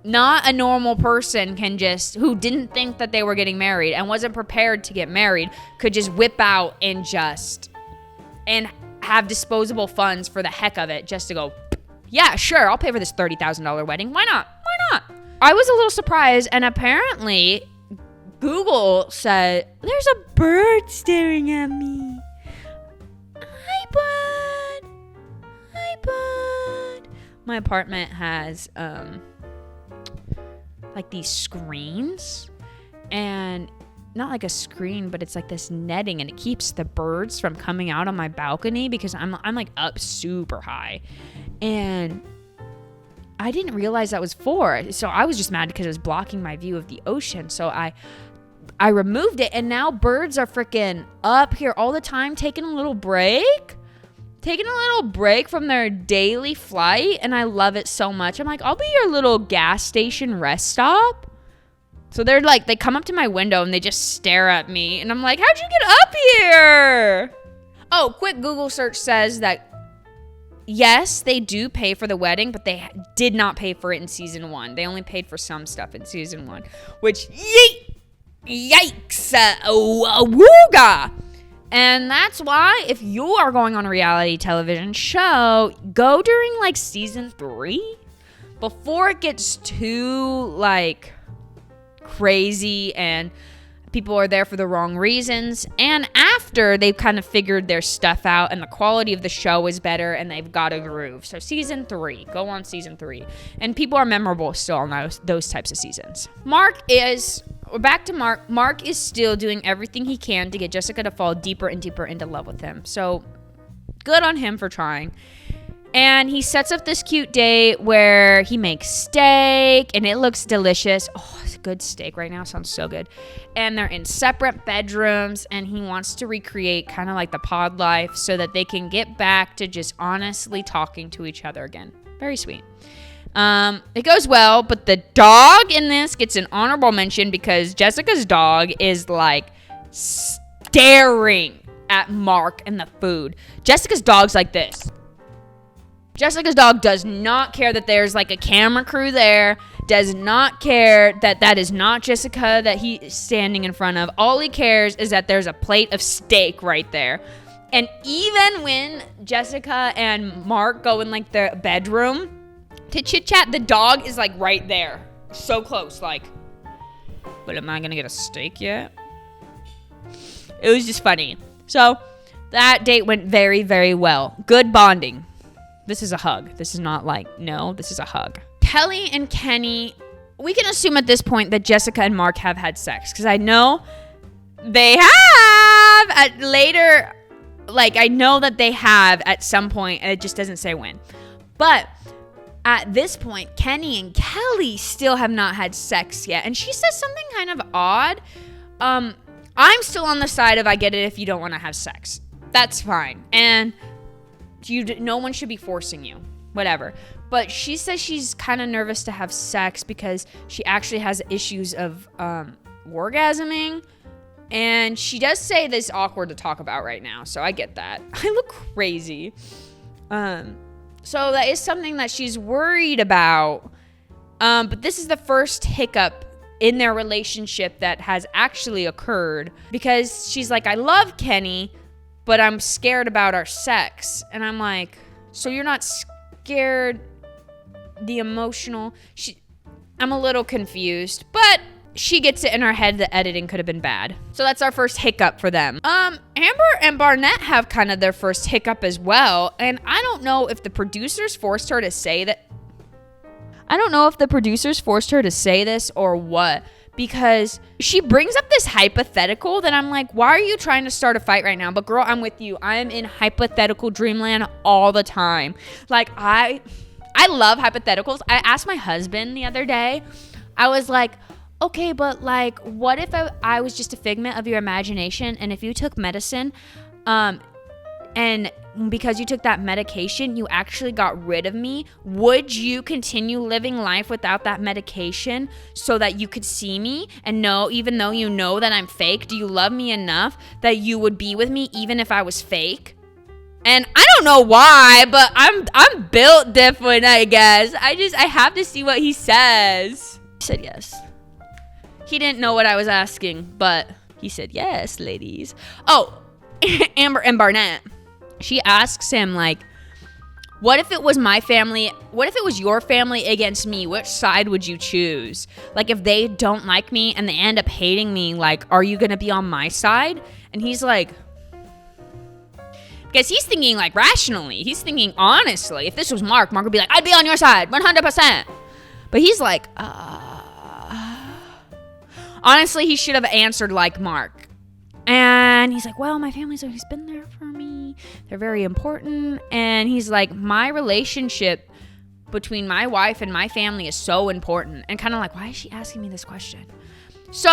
Not a normal person who didn't think that they were getting married and wasn't prepared to get married, could just whip out and have disposable funds for the heck of it, just to go, "Yeah, sure, I'll pay for this $30,000 wedding. Why not? Why not?" I was a little surprised, and apparently Google said, "There's a bird staring at me. Hi, bud. Hi, bud." My apartment has these screens, and not like a screen, but it's this netting, and it keeps the birds from coming out on my balcony because I'm up super high, and I didn't realize that was so I was just mad because it was blocking my view of the ocean. So I removed it, and now birds are freaking up here all the time, taking a little break from their daily flight, and I love it so much. I'm like, "I'll be your little gas station rest stop." So they're they come up to my window and they just stare at me, and I'm like, "How'd you get up here?" Oh, quick Google search says that yes, they do pay for the wedding, but they did not pay for it in season 1. They only paid for some stuff in season 1, which yikes, wooga. And that's why if you are going on a reality television show, go during season 3 before it gets too crazy and people are there for the wrong reasons. And after after they've kind of figured their stuff out and the quality of the show is better and they've got a groove. So season 3, go on season 3. And people are memorable still on those types of seasons. Back to Mark. Mark is still doing everything he can to get Jessica to fall deeper and deeper into love with him. So good on him for trying. And he sets up this cute date where he makes steak and it looks delicious. Oh, it's a good steak right now. Sounds so good. And they're in separate bedrooms and he wants to recreate kind of like the pod life so that they can get back to just honestly talking to each other again. Very sweet. It goes well, but the dog in this gets an honorable mention because Jessica's dog is like staring at Mark and the food. Jessica's dog's like this. Jessica's dog does not care that there's like a camera crew there, does not care that that is not Jessica that he's standing in front of. All he cares is that there's a plate of steak right there. And even when Jessica and Mark go in like the bedroom to chit chat, the dog is like right there. So close, like, but am I gonna get a steak yet? It was just funny. So that date went very, very well. Good bonding. This is a hug. This is not like, no, this is a hug. Kelly and Kenny, we can assume at this point that Jessica and Mark have had sex because I know they have at later, like I know that they have at some point, and it just doesn't say when. But at this point, Kenny and Kelly still have not had sex yet. And she says something kind of odd. I'm still on the side of I get it if you don't want to have sex. That's fine. And no one should be forcing you. Whatever. But she says she's kind of nervous to have sex because she actually has issues of orgasming. And she does say this is awkward to talk about right now. So I get that. I look crazy. So that is something that she's worried about. But this is the first hiccup in their relationship that has actually occurred because she's like, I love Kenny, but I'm scared about our sex. And I'm like, so you're not scared the emotional? I'm a little confused, but she gets it in her head that editing could have been bad. So that's our first hiccup for them. Amber and Barnett have kind of their first hiccup as well. And I don't know if the producers forced her to say that. I don't know if the producers forced her to say this or what, because she brings up this hypothetical that I'm like, why are you trying to start a fight right now? But girl, I'm with you. I am in hypothetical dreamland all the time. Like I love hypotheticals. I asked my husband the other day, I was like, okay, but like, what if I was just a figment of your imagination, and if you took medicine, and because you took that medication, you actually got rid of me, would you continue living life without that medication so that you could see me and know, even though you know that I'm fake, do you love me enough that you would be with me even if I was fake? And I don't know why, but I'm built different, I guess. I have to see what he says. He said yes. He didn't know what I was asking, but he said, yes, ladies. Oh, Amber and Barnett. She asks him, like, what if it was my family? What if it was your family against me? Which side would you choose? Like, if they don't like me and they end up hating me, like, are you going to be on my side? And he's like, because he's thinking, like, rationally. He's thinking honestly. If this was Mark would be like, I'd be on your side, 100%. But he's like, honestly, he should have answered like Mark. And he's like, well, my family's always been there for me. They're very important. And he's like, my relationship between my wife and my family is so important. And kind of like, why is she asking me this question? So,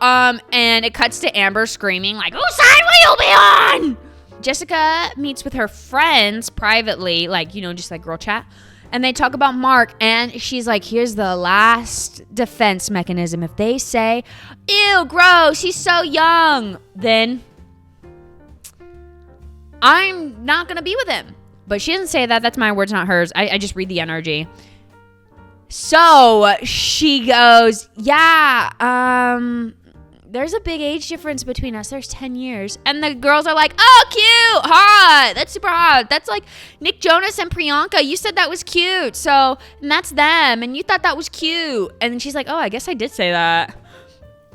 and it cuts to Amber screaming, like, whose side will you be on? Jessica meets with her friends privately, like, you know, just like girl chat. And they talk about Mark, and she's like, here's the last defense mechanism. If they say, ew, gross, he's so young, then I'm not going to be with him. But she doesn't say that. That's my words, not hers. I just read the energy. So she goes, yeah, there's a big age difference between us. There's 10 years. And the girls are like, oh, cute, hot. That's super hot. That's like Nick Jonas and Priyanka. You said that was cute. So, and that's them. And you thought that was cute. And she's like, oh, I guess I did say that.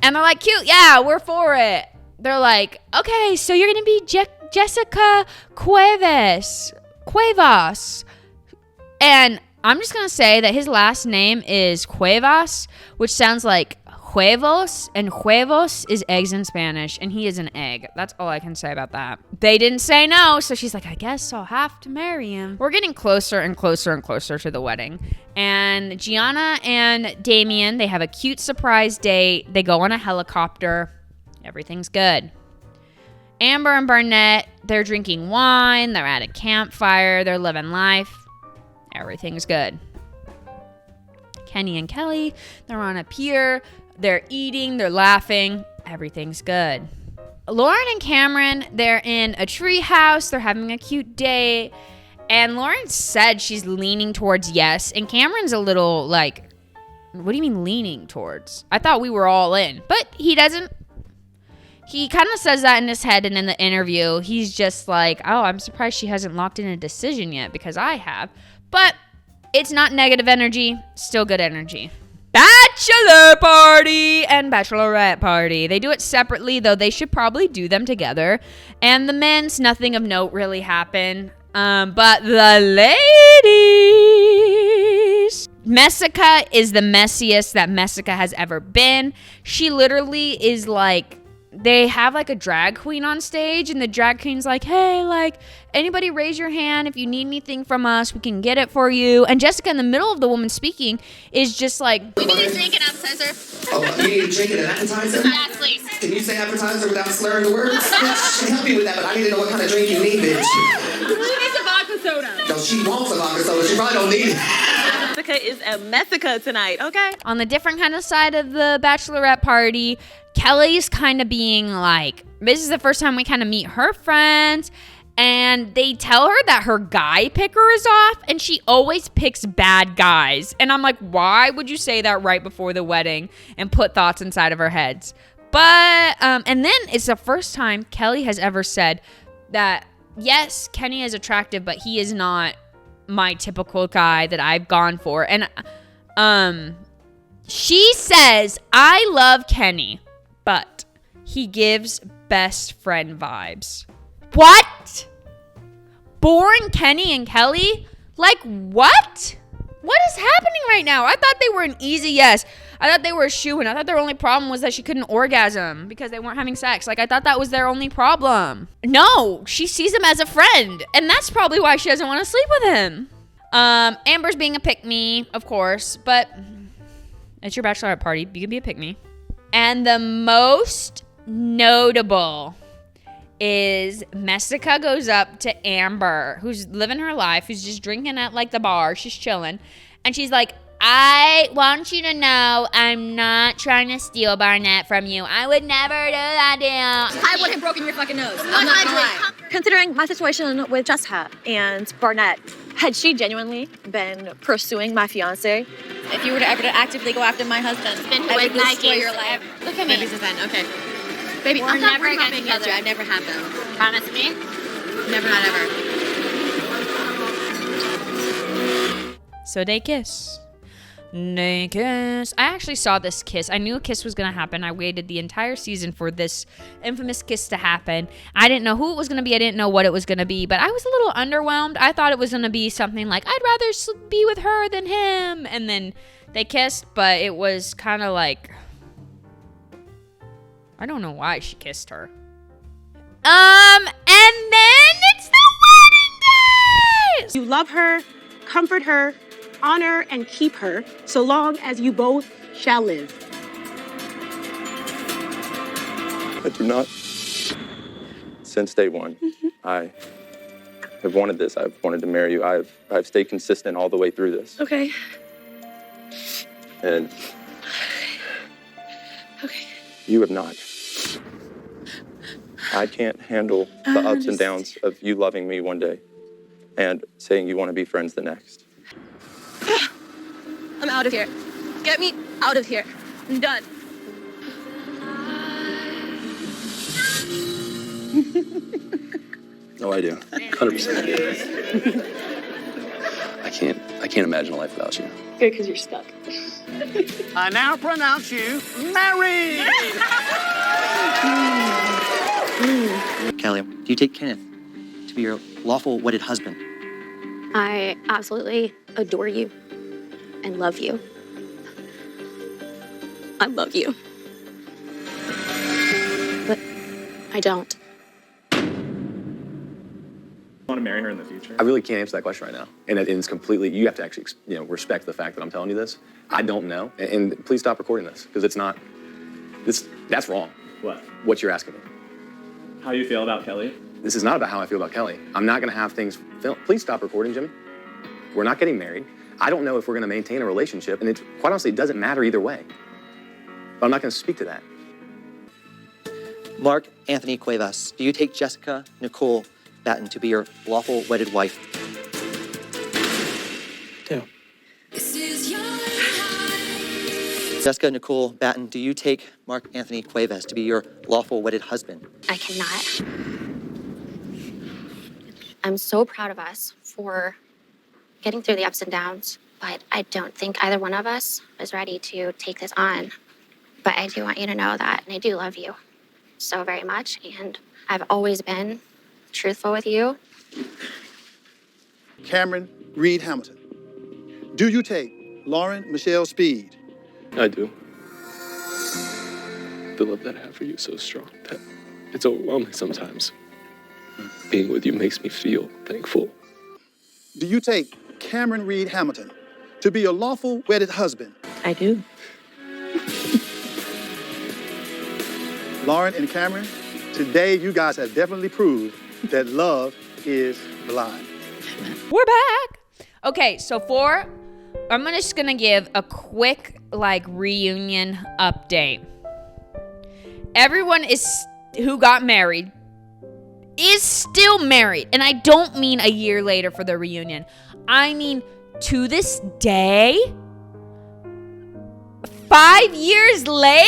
And they're like, cute. Yeah, we're for it. they're like, okay, so you're going to be Jessica Cuevas. And I'm just going to say that his last name is Cuevas, which sounds like huevos, and huevos is eggs in Spanish, and he is an egg. That's all I can say about that. They didn't say no, so she's like, I guess I'll have to marry him. We're getting closer and closer and closer to the wedding. And Gianna and Damien, they have a cute surprise date. They go on a helicopter. Everything's good. Amber and Barnett, they're drinking wine. They're at a campfire. They're living life. Everything's good. Kenny and Kelly, they're on a pier. They're eating, they're laughing, everything's good. Lauren and Cameron, they're in a tree house, they're having a cute day, and Lauren said she's leaning towards yes, and Cameron's a little like, what do you mean leaning towards? I thought we were all in, but he doesn't. He kind of says that in his head, and in the interview, he's just like, oh, I'm surprised she hasn't locked in a decision yet, because I have. But it's not negative energy, still good energy. Bachelor party and bachelorette party. They do it separately, though they should probably do them together. And the men's, nothing of note really happened. But the ladies. Messica is the messiest that Messica has ever been. She literally is like, they have like a drag queen on stage, and the drag queen's like, hey, like, anybody raise your hand if you need anything from us, we can get it for you. And Jessica, in the middle of the woman speaking, is just like, We need a drink and appetizer. Oh, you need a drink and an appetizer? Yes, please. Can you say appetizer without slurring the words? Bitch, I can help you with that, but I need to know what kind of drink you need, bitch. She needs a vodka soda. No, she wants a vodka soda. She probably don't need it. Jessica is a Messica tonight, okay? on the different kind of side of the bachelorette party, Kelly's kind of being like, this is the first time we kind of meet her friends, and they tell her that her guy picker is off, and she always picks bad guys. And I'm like, why would you say that right before the wedding and put thoughts inside of our heads? But, and then it's the first time Kelly has ever said that, yes, Kenny is attractive, but he is not my typical guy that I've gone for. And, she says, I love Kenny, but he gives best friend vibes. What? Boring Kenny and Kelly? Like, what? What is happening right now? I thought they were an easy yes. I thought they were a shoo-in. I thought their only problem was that she couldn't orgasm because they weren't having sex. Like, I thought that was their only problem. No, she sees him as a friend, and that's probably why she doesn't want to sleep with him. Amber's being a pick-me, of course, but it's your bachelorette party. You can be a pick-me. And the most notable is Messica goes up to Amber, who's living her life, who's just drinking at like the bar. She's chilling. And she's like, I want you to know I'm not trying to steal Barnett from you. I would never do that to you. I would have broken your fucking nose. I'm not gonna lie. Considering my situation with Jessica and Barnett, had she genuinely been pursuing my fiance, If you were to ever actively go after my husband, Been I with would destroy Nike. your life. Look at me. Baby's a 10, okay. Baby, We're I'm not never worried about against being each other. I've never happened. Promise me? Never, not ever. So they kiss. They kiss. I actually saw this kiss. I knew a kiss was going to happen. I waited the entire season for this infamous kiss to happen. I didn't know who it was going to be. I didn't know what it was going to be. But I was a little underwhelmed. I thought it was going to be something like, I'd rather be with her than him. And then they kissed. But it was kind of like, I don't know why she kissed her. And then it's the wedding day! You love her, comfort her, honor and keep her, so long as you both shall live. I do not. Since day one, I have wanted this. I've wanted to marry you. I've stayed consistent all the way through this. Okay. And Okay. you have not. I can't handle the ups and downs of you loving me one day and saying you want to be friends the next. I'm out of here. Get me out of here. I'm done. No, I do. 100%. I can't imagine a life without you. Good, because you're stuck. I now pronounce you married. Kelly, do you take Kenneth to be your lawful wedded husband? I absolutely adore you and love you. I love you. But I don't. Want to marry her in the future? I really can't answer that question right now. And it's completely, you have to actually, respect the fact that I'm telling you this. I don't know. And please stop recording this, because it's not, that's wrong. What? What you're asking me. How you feel about Kelly? This is not about how I feel about Kelly. I'm not gonna have things filmed. Please stop recording, Jimmy. We're not getting married. I don't know if we're gonna maintain a relationship, and quite honestly, it doesn't matter either way. But I'm not gonna speak to that. Mark Anthony Cuevas, do you take Jessica Nicole Batten to be your lawful wedded wife? Do. Jessica Nicole Batten, do you take Mark Anthony Cuevas to be your lawful wedded husband? I cannot. I'm so proud of us for getting through the ups and downs, but I don't think either one of us is ready to take this on. But I do want you to know that, and I do love you so very much, and I've always been truthful with you. Cameron Reed Hamilton, do you take Lauren Michelle Speed? I do. The love that I have for you is so strong that it's overwhelming sometimes. Being with you makes me feel thankful. Do you take Cameron Reed Hamilton to be your lawful wedded husband? I do. Lauren and Cameron, today you guys have definitely proved that love is blind. We're back. Okay, so I'm just gonna give a quick reunion update. Everyone who got married is still married, and I don't mean a year later for the reunion. I mean to this day, 5 years later,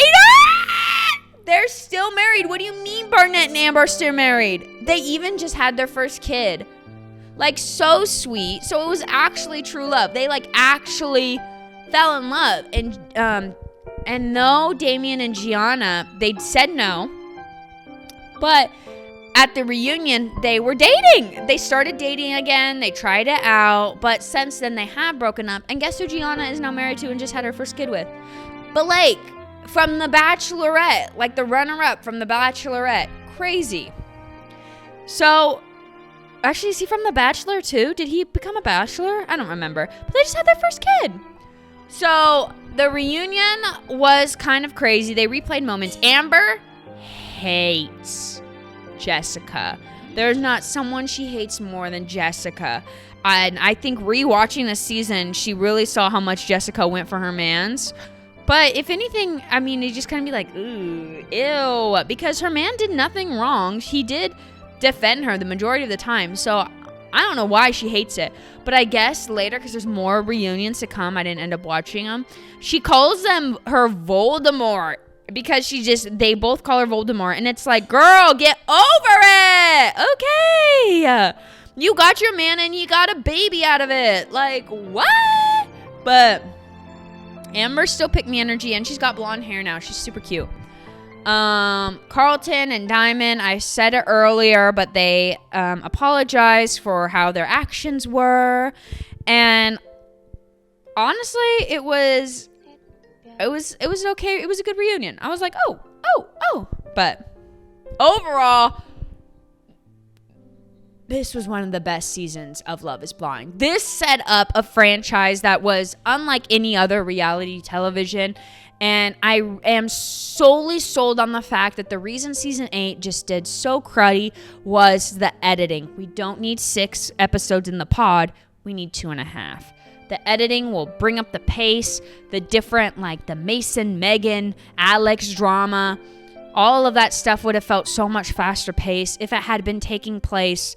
they're still married. What do you mean Barnett and Amber are still married? They even just had their first kid. So sweet. So it was actually true love. They actually fell in love. And no, Damien and Gianna, they said no. But at the reunion, they were dating. They started dating again. They tried it out. But since then, they have broken up. And guess who Gianna is now married to and just had her first kid with? Blake from The Bachelorette. The runner-up from The Bachelorette. Crazy. So, actually, is he from The Bachelor too? Did he become a bachelor? I don't remember. But they just had their first kid. So, the reunion was kind of crazy. They replayed moments. Amber hates Jessica. There's not someone she hates more than Jessica. And I think rewatching this season, she really saw how much Jessica went for her mans. But if anything, I mean, it just kind of be ooh, ew. Because her man did nothing wrong. He did defend her the majority of the time. So I don't know why she hates it. But I guess later, because there's more reunions to come, I didn't end up watching them. She calls them her Voldemort. Because they both call her Voldemort. And it's girl, get over it. Okay. You got your man and you got a baby out of it. What? But Amber still picked me energy, and she's got blonde hair now. She's super cute. Carlton and Diamond, I said it earlier, but they apologized for how their actions were. And honestly, it was okay. It was a good reunion. I was oh. But overall, this was one of the best seasons of Love is Blind. This set up a franchise that was unlike any other reality television. And I am solely sold on the fact that the reason season 8 just did so cruddy was the editing. We don't need 6 episodes in the pod. We need 2.5. The editing will bring up the pace, the different, the Mason, Megan, Alex drama. All of that stuff would have felt so much faster paced if it had been taking place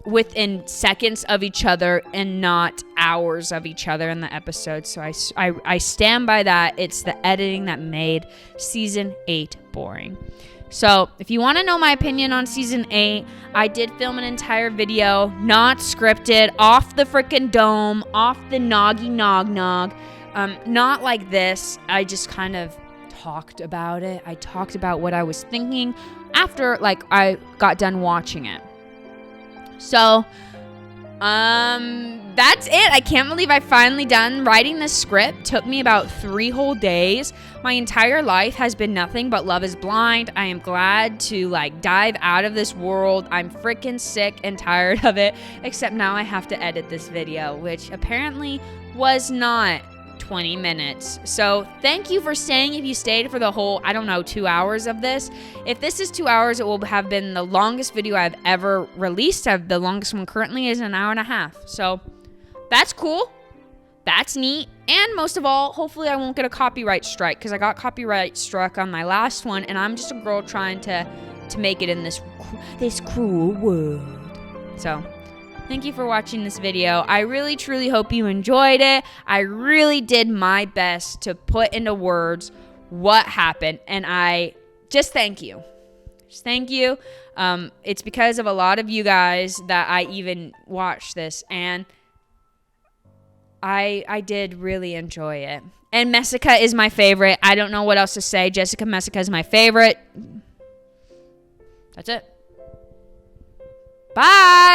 within seconds of each other and not hours of each other in the episode. So I stand by that. It's the editing that made season 8 boring. So if you want to know my opinion on season 8, I did film an entire video, not scripted, off the freaking dome, off the noggy nog. Not like this. I just kind of talked about it. I talked about what I was thinking. after like I got done watching it. So that's it. I can't believe I finally done writing this script. Took me about 3 whole days. My entire life has been nothing but Love is Blind. I am glad to like dive out of this world. I'm freaking sick and tired of it, except now I have to edit this video, which apparently was not 20 minutes. So thank you for staying. If you stayed for the whole, I don't know, 2 hours of this. If this is 2 hours, it will have been the longest video I've ever released. The longest one currently is an hour and a half. So that's cool. That's neat. And most of all, hopefully I won't get a copyright strike, because I got copyright struck on my last one, and I'm just a girl trying to make it in this cruel world. So thank you for watching this video. I really, truly hope you enjoyed it. I really did my best to put into words what happened, and I just thank you. Just thank you. It's because of a lot of you guys that I even watched this, and I did really enjoy it. And Messica is my favorite. I don't know what else to say. Jessica Messica is my favorite. That's it. Bye.